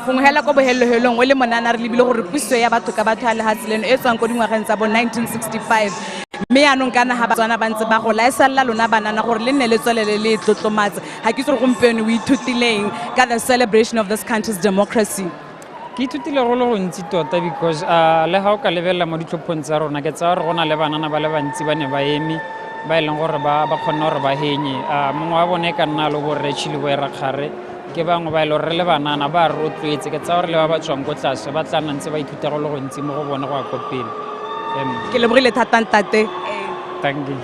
gongwe hela ko bohellohelong o le monana re lebile gore puso ya batho ka batho ya lehatshe leno e tswang ko dingwageng tsa bo 1965 mme yaanong kana ga Batswana ba ntse ba go laesalela lona banana gore le nne le tswelele le tlotlomatse ga ke itse gore gompieno o ithutileng ka the celebration of this country's democracy ke ithutile go le gontsi tota because le ga o ka lebelela mo ditlhophong tsa rona ke tsa gore go na le banana ba le bantsi ba ne ba eme ba e leng gore ba kgona gore ba henye mongwe wa bone ka nna le borre Chile bo era kgare ke bangwe ba e le gore le banana ba re rotloetse ke tsa gore le ba ba tswang go tlase ba tla nna ntse ba ithuta go le gontsi mo go bone go ya ko pele ke lebogile thata ntate thank you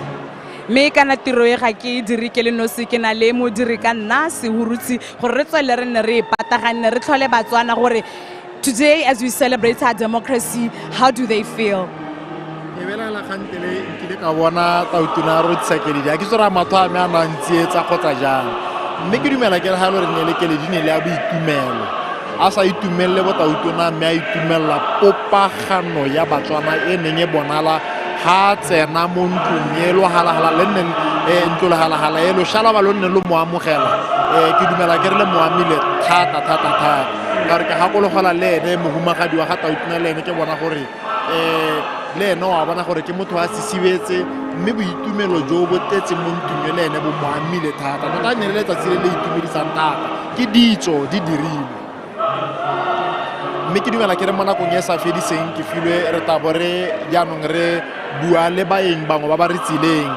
mme kana tiro e ga ke dire ke le nosi ke na le modiri ka nna Sehurutsi gore re tswele re ne re ipatagane re tlhole Batswana gore today as we celebrate our democracy how do they feel ke bela la khantele ke ka bona tautuna ro tsakeledi a ke tsora matho a me a nantsetsa khotsa jang mme ke dumela ke ha lo re ne le ke le dine le a boitumelo a sa itumelle bo tautuna me a itumella popagano ya Batswana e neng e bonala ha tsena mo ntlong e lo hala le nne ntlo le hala e lo shala ba lo nne lo mo amogela ke dumela ke re le mo amile thata ka re ka ha go lo gola le ene mo humagadi wa ga tautuna le ene ke bona gore le no a bona gore ke motho a sisibetse mme boitumelo jo bo tetse mo ntlong le ene bo mo amile thata no ta ne le tsa tsile le itumedisang thata ke ditso di dirile mme ke dumela ke re mo nakong e sa fediseng ke filwe re tabore jaanong re bua le baeng bangwe ba ba re tsileng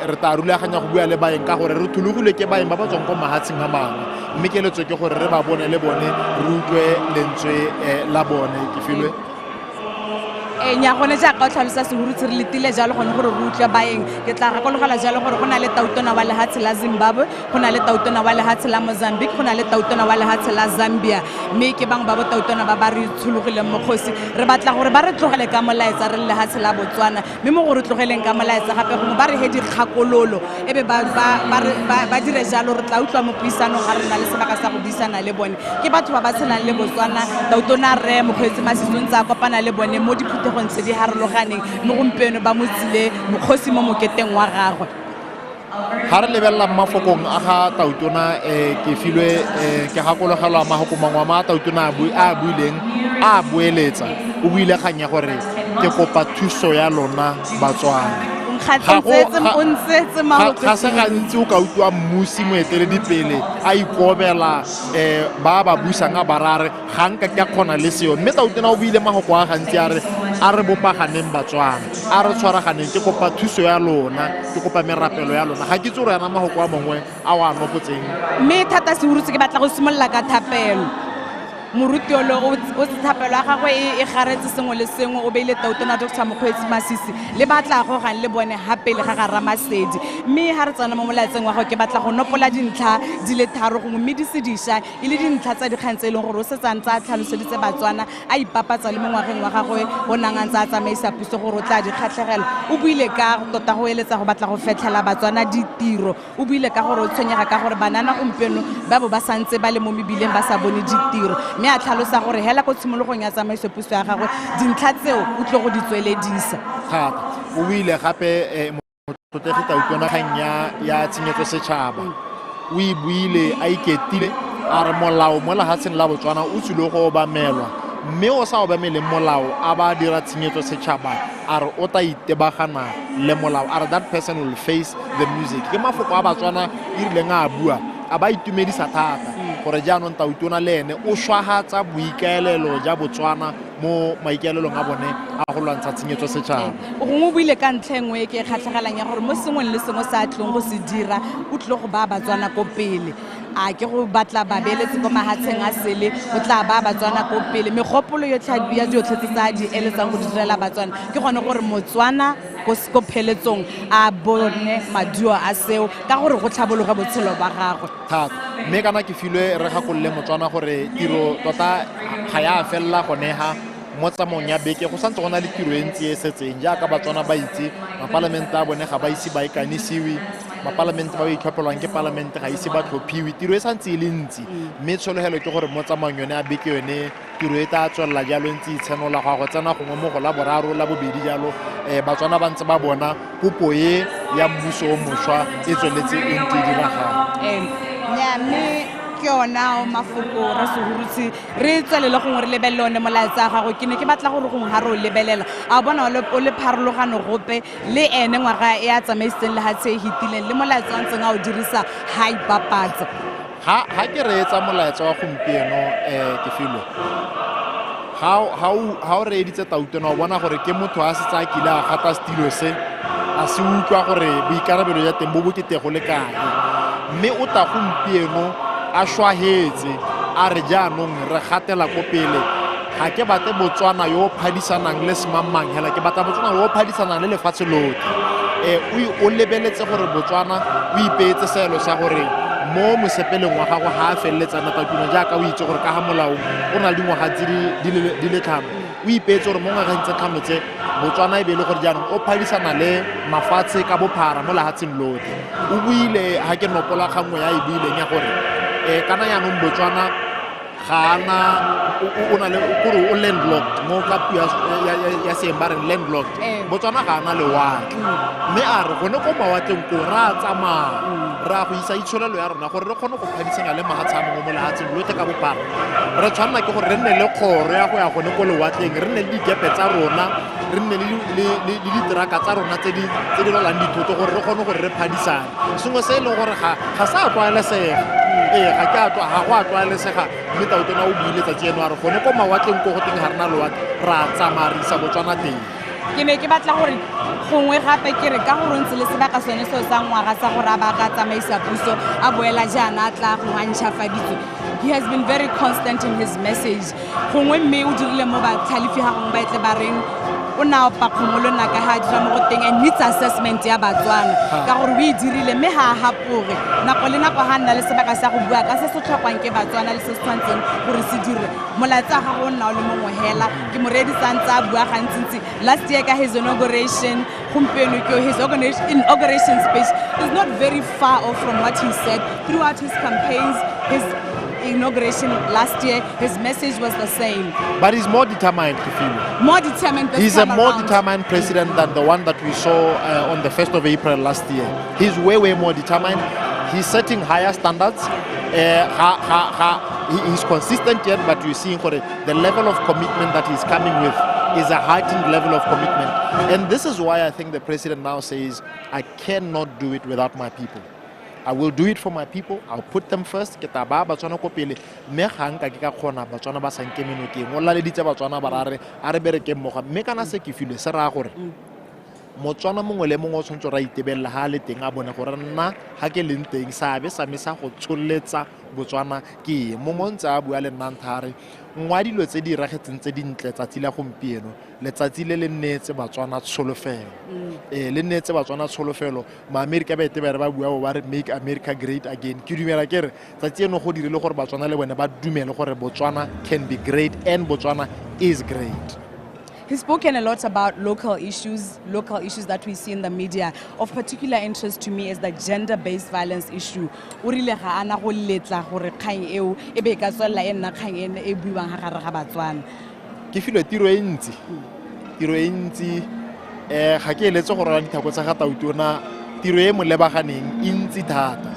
re ta rulaganya go bua le baeng ka gore re thulugile ke baeng ba ba tswang ko mahatsheng a mangwe mme ke letso ke gore re ba bone le bone re utlwe lentswe la bone ke filwe nya gone jaaka o tlhalosa Sehurutsi re letile jalo gone gore re utlwe baeng ke tla gakologela jalo gore go na le tautona wa lehatshe la Zimbabwe go na le tautona wa lehatshe la Mozambique go na le tautona wa lehatshe la Zambia mme ke bang ba bo tautona ba ba re tshulugileng mokgosi re batla gore ba re tlogele ka molaetsa re lehatshe la Botswana mme mo gore tlogeleng ka molaetsa gape go ba re he dikgakololo ebe ba dire jalo re tla utlwa mo puisanong ga re na le sebaka sa go buisana le bone ke batho ba ba tshelang le Botswana tautona re mokgweetsi Masisong tsa kopana le bone mo diphuthegong tse di harologaneng mo gompieno ba mo tsile mokgosi mo moketeng wa gagwe ha re lebella mafokong a ga tautona ke filwe ke gakologelwa mahokomangwa ma tautona a buileng a boeletsa o buile kganya gore ke kopa thuso ya lona Batswana ga se gantsi o ka utlwa mmusi moeteledipele a ikobela ba ba busang a barare ga nka ke a kgona le seo mme tautona o buile magoko a gantsi a re bopaganeng Batswana a re tshwaraganeng ke kopa thuso ya lona ke kopa merapelo ya lona ga ke itse gore yana magoko a mongwe a o a nopotseng mme thata Sehurutsi ke batla go simolola ka thapelo moruti o thapelo ya gagwe e garetse sengwe le sengwe o beile tautona Dr. Mokgweetsi Masisi le batla go gang le bone hape le ga ga Ramasedi mme ha re tsana mo molaetseng wa go ke batla go nopola dintlha di le tharo go mme di sedisha e le dintlha tsa dikgantse e leng gore o se tsantsa tlhaloseditse Batswana a ipapatsa le mongwageng wa gagwe go nangantsa a tsamaisa puso gore o tla di kgatlhegela o buile ka tota go eletsa go batla go fetlhela Batswana ditiro o buile ka gore o tshwenyega ka gore banana gompieno ba bo ba santse ba le mo mebileng ba sa bone ditiro mme a tlhalosa gore hela go tshimologong ya tsamaiso puso ya gagwe dintlha tseo o tlo go di tsweledisa thata o buile gape motlotegi tautona kganya ya tshenyetso setšhaba o e buile a iketile a re molao mo lehatsheng la Botswana o tswile go obamelwa mme o sa obameleng molao a ba dira tshenyetso setšhaba a re o ta itebagana le molao a re that person will face the music ke mafoko a Batswana e rileng a bua a ba itumedisa thata gore jaanong tautona le ene o swagatsa boikaelelo ja Botswana mo maikaelelong a bone a go lwantsha tshenyetso setšhaba gongwe o buile ka ntlha engwe ke kgatlhegelang ya gore mo sengweng le sengwe sa tlong go se dira o tlile go ba Batswana ko pele a ke go batla babeeletsi ko mahatsheng a sele o tla ba Batswana ko pele megopolo yotlhe ya diotlhe tse tsa di eletsang go direla Batswana ke gone gore Motswana ko pheletsong a bone maduo a seo ka gore go tlhabologa botshelo ba gagwe thata mme kana ke filwe re gakolle Motswana gore tiro tota ga ya fella gone ha mo tsamong ya beke go santse go na le tiro e ntsi e setseng jaaka Batswana ba itse mapalamente a bone ga ba ise ba ikanisiwe mapalamente ba itlhophelwang ke palamente ga ise ba tlhophiwe tiro e santse e le ntsi mme tshologelo ke gore mo tsamang yone a beke yone tiro e tla tswelela jalo ntse itshenola go tsena gongwe mo go la boraro la bobedi jalo Batswana ba ntse ba bona kopo e ya mmuso o mošwa e tsweletse e ntse e diragala mme ke yona mafoko ra Sehurutsi re tswelele gongwe re lebelele one molaetsa gagwe ke ne ke batla gore gongwe ga re o lebelela a bona o le pharologano gope le ene ngwaga e a tsamaisitseng lehatshe e hitileng le molaetsa wa ntseng a o dirisa ha ipapatsa ha ke reetsa molaetsa wa gompieno ke filo ha o reeditse Tautona o bona gore ke motho a setsa kile a gata stilo se a se utlwa gore boikarabelo ya teng bo bokete go le kae mme o ta gompieno a shwahetse a re jaanong re gatela ko pele ga ke batle Botswana yo phadisanang le semamang hela ke batla Botswana yo phadisanang le lefatshe lotlhe o lebeletse gore Botswana o ipeetse selo sa gore mo mosepeleng wa gago ha a feleletsana Tautona jaaka o itse gore ka ga molao o na le dingwaga di le tlhano o ipeetse gore mo ngwageng tse tlhano tse Botswana e be le gore jaanong o phadisana le mafatshe ka bophara mo lehatsheng lotlhe o buile ha ke nopola gangwe ya e buileng ya gore kana yaanong Botswana ga ana o na le gore o landlocked mo ka ya seemba reng landlocked Botswana ga ana lewatle mme a re gone ko mawatleng ko ra tsamaya ra go isa itsholelo ya rona gore re kgone go phadisana le mahatshe a mongwe mo lehatsheng lotlhe ka bophara re tshwanela ke gore re nne le kgoro ya go ya gone ko lewatleng re nne le dikepe tsa rona re nne le diteraka tsa rona tse di rwalang dithoto gore re kgone gore re phadisane sengwe se e leng gore ga sa tlwaelesega ga go a tlwaelesega mme Tautona o buile tsatsi eno a re gone ko mawatleng ko go teng ga rena lewatle ra tsamarisa Botswana teng ke ne ke batla gore gongwe gape ke re ka gore ntse le sebaka sone seo sa ngwaga sa gore a ba ka tsamaisa puso a boela jaana a tla go ntšhafaditswe he has been very constant in his message gongwe mme o dirile mo batlhalefi ga gongwe ba etle ba reng o na opa kgomolo naka ha dira mo go teng and needs assessment ya Batswana ka gore o e dirile mme ha hapore nako le nako ha nna le sebaka sa go bua ka se se tlhokwang ke Batswana le se se tshwantseng gore se dire molaetsa ga go nna o le mongwe hela ke mo redisantsa a bua gantsi last year ka his inauguration gompieno ke his inauguration speech is not very far off from what he said throughout his campaigns. His inauguration last year, his message was the same. But he's more determined, Kifilo. More determined this He's time a more around. determined president than the one that we saw on the 1st of April last year. He's way more determined. He's setting higher standards. He's consistent yet, but you're seeing the level of commitment that he's coming with is a heightened level of commitment. And this is why I think the president now says, I cannot do it without my people. I will do it for my people. I'll put them first. Ke taba Batswana ko pele. Me ga nka ke ka khona Batswana ba sa nke menokeng. O la le ditse Batswana ba rare a re bereke mmoga. Me kana se ke file se ra gore Motswana mongwe le mongwe o tshwanetse ra itebella ha le teng a bone gore nna ha ke leng teng sabe sa me sa go tsholletsa Botswana ke mo montse a bua le nnanthare ngwa dilo tse di ragetseng tse dintle tsatsi la gompieno letsatsi le le nnetse Batswana tsholofelo le nnetse Batswana tsholofelo ma America ba ete ba re ba bua ba re make America great again ke dumela ke re tsatsi eno go dirile gore Batswana le bone ba dumele gore Botswana can be great and Botswana is great. He's spoken a lot about local issues that we see in the media. Of particular interest to me is the gender-based violence issue. Urile ga ana go letla gore kgang eo e be ka tswela e nna kgang ene e buiwang ha gare ga Batswana. Ke filo tiro e ntsi ga ke eletse gore ra dithako tsa ga Tautona tiro e mo lebaganeng e ntsi thata.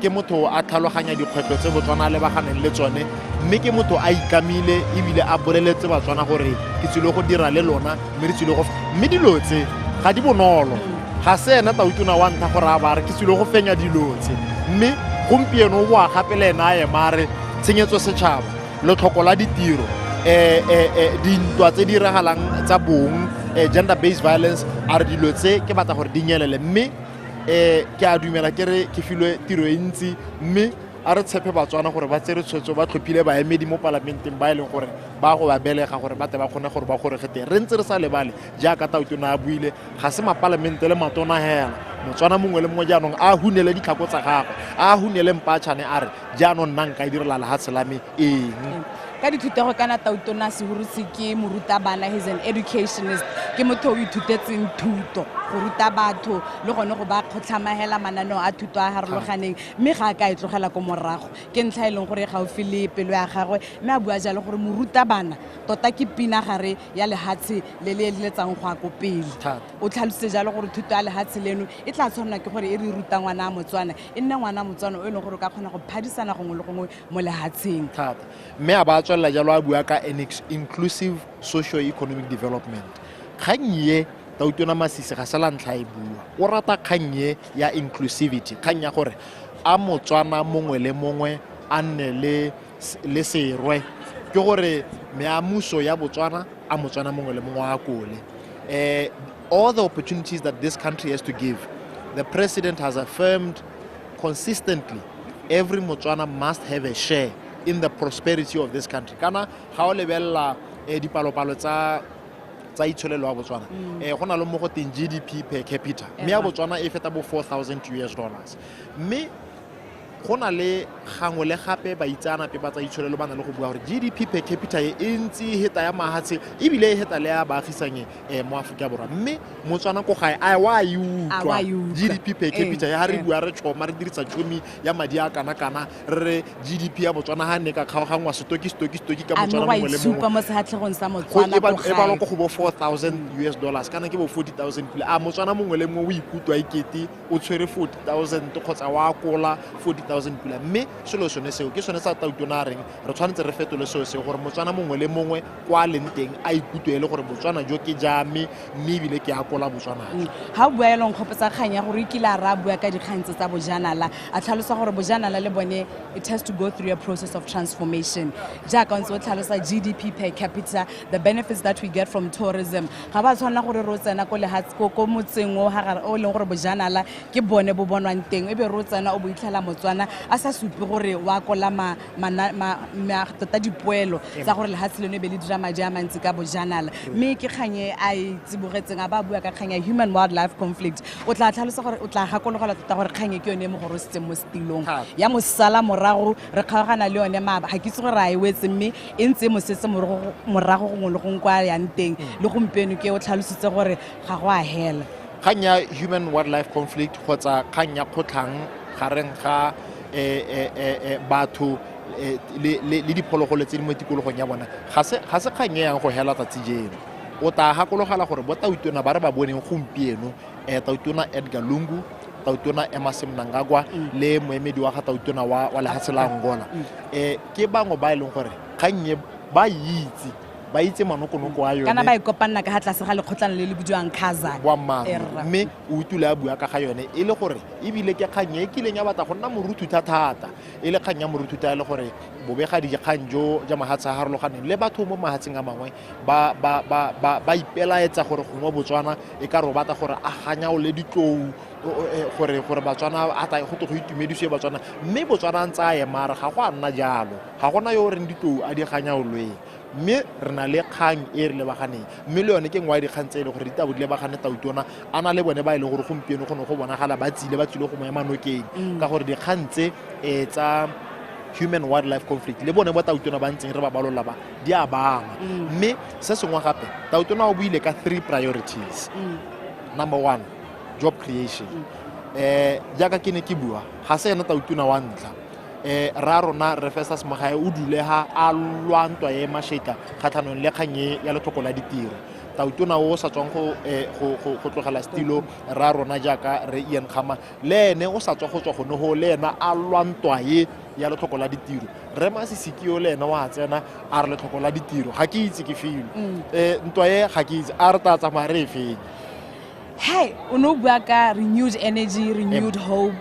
Ke motho a tlhaloganya dikgwetlho tse Botswana le baganeng le tsone mme ke motho a ikamile e bile a boleletse Batswana gore ke tsile go dira le lona mme re tsile go mme dilo tse ga di bonolo ga se ena Tautona wa ntlha gore a ba re ke tsile go fenya dilo tse mme gompieno o boa gape le ena a mare tshenyetso setšhaba le tlhoko la ditiro dintwa tse di regalang tsa bong gender based violence a re dilo tse ke batla gore di nyelele mme ke a dumela ke re ke filwe tiro e ntsi mme a re tshepe Batswana gore ba tsere tshwetso ba tlhophile baemedi mo parlamenteng ba ileng gore ba go ba belega gore ba te ba kgone gore ba gore gete re ntse re sa lebale jaaka Tautona a buile ga se mapalamente le matona hela Motswana mongwe le mongwe jaanong a hunele ditlhako tsa gagwe a hunele mpatšhane a re jaanong nna nka e direla lehatshe la me eng ka dithutego kana Tautona Sehurutse ke morutabana. He's an educationist ke motho o ithutetseng thuto go ruta batho le gone go ba kgotlhamagela mananeo a thuto a harologaneng mme ga ka e tlogela ko morago ke ntlha e leng gore gaufi le pelo ya gagwe mme a bua jalo gore morutabana tota ke pina gare ya lehatshe le le letsang go a ko pele o tlhalositse jalo gore thuto ya lehatshe leno e tla tshwanela ke gore e re ruta ngwana a Motswana e nne ngwana Motswana o e leng gore o ka kgona go phadisana gongwe le gongwe mo lehatsheng mme a ba tswela jalo a bua ka inclusive socio-economic development kgang ye Tautona Masisi ga se la ntlha e bua o rata kgang ye ya inclusivity kgang ya gore a Motswana mongwe le mongwe a nne le serwe ke gore meamuso ya Botswana a Motswana mongwe le mongwe a kole. All the opportunities that this country has to give, the president has affirmed consistently every Motswana must have a share in the prosperity of this country. Kana ga o lebella dipalopalo tsa itsholelo wa Botswana go na le mo go teng GDP per capita mme ya Botswana e feta bo $4,000. Mme go na le gangwe le gape ba itsana pe ba tsa itsholelo ba na le go bua gore GDP per capita e ntsi heta ya mahatshe e bile e heta le ya baagisanye mo Afrika Borwa mme Motswana go gae a wa utlwa GDP per capita ya re bua re tshoma re dirisa tšhomi ya madi a kana re GDP ya Botswana ha ne ka kgaogangwa stoki ka Motswana mo le mo mo sehatlhegong sa Motswana go gae e ba go bo $4,000 kana ke bo 40,000 pila a Motswana mongwe le mongwe o ikutwa ikete o tshwere 40,000 kgotsa wa kola 40,000 pila mme selo sone seo ke sone sa Tautona reng re tshwanetse re fetole seo gore Motswana mongwe le mongwe kwa leng teng a ikutwe le gore Botswana jo ke jame mme bile ke akola Botswana ha bua e leng khopetsa kganya gore ikila ra bua ka dikgantse tsa bojanala a tlhalosa gore bojanala le bone it has to go through a process of transformation jaaka ntse o tlhalosa GDP per capita, the benefits that we get from tourism ga ba tshwana gore ro tsena ko lehatsko ko motseng o leng gore bojanala ke bone bo bonwang teng e be ro tsena o bo itlhala Motswana a sa supe gore wa kola tota dipoelo tsa gore lehatsi lone be le dira madi a mantsi ka bojanala mme ke kganye a tsibogetseng a ba bua ka kganya human wildlife conflict o tla tlhalosa gore o tla gakologela tota gore kganye ke yone mo go rositseng mo stilong ya mosala morago re kgaogana le yone maba ga ke itse gore a e wetse mme e ntse mosetse morago gongwe le gongwe kwa yang teng le gompieno ke o tlhalositse gore ga go a hela kganya human wildlife conflict kgotsa kganya kgotlhang gareng ga batho le diphologolo tse di mo tikologong ya bona ga se kganye yang go hela tsatsi jeno o ta gakologela gore bo Tautona ba re ba boneng gompieno Tautona Edgar Lungu, Tautona Emmerson Mnangagwa le moemedi wa ga Tautona wa lehatshe la Angola ke bangwe ba e leng gore kganye ba itse manokonoko a yone kana ba ikopanna ka tlase ga lekgotlana le le bidiwang Kazan mme o utule a bua ka ga yone e le gore e bile ke kganye e kileng ya batla go nna morutu thata e le kganya morutu ta le gore bobega di kganjo ja mahatsa a harologaneng le batho mo mahatseng a mangwe ba ipelaetsa gore go mo Botswana e ka ro batla gore a ganya o le ditlou gore Batswana a ta go itumediswe Batswana mme Botswana ntse a emara ga go a nna jalo ga gona yo reng ditlou a di ganya o lwe mme re na le kgang e re lebaganeng mme le yone ke ngwa dikgang tse e le gore ditabo di lebagane Tautona a na le bone ba e leng gore gompieno go ne go bonagala ba tsile go mo ema nokeng ka gore dikgang tse tsa human wildlife conflict le bone ba Tautona ba ntseng re ba balola ba di a bama mme se sengwe gape Tautona o buile ka 3 priorities. Number 1, job creation. Jaaka ke ne ke bua ga se ena Tautona wa ntla ra rona re fesa semagae o dulega a lwantwa ye masheka kgathanong le kganye ya letlhoko la ditiro Tautona o sa tswang go tlogela stilo ra rona jaaka re Ian Khama le ene o sa tswa go tswa gone go le ena a lwantwa ye ya letlhoko la ditiro re Masisikio le ena wa tsena a re letlhoko la ditiro ga ke itse ke felo ntwa ye ga ke itse a re ta tsamaya re e fenye hey o no bua ka renewed energy, renewed hope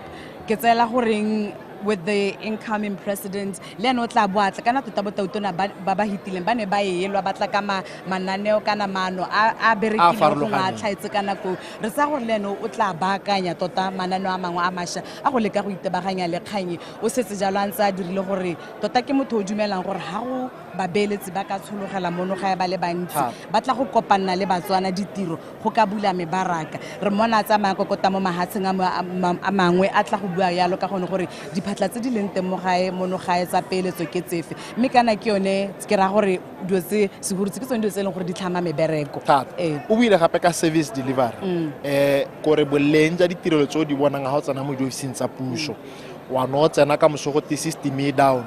ke tsela goreng with the incoming president le no tla boatla kana tota Tautona ba hitileng ba ne ba elwa batla ka mananeo kana mano a berekile go nga tlhaetse kana go re sa gore le no o tla baakanya tota mananeo a mangwe a masha a go leka go itebaganya le kganye o setse jalo a ntse a dirile gore tota ke motho o dumelang gore ha go babeletsi ba ka tshologela mono ga ba le bantsi ba tla go kopana le Batswana ditiro go ka bula mebaraka re mona tsa makokota mo mahatsheng a mangwe a tla go bua yalo ka gone gore diphatla tse di leng teng mo gae mono gae tsa peeletso ke tsefe mme kana ke yone ke ra gore dio tse segurutse ke tsone dio tse leng gore di tlhama mebereko o buile gape ka service delivery gore boleng ja ditirelo tse o di bonang ga o tsena mo diofising tsa puso wa no tsena ka mosogote system e down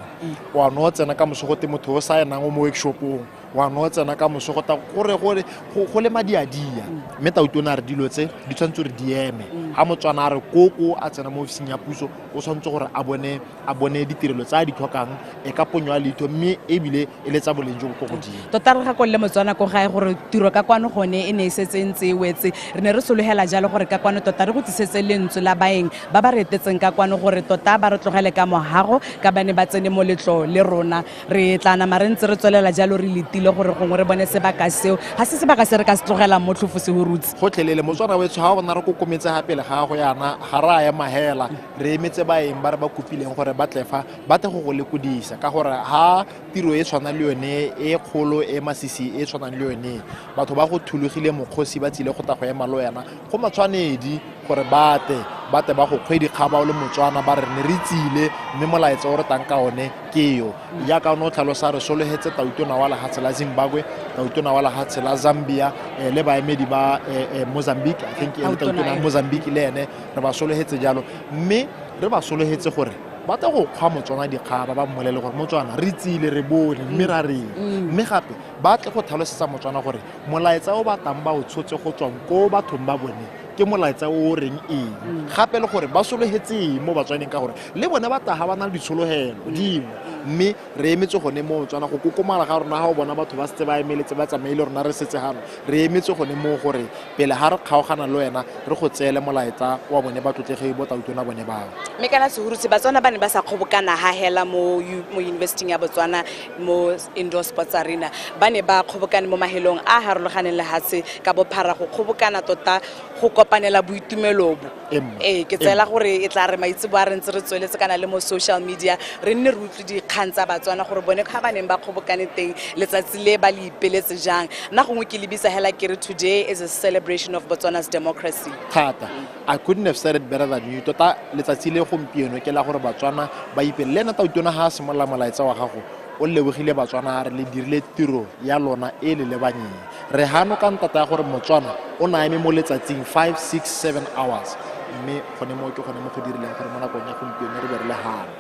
wa no tsena ka mosogote motho o sa enang mo workshopong wa no tsena ka moso go ta gore go le madiadia mme tautona re dilo tse di tshwantse re di eme ha motswana a re koko a tsena mo ofising ya puso o tshwantse gore a bone ditirelo tsa di tlhokang e ka ponyo a letho mme ebile e le tsa boleng jo go godimo tota re ga go le motswana ko gae gore tiro ka kwano gone e ne e setse ntse e wetse re ne re sologela jalo gore ka kwano tota re go tlisetse lentswe la baeng ba ba retetseng ka kwano gore tota ba re tlogele ka mohago ka bane ba tsene mo letlo le rona re tla nama re ntse re tswelela jalo re letile gore gongwe re bone sebaka seo ga se sebaka se re ka se tlogelang mo tlhofo se go rutse gotlhelele motswana wetso ga o bona re kokometse ga pele ga go yana ga ra ya mahela re emetse baeng ba re ba kopileng gore ba tlefa ba tle go lekodisa ka gore ha tiro e tshwana le yone e kgolo e masisi e tshwanang le yone batho ba go thulogile mokgosi ba tsile go ta go ema lo yana go matshwanedi gore bate ba go kgwedi kgaba o le motswana ba re ne re tsile mme molaetsa o re tang ka one ke yo jaaka no tlhalosa re sologetse tautona wa lehatshe la Zimbabwe tautona wa lehatshe la Zambia le baemedi ba Mozambique I think e le tautona Mozambique le ene re ba sologetse jalo mme re ba sologetse gore ba ta go kgwa motswana dikgaba ba mmolele gore motswana re tsile re bone mme ra reng mme gape ba tle go tlhalosetsa motswana gore molaetsa o ba tang ba o tshotse go tswang ko bathong ba bone ke molaetsa o reng gape le gore ba sologetse mo batswaneng ka gore le bone ba taga ba na le ditshologelo dingwe mme re emetse gone mo motswana go kokomala ga rona ga o bona batho ba setse ba emeletse ba tsamaile rona re setse gano re emetse gone mo gore pele ga re kgaogana le wena re go tseele molaetsa wa bone ba tlotlege bo tautona bone bao mme kana segurutse batswana ba ne ba sa kgobokana ha hela mo university ya Botswana mo indoor sports arena ba ne ba kgobokane mo mahelong a harologaneng le hatse ka bophara go kgobokana tota go kopanela boitumelobo ke tsela gore e tla re maitse bo a re ntse re tsweletse kana le mo social media re nne re utlwe dikgang tsa batswana gore bone ga ba neng ba kgobokane teng letsatsi le ba le ipeletse jang nna gongwe ke lebisa hela ke re today is a celebration of Botswana's democracy thata I couldn't have said it better than you tota letsatsi le gompieno ke la gore batswana ba ipelele na tautona ha se mola molaetsa wa gago o lebogile batswana re le dirile tiro ya lona e le lebanyeng re hano ka ntata ya gore motswana o na eme mo letsatsing 5 6 7 hours mme gone mo ke gone mo go dirileng gore mo nakong ya gompieno re be re le hano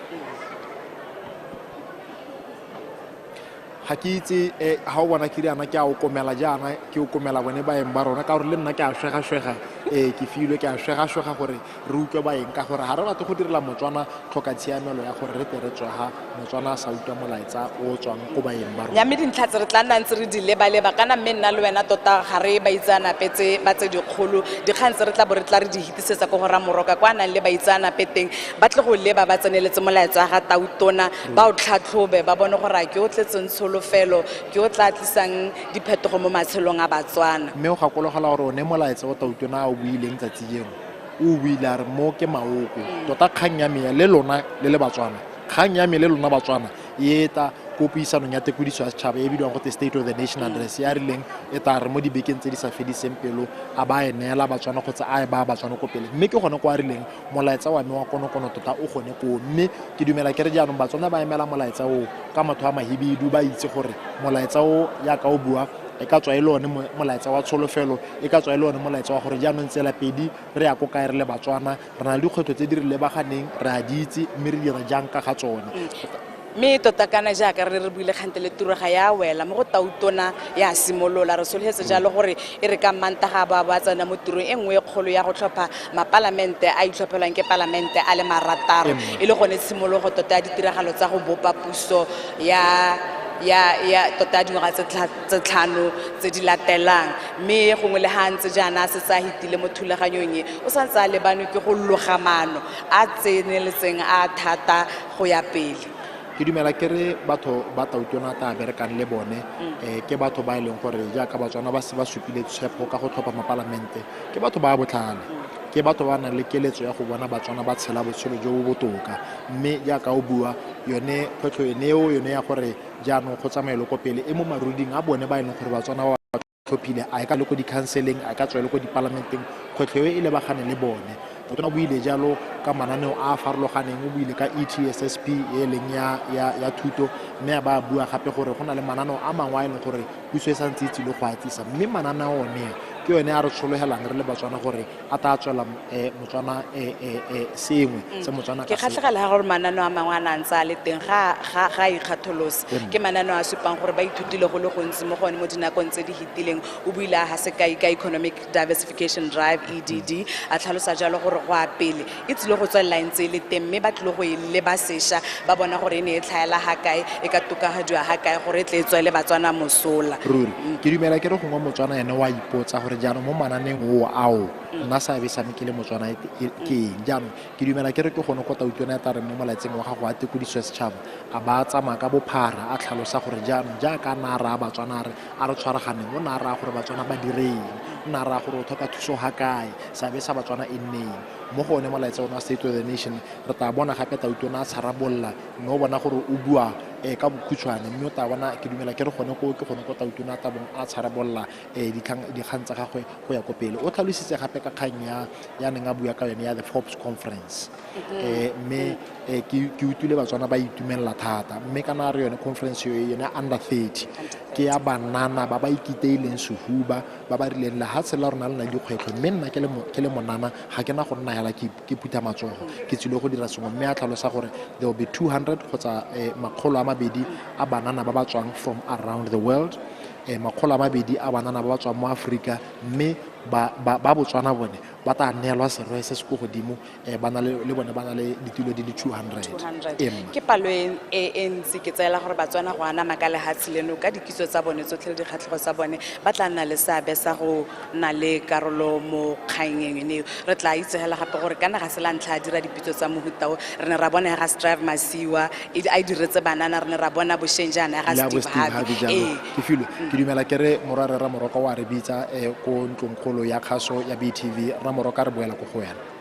ga ke itse ga o bona ke riana ke a o komela jaana ke o komela bone baeng ba rona ka gore le nna ke a shwega ke filwe ke a shwega gore re utlwe baeng ka gore ga re batle go direla motswana tlhoka tshiamelo ya gore re tle re tswa motswana sa utlwa molaetsa o tswang ko baeng ba rona ya mme dintlha tse re tla nna ntse re di leba kana mme nna le wena tota ga re baitsana petse ba tse dikgolo dikgang tse re tla bo re tla re di hitisetsa go gora moroka kwa nang le baitsana peteng ba tle go leba ba tseneletse molaetsa ga tautona ba o tlhatlhobe ba bone gore a ke o tletseng tsholofelo ke o tla tlisang diphetogo mo matshelong a batswana mme o gakologela gore o ne molaetsa o tautona o buileng tsatsi eno o buile a re mo ke maoko tota kgang ya me le lona le le batswana kgang ya me le lona batswana e ta ko puisanong ya tekodiso ya setšhaba e bidiwang go te State of the Nation address ya rileng e tla re mo dibekeng tse di sa fediseng pelo a ba e neela batswana kgotsa a e ba batswana ko pele mme ke gone ko a rileng molaetsa wa me wa konokono tota o gone ko mme ke dumela ke re jaanong batswana ba emela molaetsa o ka matho a mahibidu ba itse gore molaetsa o ya ka o bua e ka tswa e le one molaetsa wa tsholofelo e ka tswa e le one molaetsa wa gore jaanong tsela pedi re ya ko kae re le batswana re na le dikgwetlho tse di re lebaganeng re a di itse mme re dira jang ka ga tsone mme tota kana jaaka re buile kgante le turoga ya wela mo go tautona ya simolola re sologetse jalo gore e re ka mantaga ba tsena mo tirong e nngwe e kgolo ya go tlhopha mapalamente a itlhophelwang ke palamente a le marataro e le gone tshimologo tota ya ditiragalo tsa go bopa puso ya tota dingwaga tse tlhano tse di latelang mme gongwe le gantse jaana se sa hitile mo thulaganyong e o santse a lebanwe ke go loga maano a tseneletseng a thata go ya pele ke dumela ke re batho ba tautona ta berekang le bone ke batho ba e leng gore jaaka batswana ba se ba supile tshepo ka go tlhopha mapalamente ke batho ba botlhale ke batho ba nang le keletso ya go bona batswana ba tshela botshelo jo bo botoka mme jaaka o bua yone kgwetlho eneo yone ya gore jaanong go tsamaele ko pele e mo maruding a bone ba e leng gore batswana ba tlhophile a ka le ko di-counseling a ka tswa le ko dipalamenteng kgwetlho e lebagane le bone tautona buile jalo ka mananeo a a farologaneng o buile ka ETSSP e leng ya thuto mme a ba bua gape gore go na le mananeo a mangwe a e leng gore puso e santse itse le go atisa mme mananeo one ke yone a re tshologelang re le batswana gore a ta tswela motswana sengwe se motswana ke kgatlhegela ga gore manano a mangwe a na ntse a le teng ga ikgatholosa ke manano a supang gore ba ithutile go le gontsi mo gone mo dinakong tse di hitileng o buile a ga se ka economic diversification drive EDD a tlhalosa jalo gore go a pele e tsile go tswelela ntse e le teng mme ba tlile go e leba sešwa ba bona gore e ne e tlhaela ga kae e ka tokagadiwa ga kae gore e tle e tswele batswana mosola ruri ke dumela ke re gongwe motswana ene wa ipotsa gore jaanong mo mananeng o ao nna seabe sa me ke le motswana ke eng jaanong ke dumela ke re ke gone ko Tautona ya tare mo molaetseng wa gago a tekodiswa setšhaba a ba tsamaya ka bophara a tlhalosa gore jaanong jaaka na a raya batswana a re tshwaraganeng o ne a raya gore batswana ba direng o ne a raya gore o tlhoka thuso ga kae seabe sa batswana e nneng mo go one molaetsa ona State of the Nation re tla bona gape Tautona a tsharabolla mme o bona gore o bua ka bokhutshwane mme o tla bona ke dumela ke re gone ko Tautona a tabong a tsharabolla dikgang tsa gagwe go ya ko pele o tlhalositse gape ka kgang ya neng a bua ka yone ya the Forbes conference mme ke utlwile batswana ba itumelela thata mme kana re yone conference yone under 30 ke ya banana ba ikiteileng sehuba ba ba rileng le ha tsela rona le na dikgwetlho mme nna ke le monana ga ke na go nna yala ke phutha matsogo ke tsile go dira sengwe mme a tlhalosa gore there will be 200 kgotsa makgolo a mabedi a banana ba ba tswang from around the world makgolo a mabedi a banana ba ba tswang mo Africa mme ba Botswana bone ba ta neelwa serwe se se go godimo le bone ba na le ditulo di le 200 ke palo e ntsi ke tsaela gore batswana go ana makale hatsi leno ka dikiso tsa bone tsotlhe le dikgatlhego tsa bone ba tla nna le seabe sa go na le karolo mo kgangeng eno re tla itsegela gape gore kana ga se la ntlha a dira dipitso tsa mohutao re ne ra bona ga Strive Masiwa a diretse banana re ne ra bona boshenjana ga Steve Harvey ke filo ke dumela ke re morare ra moroko wa re bitsa ko ntlong kgolo ya kgaso ya BTV ra moroka re boela go go yana